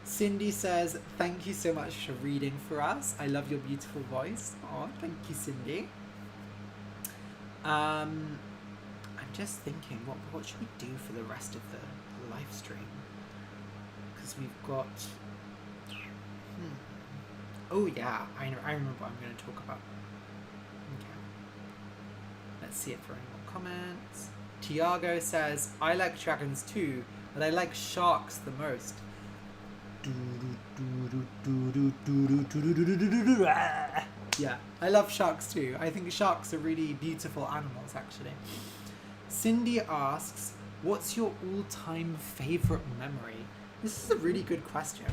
Cindy says, thank you so much for reading for us. I love your beautiful voice. Oh, thank you, Cindy. I'm just thinking, what should we do for the rest of the live stream? Because we've got... Oh yeah, I remember what I'm going to talk about. Okay. Let's see if there are any more comments. Tiago says, I like dragons too, but I like sharks the most. Yeah, I love sharks too. I think sharks are really beautiful animals, actually. Cindy asks, what's your all-time favourite memory? This is a really good question.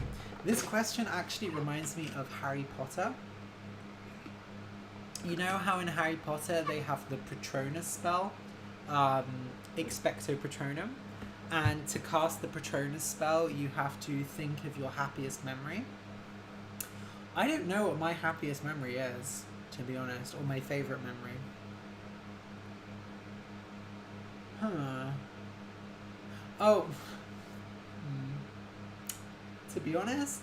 This question actually reminds me of Harry Potter. You know how in Harry Potter they have the Patronus spell? Expecto Patronum. And to cast the Patronus spell, you have to think of your happiest memory. I don't know what my happiest memory is, to be honest, or my favourite memory. Oh. To be honest,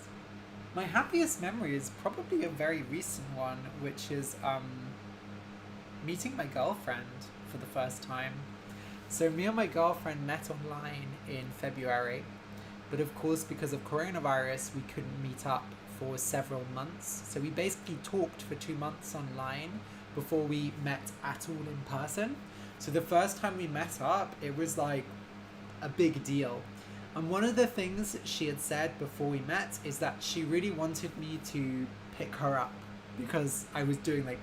my happiest memory is probably a very recent one, which is meeting my girlfriend for the first time. So me and my girlfriend met online in February, but of course because of coronavirus we couldn't meet up for several months. So we basically talked for 2 months online before we met at all in person. So the first time we met up, it was like a big deal. And one of the things she had said before we met is that she really wanted me to pick her up because I was doing like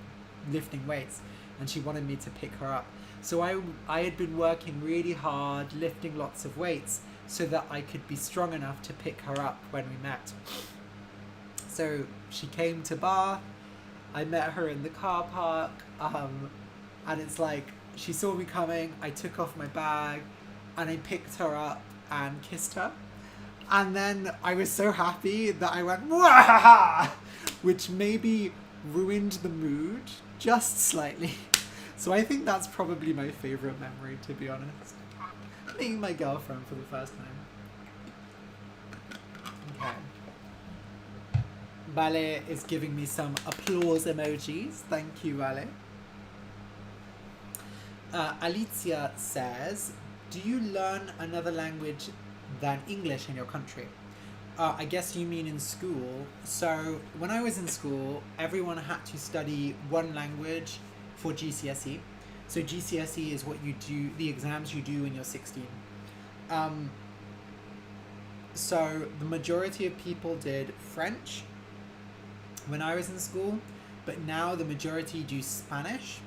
lifting weights and she wanted me to pick her up. So I had been working really hard, lifting lots of weights so that I could be strong enough to pick her up when we met. So she came to Bath, I met her in the car park, and it's like, she saw me coming, I took off my bag, and I picked her up and kissed her. And then I was so happy that I went, "Wahaha!" which maybe ruined the mood just slightly. So I think that's probably my favourite memory, to be honest. Meeting my girlfriend for the first time. Okay. Vale is giving me some applause emojis. Thank you, Vale. Alicia says, do you learn another language than English in your country? I guess you mean in school. So when I was in school, everyone had to study one language for GCSE. So GCSE is what you do, the exams you do when you're 16. So the majority of people did French when I was in school, but now the majority do Spanish.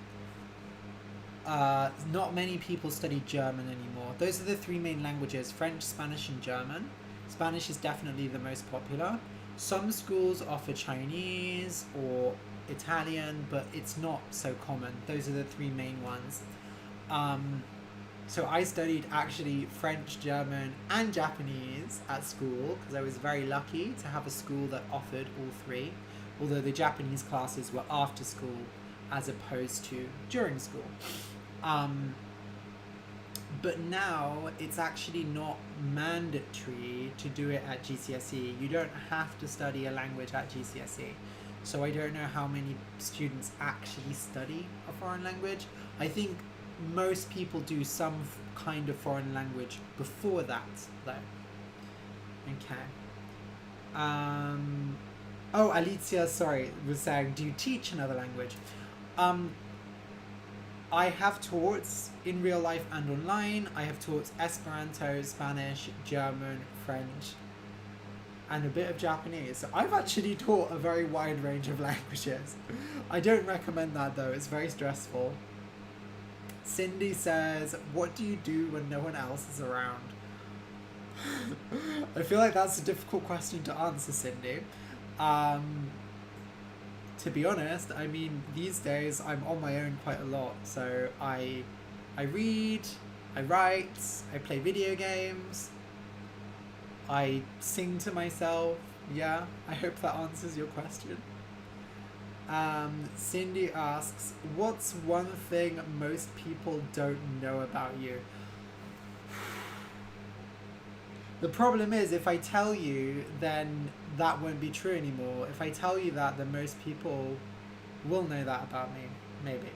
Not many people study German anymore. Those are the 3 main languages, French, Spanish, and German. Spanish is definitely the most popular. Some schools offer Chinese or Italian, but it's not so common. Those are the 3 main ones. So I studied actually French, German, and Japanese at school because I was very lucky to have a school that offered all three, although the Japanese classes were after school as opposed to during school. But now it's actually not mandatory to do it at GCSE. You don't have to study a language at GCSE. So I don't know how many students actually study a foreign language. I think most people do some kind of foreign language before that, though. Okay. Oh, Alicia, sorry, was saying, do you teach another language? I have taught in real life and online. I have taught Esperanto, Spanish, German, French, and a bit of Japanese. So I've actually taught a very wide range of languages. I don't recommend that though, it's very stressful. Cindy says, what do you do when no one else is around? I feel like that's a difficult question to answer, Cindy. To be honest, I mean, these days I'm on my own quite a lot. So I read, I write, I play video games, I sing to myself. Yeah, I hope that answers your question. Cindy asks, what's one thing most people don't know about you? The problem is, if I tell you, then that won't be true anymore. If I tell you that, then most people will know that about me, maybe.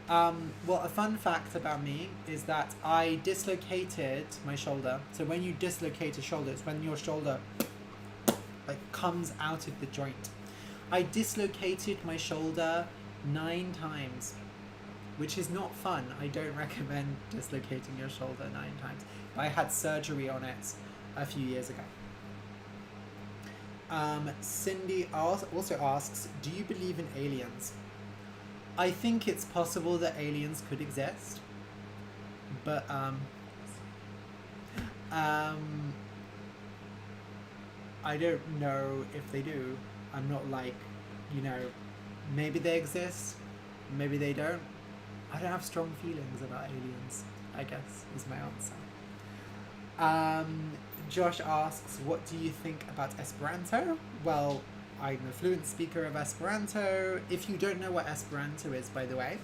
Well, a fun fact about me is that I dislocated my shoulder. So when you dislocate a shoulder, it's when your shoulder like comes out of the joint. I dislocated my shoulder 9 times, which is not fun. I don't recommend dislocating your shoulder 9 times. But I had surgery on it a few years ago. Cindy also asks, do you believe in aliens? I think it's possible that aliens could exist, but I don't know if they do. I'm not like, maybe they exist, maybe they don't. I don't have strong feelings about aliens, I guess, is my answer. Josh asks, what do you think about Esperanto? Well, I'm a fluent speaker of Esperanto. If you don't know what Esperanto is, by the way,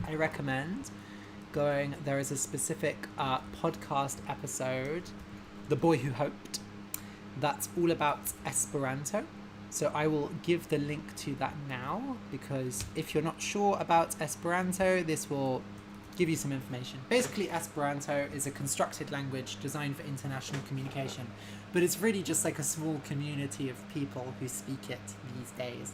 I recommend going, there is a specific podcast episode, The Boy Who Hoped, that's all about Esperanto. So I will give the link to that now, because if you're not sure about Esperanto, this will give you some information. Basically, Esperanto is a constructed language designed for international communication, but it's really just like a small community of people who speak it these days.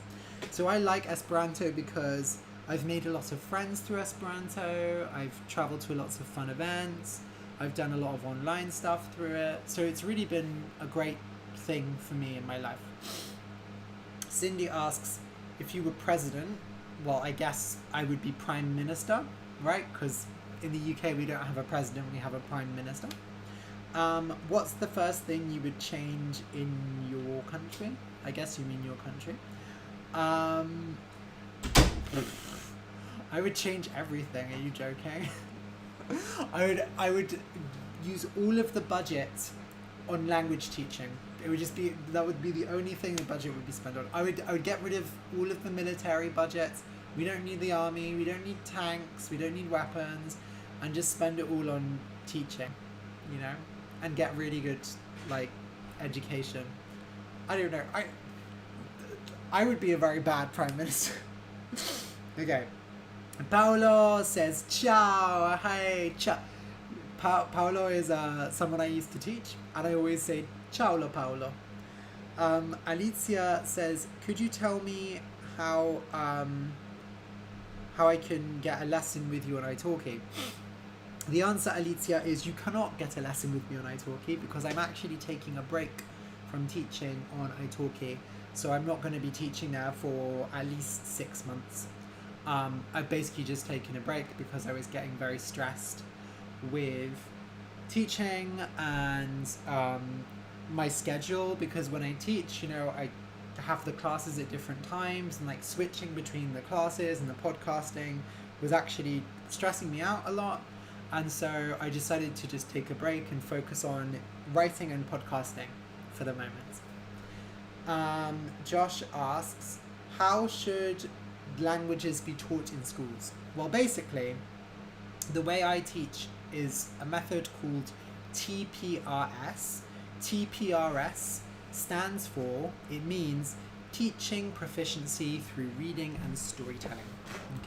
So I like Esperanto because I've made a lot of friends through Esperanto, I've traveled to lots of fun events, I've done a lot of online stuff through it, so it's really been a great thing for me in my life. Cindy asks, if you were president, well, I guess I would be prime minister, right? Because in the UK we don't have a president, we have a prime minister. What's the first thing you would change in your country? I guess you mean your country. I would change everything. Are you joking? I would use all of the budget on language teaching. It would just be, that would be the only thing the budget would be spent on. I would get rid of all of the military budgets. We don't need the army, we don't need tanks, we don't need weapons, and just spend it all on teaching, and get really good, education. I don't know, I would be a very bad prime minister. Okay. Paolo says, ciao, hi, ciao. Paolo is someone I used to teach, and I always say, ciao, Paolo. Alicia says, could you tell me how I can get a lesson with you on italki? The answer, Alicia, is you cannot get a lesson with me on italki because I'm actually taking a break from teaching on italki. So I'm not going to be teaching there for at least 6 months. I've basically just taken a break because I was getting very stressed with teaching and my schedule, because when I teach, I have the classes at different times, and switching between the classes and the podcasting was actually stressing me out a lot. And so I decided to just take a break and focus on writing and podcasting for the moment. Josh asks, how should languages be taught in schools? Well, basically, the way I teach is a method called TPRS. TPRS stands for, it means teaching proficiency through reading and storytelling.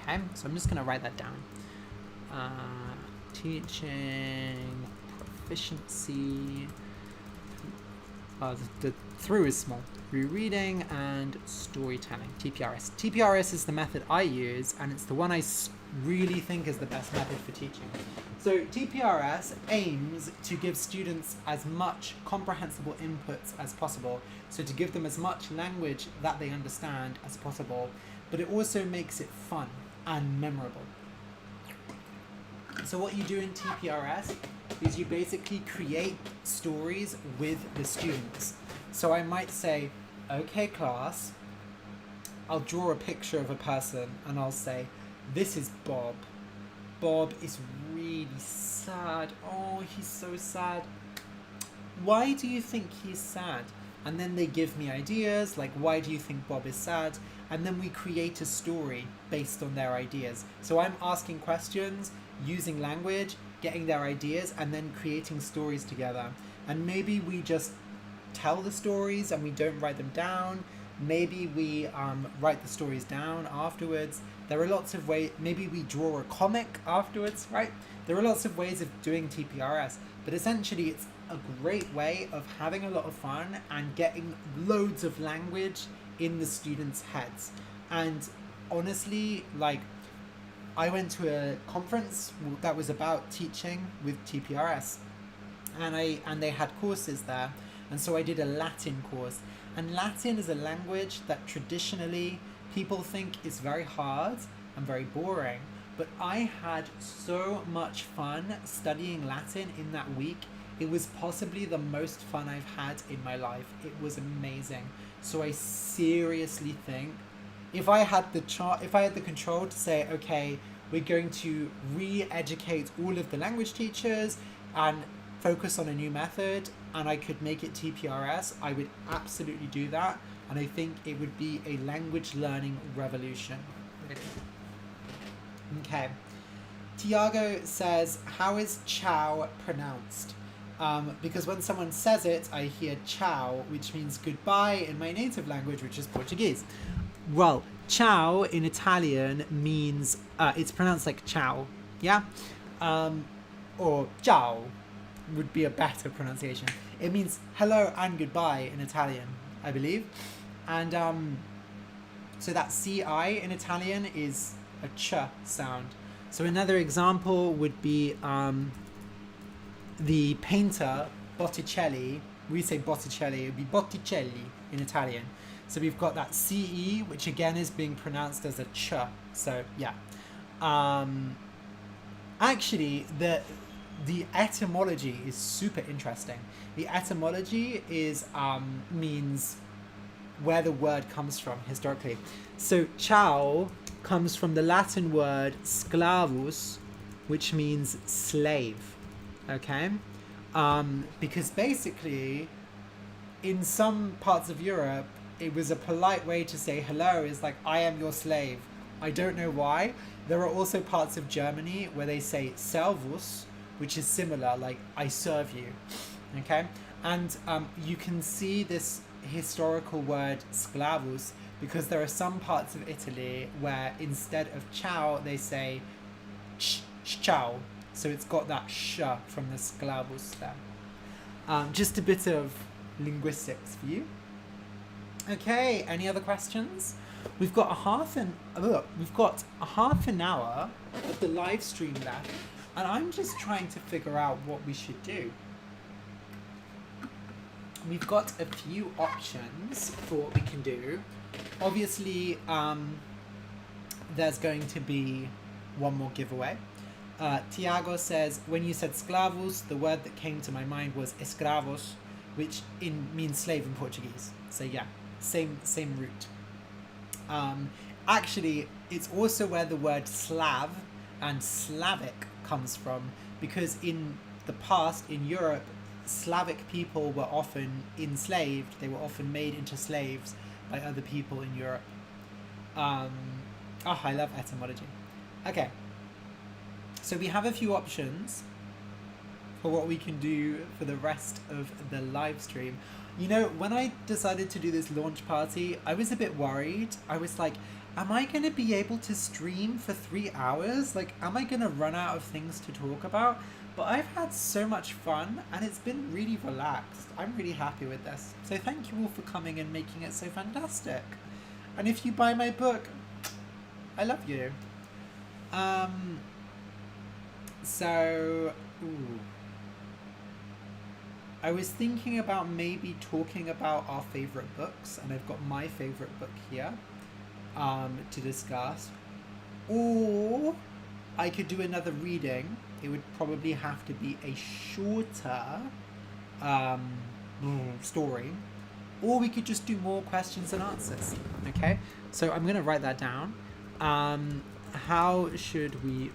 Okay, so I'm just going to write that down. Teaching proficiency. The through is small. Through reading and storytelling. TPRS. TPRS is the method I use, and it's the one I really think is the best method for teaching. So TPRS aims to give students as much comprehensible inputs as possible, so to give them as much language that they understand as possible, but it also makes it fun and memorable. So what you do in TPRS is you basically create stories with the students. So I might say, okay class, I'll draw a picture of a person and I'll say, this is Bob. Bob is really sad. Oh, he's so sad. Why do you think he's sad? And then they give me ideas, like, why do you think Bob is sad? And then we create a story based on their ideas. So I'm asking questions, using language, getting their ideas, and then creating stories together. And maybe we just tell the stories and we don't write them down. Maybe we write the stories down afterwards. There are lots of ways. Maybe we draw a comic afterwards, right? There are lots of ways of doing TPRS, but essentially it's a great way of having a lot of fun and getting loads of language in the students' heads. And honestly, like, I went to a conference that was about teaching with TPRS, and they had courses there, and so I did a Latin course. And Latin is a language that traditionally people think is very hard and very boring, but I had so much fun studying Latin in that week. It was possibly the most fun I've had in my life. It was amazing. So I seriously think if I had the control to say, okay, we're going to re-educate all of the language teachers and focus on a new method, and I could make it TPRS, I would absolutely do that. And I think it would be a language learning revolution. Okay. Tiago says, how is ciao pronounced? Because when someone says it, I hear ciao, which means goodbye in my native language, which is Portuguese. Well, ciao in Italian means, it's pronounced like ciao, yeah? Or ciao would be a better pronunciation. It means hello and goodbye in Italian, I believe. And so that CI in Italian is a ch sound. So another example would be the painter Botticelli. We say Botticelli, it would be Botticelli in Italian. So we've got that CE, which again is being pronounced as a ch. So yeah. Actually, the etymology is super interesting. The etymology is means where the word comes from historically. So ciao comes from the Latin word sclavus, which means slave. Okay? Because basically, in some parts of Europe, it was a polite way to say hello, is like, I am your slave. I don't know why. There are also parts of Germany where they say servus, which is similar, like, I serve you. Okay? And you can see this historical word sclavus because there are some parts of Italy where instead of ciao, they say ciao. So it's got that sh from the sclavus there. Just a bit of linguistics for you. Okay, any other questions? We've got a half an hour of the live stream left, and I'm just trying to figure out what we should do. We've got a few options for what we can do. Obviously, there's going to be one more giveaway. Tiago says, when you said sclavos, the word that came to my mind was escravos, which means slave in Portuguese. So yeah, same root. Actually, it's also where the word Slav and Slavic comes from, because in the past in Europe, Slavic people were often enslaved. They were often made into slaves by other people in Europe. I love etymology. Okay, so we have a few options for what we can do for the rest of the live stream. You know, when I decided to do this launch party, I was a bit worried. I was like, am I going to be able to stream for 3 hours? Like, am I going to run out of things to talk about? But I've had so much fun and it's been really relaxed. I'm really happy with this. So thank you all for coming and making it so fantastic. And if you buy my book, I love you. I was thinking about maybe talking about our favourite books, and I've got my favourite book here to discuss. Or I could do another reading. It would probably have to be a shorter story. Or we could just do more questions and answers. Okay? So I'm going to write that down. How should we...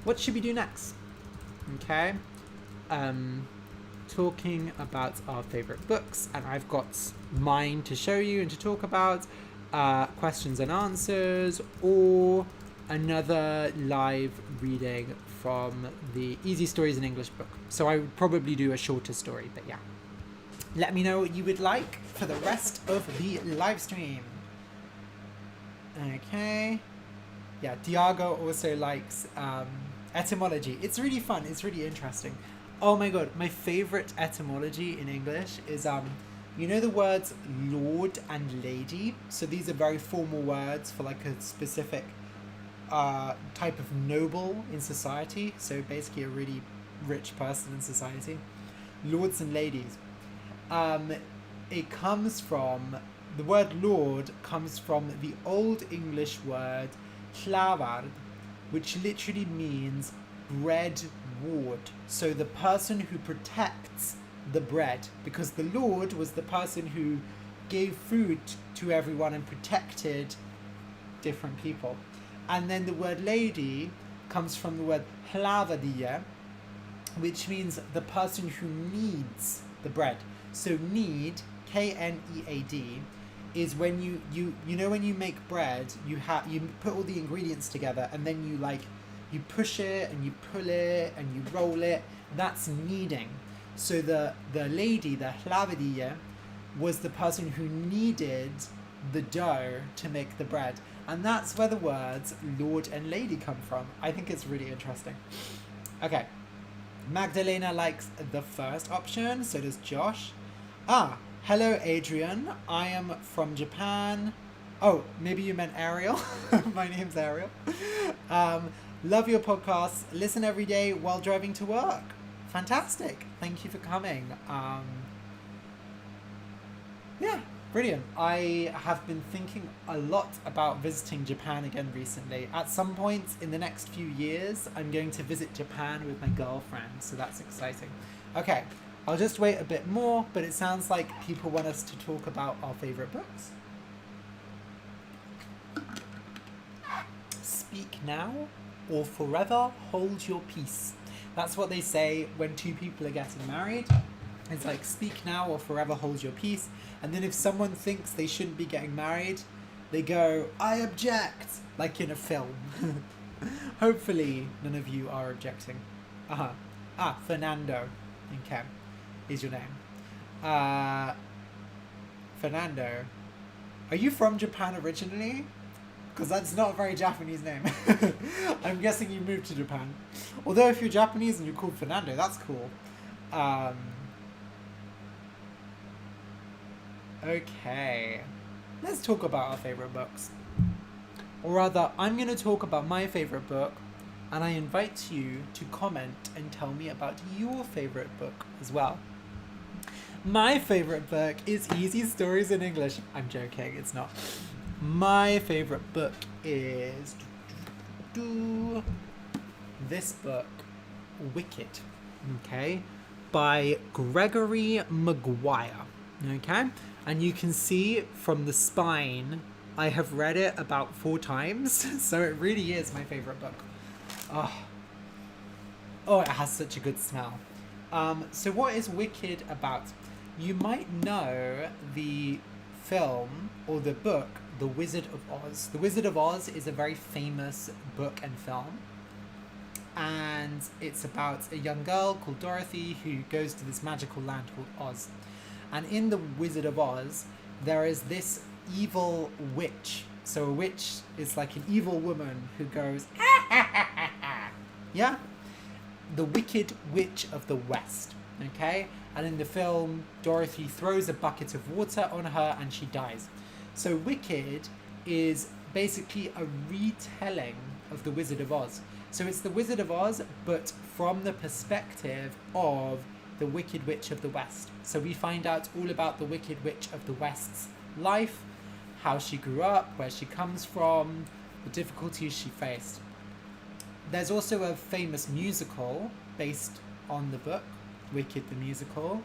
what should we do next? Okay? Talking about our favourite books, and I've got mine to show you and to talk about. Questions and answers, or another live reading from the Easy Stories in English book. So I would probably do a shorter story, but yeah. Let me know what you would like for the rest of the live stream. Okay. Yeah, Diago also likes etymology. It's really fun. It's really interesting. Oh my god, my favourite etymology in English is you know the words lord and lady? So these are very formal words for like a specific type of noble in society. So basically a really rich person in society. Lords and ladies. It comes from, the word lord comes from the Old English word llaward, which literally means bread ward. So the person who protects the bread, because the lord was the person who gave food to everyone and protected different people. And then the word lady comes from the word hlawadia, which means the person who kneads the bread. So knead, K-N-E-A-D, is when you know when you make bread, you put all the ingredients together and then you push it and you pull it and you roll it. That's kneading. So the lady, the hlawadia, was the person who kneaded the dough to make the bread. And that's where the words lord and lady come from. I think it's really interesting. Okay. Magdalena likes the first option, so does Josh. Hello Adrian, I am from Japan. Oh, maybe you meant Ariel. My name's Ariel. Love your podcasts, listen every day while driving to work. Fantastic, thank you for coming. Yeah, brilliant. I have been thinking a lot about visiting Japan again recently. At some point in the next few years, I'm going to visit Japan with my girlfriend, so that's exciting. Okay, I'll just wait a bit more, but it sounds like people want us to talk about our favourite books. Speak now or forever hold your peace. That's what they say when two people are getting married. It's like, speak now or forever hold your peace. And then if someone thinks they shouldn't be getting married, they go, I object, like in a film. Hopefully none of you are objecting. Fernando, okay, is your name. Fernando, are you from Japan originally? Because that's not a very Japanese name. I'm guessing you moved to Japan. Although if you're Japanese and you're called Fernando, that's cool. Okay, let's talk about our favourite books. Or rather, I'm going to talk about my favourite book, and I invite you to comment and tell me about your favourite book as well. My favourite book is Easy Stories in English. I'm joking, it's not. My favourite book is this book, Wicked, okay, by Gregory Maguire, okay? And you can see from the spine, I have read it about 4 times, so it really is my favourite book. Oh, oh, it has such a good smell. So what is Wicked about? You might know the film or the book, The Wizard of Oz. The Wizard of Oz is a very famous book and film. And it's about a young girl called Dorothy who goes to this magical land called Oz. And in The Wizard of Oz, there is this evil witch. So a witch is like an evil woman who goes, yeah? The Wicked Witch of the West, okay? And in the film, Dorothy throws a bucket of water on her and she dies. So Wicked is basically a retelling of The Wizard of Oz. So it's The Wizard of Oz, but from the perspective of the Wicked Witch of the West. So we find out all about the Wicked Witch of the West's life, how she grew up, where she comes from, the difficulties she faced. There's also a famous musical based on the book, Wicked the Musical,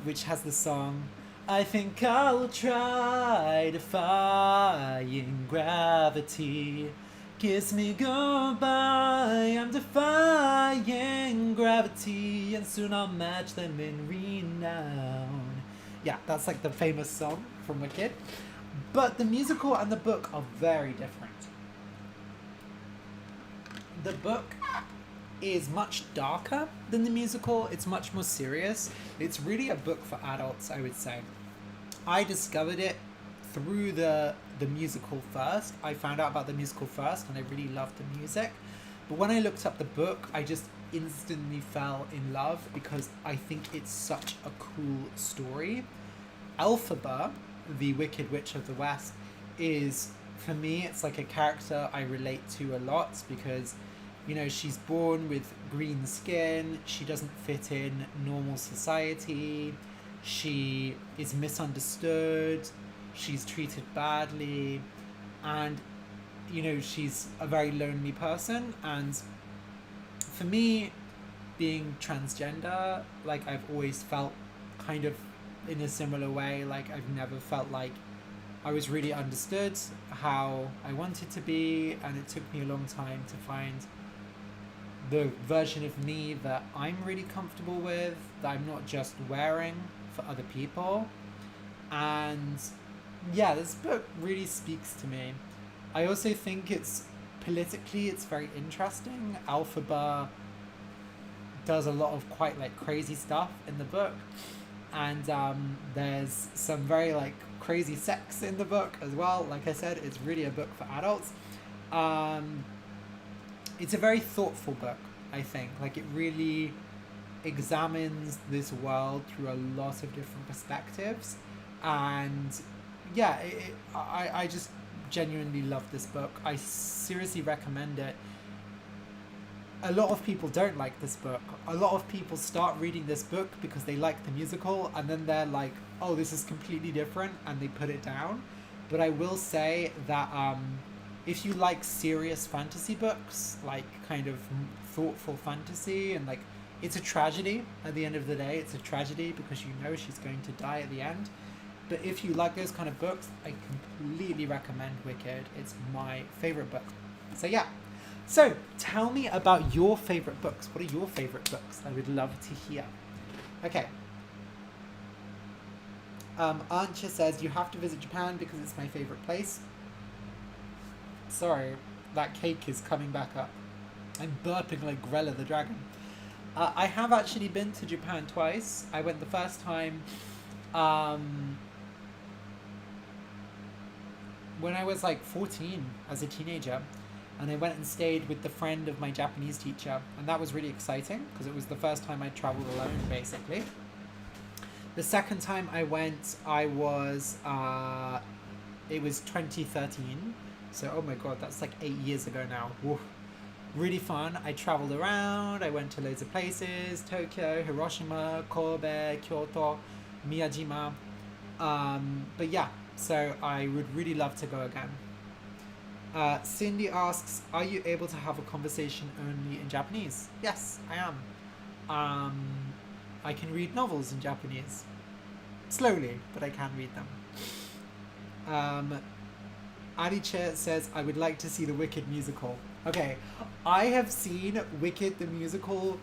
which has the song, I think I'll try defying gravity. Kiss me goodbye, I'm defying gravity, and soon I'll match them in renown. Yeah, that's like the famous song from Wicked. But the musical and the book are very different. The book is much darker than the musical. It's much more serious. It's really a book for adults, I would say. I discovered it through the musical first. I found out about the musical first and I really loved the music. But when I looked up the book, I just instantly fell in love because I think it's such a cool story. Elphaba, the Wicked Witch of the West, is, for me, it's like a character I relate to a lot because, you know, she's born with green skin, she doesn't fit in normal society, she is misunderstood, she's treated badly, and, you know, she's a very lonely person. And for me, being transgender, like, I've always felt kind of in a similar way. Like, I've never felt like I was really understood how I wanted to be, and it took me a long time to find the version of me that I'm really comfortable with, that I'm not just wearing for other people. And yeah, this book really speaks to me. I also think it's politically, it's very interesting. Elphaba does a lot of quite like crazy stuff in the book, and there's some very like crazy sex in the book as well. Like I said, it's really a book for adults. It's a very thoughtful book, I think. Like, it really examines this world through a lot of different perspectives. And yeah, I just genuinely love this book. I seriously recommend it. A lot of people don't like this book. A lot of people start reading this book because they like the musical, and then they're like, oh, this is completely different, and they put it down. But I will say that if you like serious fantasy books, like kind of thoughtful fantasy, and like, it's a tragedy at the end of the day. It's a tragedy because you know she's going to die at the end. But if you like those kind of books, I completely recommend Wicked. It's my favorite book. So yeah. So tell me about your favorite books. What are your favorite books? I would love to hear. Okay. Ancha says, you have to visit Japan because it's my favorite place. Sorry, that cake is coming back up. I'm burping like Grella the dragon. I have actually been to Japan twice. I went the first time when I was like 14 as a teenager, and I went and stayed with the friend of my Japanese teacher, and that was really exciting because it was the first time I traveled alone, basically. The second time I went, it was 2013. So, oh my god, that's like 8 years ago now. Woof. Really fun. I traveled around. I went to loads of places. Tokyo, Hiroshima, Kobe, Kyoto, Miyajima. But yeah, so I would really love to go again. Cindy asks, are you able to have a conversation only in Japanese? Yes, I am. I can read novels in Japanese. Slowly, but I can read them. Adiche says, I would like to see the Wicked musical. Okay, I have seen Wicked the musical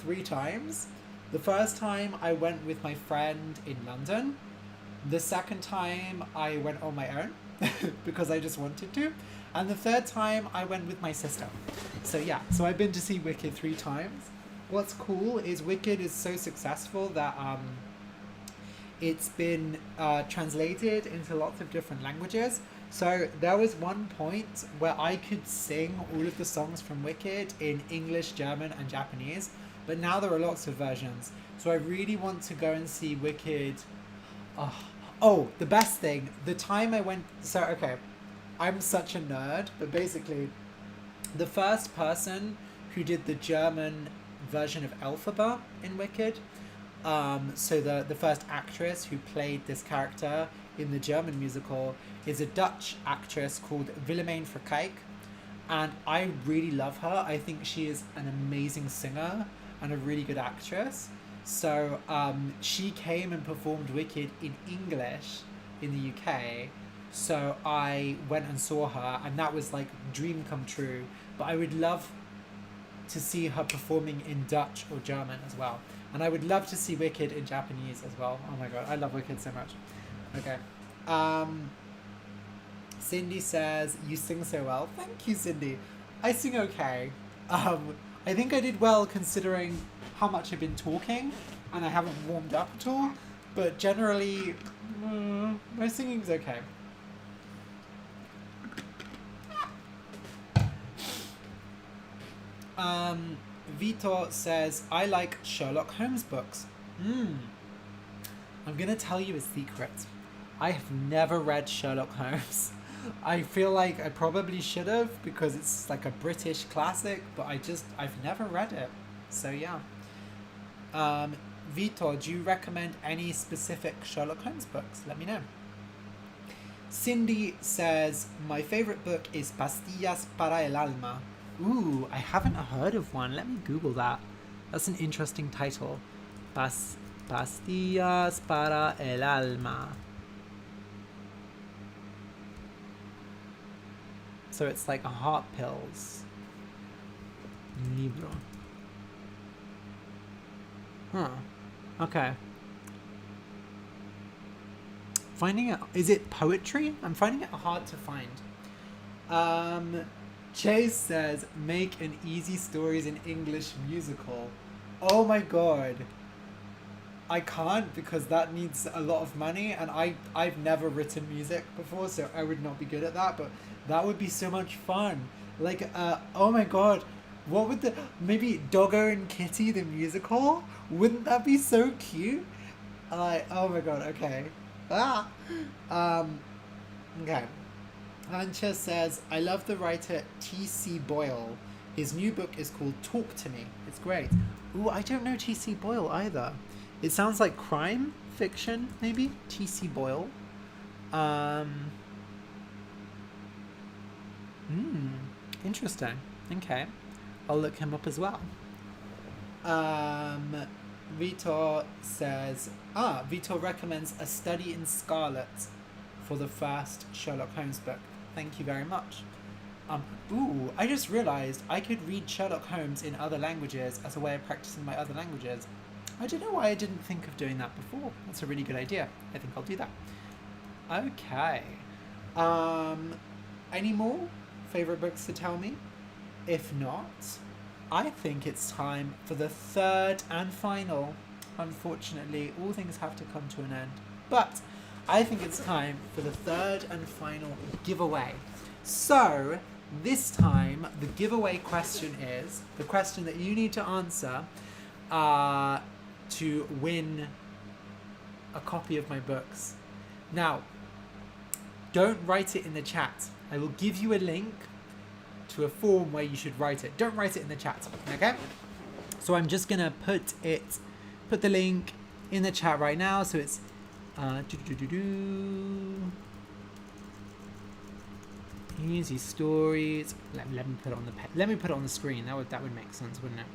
3 times. The first time I went with my friend in London. The second time I went on my own because I just wanted to. And the third time I went with my sister. So yeah, so I've been to see Wicked 3 times. What's cool is Wicked is so successful that it's been translated into lots of different languages. So there was one point where I could sing all of the songs from Wicked in English, German, and Japanese. But now there are lots of versions. So I really want to go and see Wicked. Oh, the best thing. The time I went... So, okay. I'm such a nerd. But basically, the first person who did the German version of Elphaba in Wicked... so the first actress who played this character in the German musical is a Dutch actress called Willemijn Verkijk, and I really love her. I think she is an amazing singer and a really good actress. So she came and performed Wicked in English in the UK. So I went and saw her, and that was like dream come true. But I would love to see her performing in Dutch or German as well. And I would love to see Wicked in Japanese as well. Oh my god, I love Wicked so much. Okay. Cindy says, you sing so well. Thank you, Cindy. I sing okay. I think I did well considering how much I've been talking and I haven't warmed up at all. But generally, my singing's okay. Vitor says, I like Sherlock Holmes books. I'm going to tell you a secret. I have never read Sherlock Holmes. I feel like I probably should have because it's like a British classic, but I've never read it. So yeah. Vitor, do you recommend any specific Sherlock Holmes books? Let me know. Cindy says, my favorite book is Pastillas para el Alma. Ooh, I haven't heard of one. Let me Google that. That's an interesting title. Pastillas para el Alma. So it's like heart pills. Libro. Huh. Okay. Finding it... Is it poetry? I'm finding it hard to find. Chase says, make an Easy Stories in English musical. Oh my god. I can't because that needs a lot of money and I've never written music before, so I would not be good at that, but that would be so much fun. Like, oh my god, what would maybe Doggo and Kitty the musical? Wouldn't that be so cute? Oh my god, okay. Okay. Ancha says, I love the writer T.C. Boyle. His new book is called Talk to Me. It's great. Ooh, I don't know T.C. Boyle either. It sounds like crime fiction, maybe? T.C. Boyle. Interesting. Okay. I'll look him up as well. Vitor says, Vitor recommends A Study in Scarlet for the first Sherlock Holmes book. Thank you very much. I just realized I could read Sherlock Holmes in other languages as a way of practicing my other languages. I don't know why I didn't think of doing that before. That's a really good idea. I think I'll do that. Okay. Any more favorite books to tell me? If not, I think it's time for the third and final. Unfortunately, all things have to come to an end. But I think it's time for the third and final giveaway. So, this time, the giveaway question is, the question that you need to answer to win a copy of my books. Now, don't write it in the chat. I will give you a link to a form where you should write it. Don't write it in the chat, okay? So I'm just gonna put the link in the chat right now. So it's Easy Stories. Let me put it on let me put it on the screen. That would make sense, wouldn't it?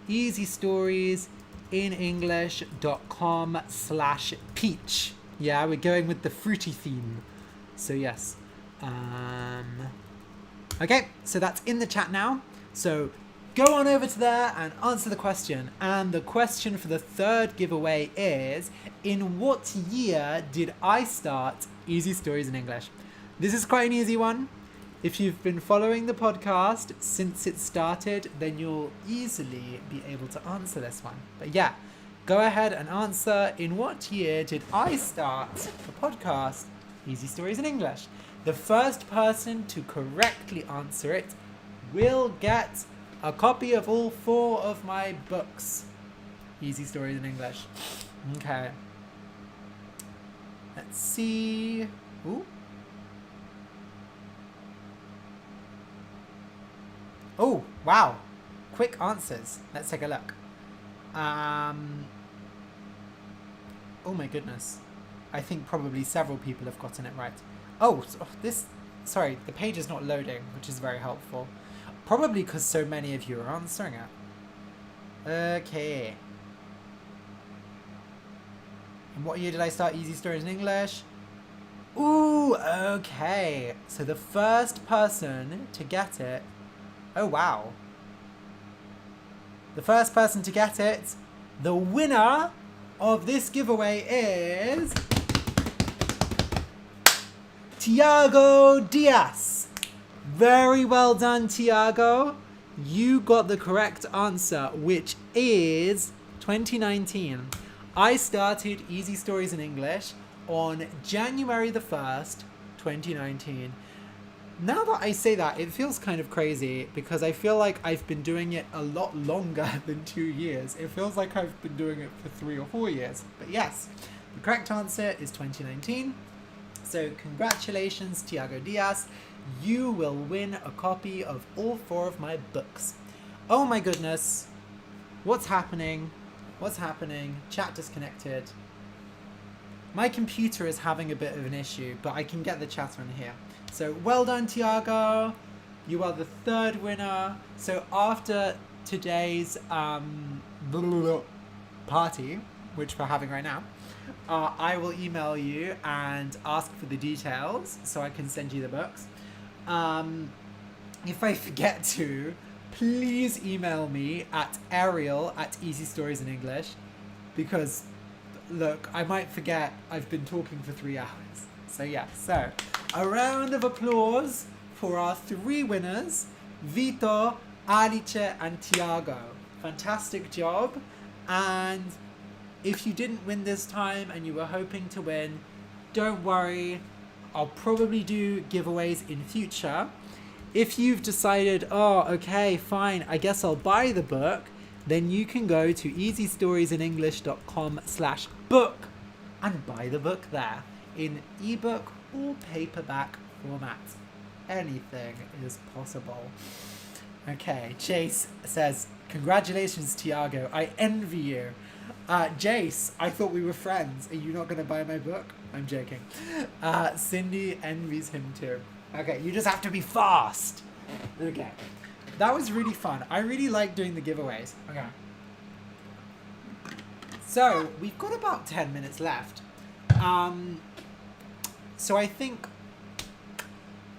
Easy Stories in English.com/peach. Yeah, we're going with the fruity theme. So yes. Okay, so that's in the chat now. So go on over to there and answer the question. And the question for the third giveaway is, in what year did I start Easy Stories in English? This is quite an easy one. If you've been following the podcast since it started, then you'll easily be able to answer this one. But yeah, go ahead and answer, in what year did I start the podcast Easy Stories in English? The first person to correctly answer it will get a copy of all 4 of my books, Easy Stories in English. Okay. Let's see. Ooh. Oh, wow. Quick answers. Let's take a look. Oh my goodness. I think probably several people have gotten it right. Oh, sorry, the page is not loading, which is very helpful. Probably because so many of you are answering it. Okay. In what year did I start Easy Stories in English? Ooh, okay. So the first person to get it... Oh, wow. The first person to get it, the winner of this giveaway is... Tiago Diaz. Very well done, Tiago. You got the correct answer, which is 2019. I started Easy Stories in English on January the 1st, 2019. Now that I say that, it feels kind of crazy because I feel like I've been doing it a lot longer than 2 years. It feels like I've been doing it for 3 or 4 years. But yes, the correct answer is 2019. So congratulations, Tiago Diaz. You will win a copy of all 4 of my books. Oh my goodness. What's happening? What's happening? Chat disconnected. My computer is having a bit of an issue, but I can get the chat on here. So well done, Tiago. You are the 3rd winner. So after today's party, which we're having right now, I will email you and ask for the details so I can send you the books. If I forget to, please email me at Ariel at Easy Stories in English, because look, I might forget. I've been talking for 3 hours. So yeah, so a round of applause for our 3 winners, Vito, Alice and Tiago. Fantastic job. And if you didn't win this time and you were hoping to win, don't worry. I'll probably do giveaways in future. If you've decided, oh, okay, fine, I guess I'll buy the book, then you can go to easystoriesinenglish.com/book and buy the book there in ebook or paperback format. Anything is possible. Okay, Chase says, congratulations, Tiago. I envy you. Jace, I thought we were friends. Are you not going to buy my book? I'm joking. Cindy envies him too. Okay, you just have to be fast. Okay. That was really fun. I really like doing the giveaways. Okay. So, we've got about 10 minutes left. So I think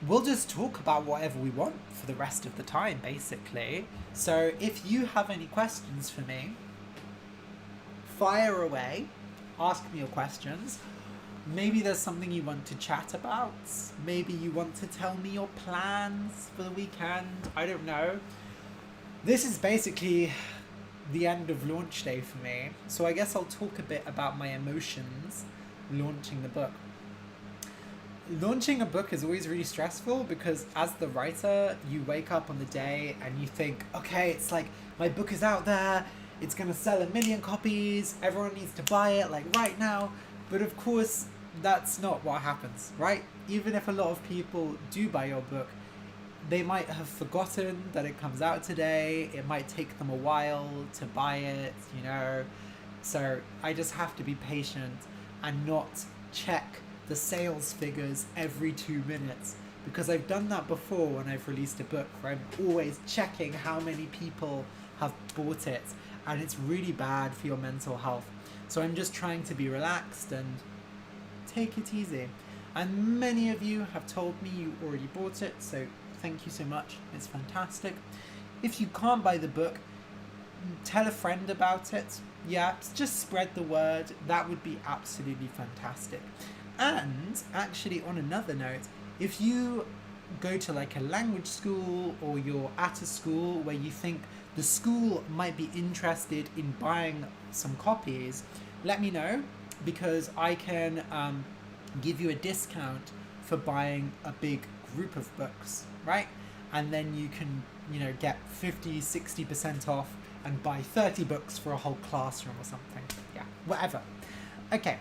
we'll just talk about whatever we want for the rest of the time, basically. So if you have any questions for me, fire away, ask me your questions. Maybe there's something you want to chat about. Maybe you want to tell me your plans for the weekend. I don't know. This is basically the end of launch day for me. So I guess I'll talk a bit about my emotions launching the book. Launching a book is always really stressful because as the writer, you wake up on the day and you think, okay, it's like my book is out there. It's going to sell 1 million copies. Everyone needs to buy it like right now. But of course, that's not what happens, right? Even if a lot of people do buy your book, they might have forgotten that it comes out today. It might take them a while to buy it, you know. So I just have to be patient and not check the sales figures every 2 minutes, because I've done that before when I've released a book where I'm always checking how many people have bought it, and it's really bad for your mental health. So I'm just trying to be relaxed and take it easy. And many of you have told me you already bought it, so thank you so much. It's fantastic. If you can't buy the book, tell a friend about it. Yeah, just spread the word. That would be absolutely fantastic. And actually, on another note, if you go to like a language school or you're at a school where you think the school might be interested in buying some copies, let me know, because I can give you a discount for buying a big group of books, right? And then you can, get 50-60% off and buy 30 books for a whole classroom or something. Yeah, whatever. Okay.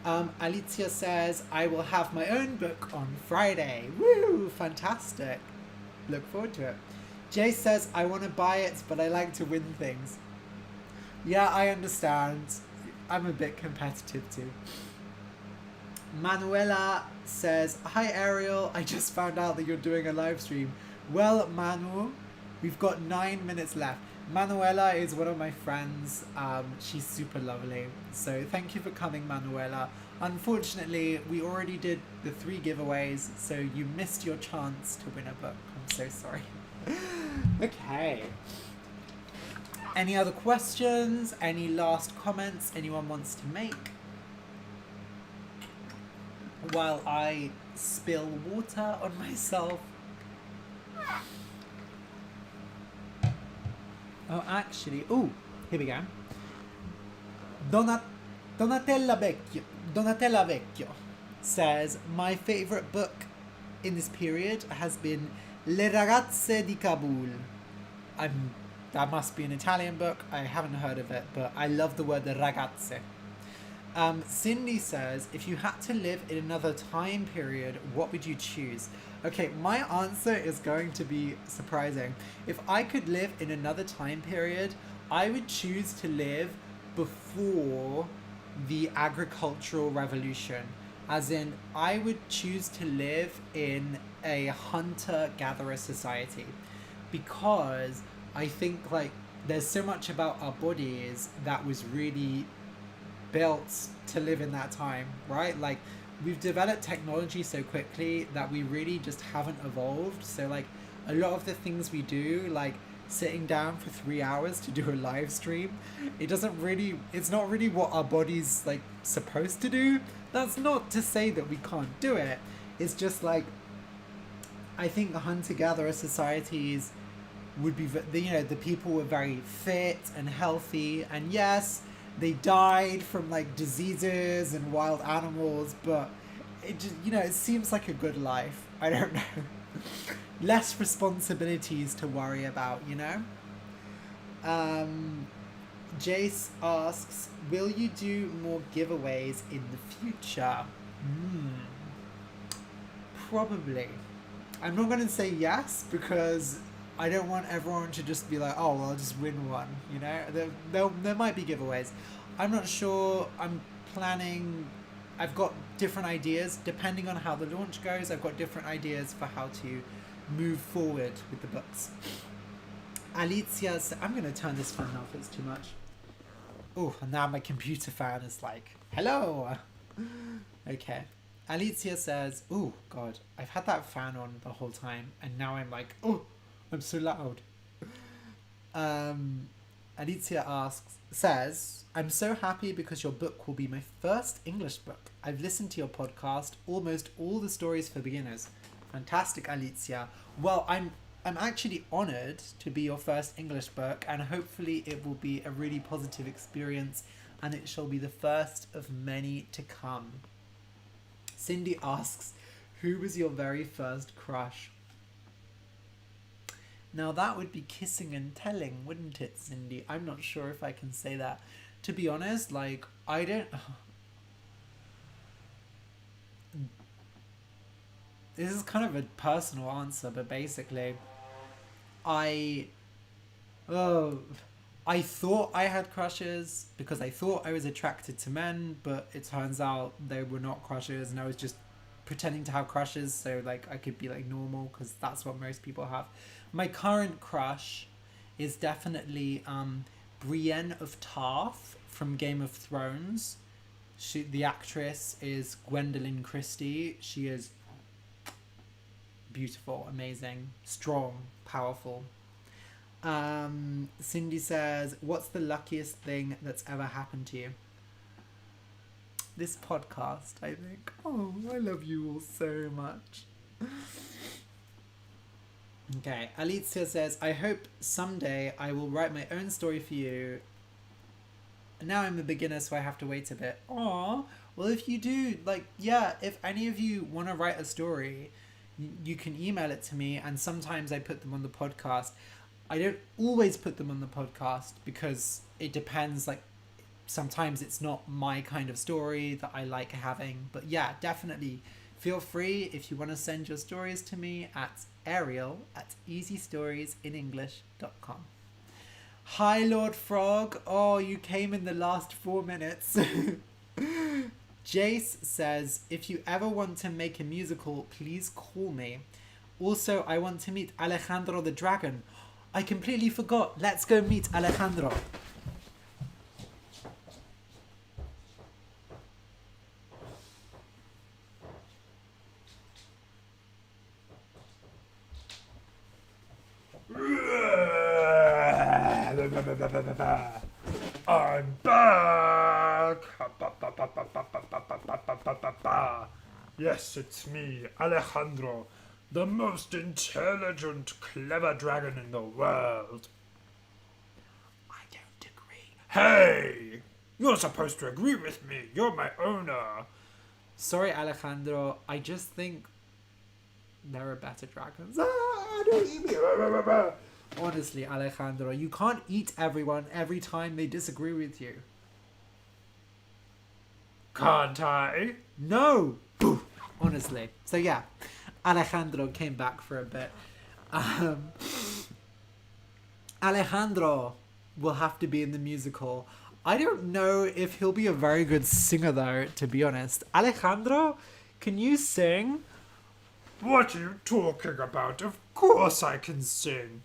Alicia says, I will have my own book on Friday. Woo! Fantastic. Look forward to it. Jay says, I want to buy it, but I like to win things. Yeah, I understand. I'm a bit competitive too. Manuela says, hi Ariel, I just found out that you're doing a live stream. Well, Manu, we've got 9 minutes left. Manuela is one of my friends. She's super lovely. So thank you for coming, Manuela. Unfortunately, we already did the 3 giveaways, so you missed your chance to win a book. I'm so sorry. Okay. Any other questions? Any last comments anyone wants to make? While I spill water on myself. Oh, actually, here we go. Donatella Vecchio says, my favorite book in this period has been Le ragazze di Kabul. That must be an Italian book. I haven't heard of it, but I love the word ragazze. Cindy says, if you had to live in another time period, what would you choose? Okay, my answer is going to be surprising. If I could live in another time period, I would choose to live before the agricultural revolution. As in, I would choose to live in a hunter-gatherer society. Because I think, there's so much about our bodies that was really built to live in that time, right? We've developed technology so quickly that we really just haven't evolved. So a lot of the things we do, sitting down for 3 hours to do a live stream, it's not really what our body's supposed to do. That's not to say that we can't do it. It's just I think the hunter-gatherer societies would be, the people were very fit and healthy, and yes, they died from diseases and wild animals, but it just, it seems like a good life. I don't know. Less responsibilities to worry about, Jace asks, will you do more giveaways in the future? Probably. I'm not going to say yes, because I don't want everyone to just be like, oh, well, I'll just win one, There might be giveaways. I'm not sure. I'm planning. I've got different ideas. Depending on how the launch goes, I've got different ideas for how to move forward with the books. Alicia, I'm going to turn this fan off. It's too much. Oh, and now my computer fan is like, hello. Okay. Alicia says, oh, God, I've had that fan on the whole time, and now I'm like, oh, I'm so loud. Alicia says, I'm so happy because your book will be my first English book. I've listened to your podcast, almost all the stories for beginners. Fantastic, Alicia. Well, I'm actually honoured to be your first English book, and hopefully it will be a really positive experience, and it shall be the first of many to come. Cindy asks, who was your very first crush? Now that would be kissing and telling, wouldn't it, Cindy? I'm not sure if I can say that. To be honest, I don't... This is kind of a personal answer, but basically, I thought I had crushes because I thought I was attracted to men, but it turns out they were not crushes, and I was just pretending to have crushes so I could be normal, because that's what most people have. My current crush is definitely Brienne of Tarth from Game of Thrones. The actress is Gwendolyn Christie. She is beautiful, amazing, strong, powerful. Cindy says, what's the luckiest thing that's ever happened to you? This podcast, I think. Oh, I love you all so much. Okay, Alicia says, I hope someday I will write my own story for you. Now I'm a beginner, so I have to wait a bit. Aww. Well, if you do, if any of you want to write a story, you can email it to me, and sometimes I put them on the podcast. I don't always put them on the podcast because it depends, sometimes it's not my kind of story that I like having. But yeah, definitely feel free if you want to send your stories to me at ariel@easystoriesinenglish.com. Hi, Lord Frog. Oh, you came in the last 4 minutes. Jace says, if you ever want to make a musical, please call me. Also, I want to meet Alejandro the Dragon. I completely forgot. Let's go meet Alejandro. I'm back! Yes, it's me, Alejandro, the most intelligent, clever dragon in the world. I don't agree. Hey! You're supposed to agree with me. You're my owner. Sorry, Alejandro. I just think there are better dragons. Don't eat me. Honestly, Alejandro, you can't eat everyone every time they disagree with you. Can't I? No! Honestly. So yeah, Alejandro came back for a bit. Alejandro will have to be in the musical. I don't know if he'll be a very good singer though, to be honest. Alejandro, can you sing? What are you talking about? Of course I can sing.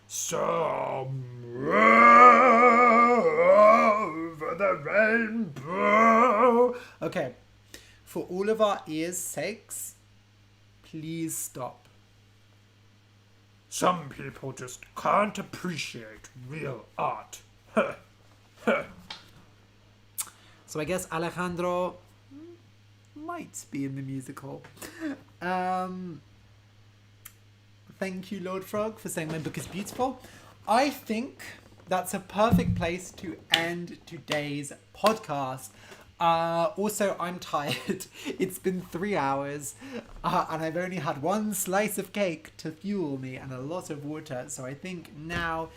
Somewhere over the rainbow. Okay, for all of our ears' sakes, please stop. Some people just can't appreciate real art. So I guess Alejandro might be in the musical. Thank you, Lord Frog, for saying my book is beautiful. I think that's a perfect place to end today's podcast. Also, I'm tired. It's been 3 hours, and I've only had one slice of cake to fuel me and a lot of water. So I think now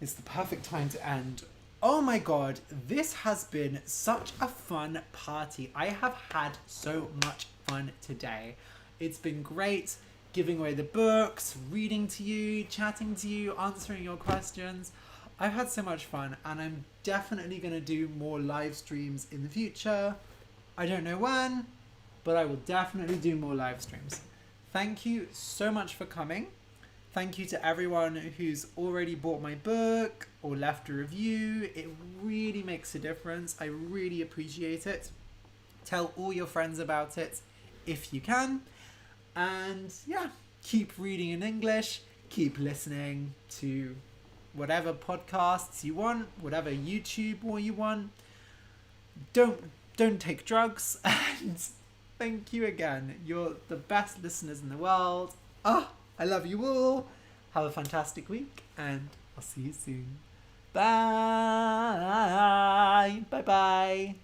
is the perfect time to end. Oh my god, this has been such a fun party. I have had so much fun today. It's been great giving away the books, reading to you, chatting to you, answering your questions. I've had so much fun, and I'm definitely going to do more live streams in the future. I don't know when, but I will definitely do more live streams. Thank you so much for coming. Thank you to everyone who's already bought my book or left a review. It really makes a difference. I really appreciate it. Tell all your friends about it if you can. And yeah, keep reading in English. Keep listening to whatever podcasts you want, whatever YouTube or you want. Don't take drugs. And thank you again. You're the best listeners in the world. I love you all. Have a fantastic week, and I'll see you soon. Bye. Bye-bye.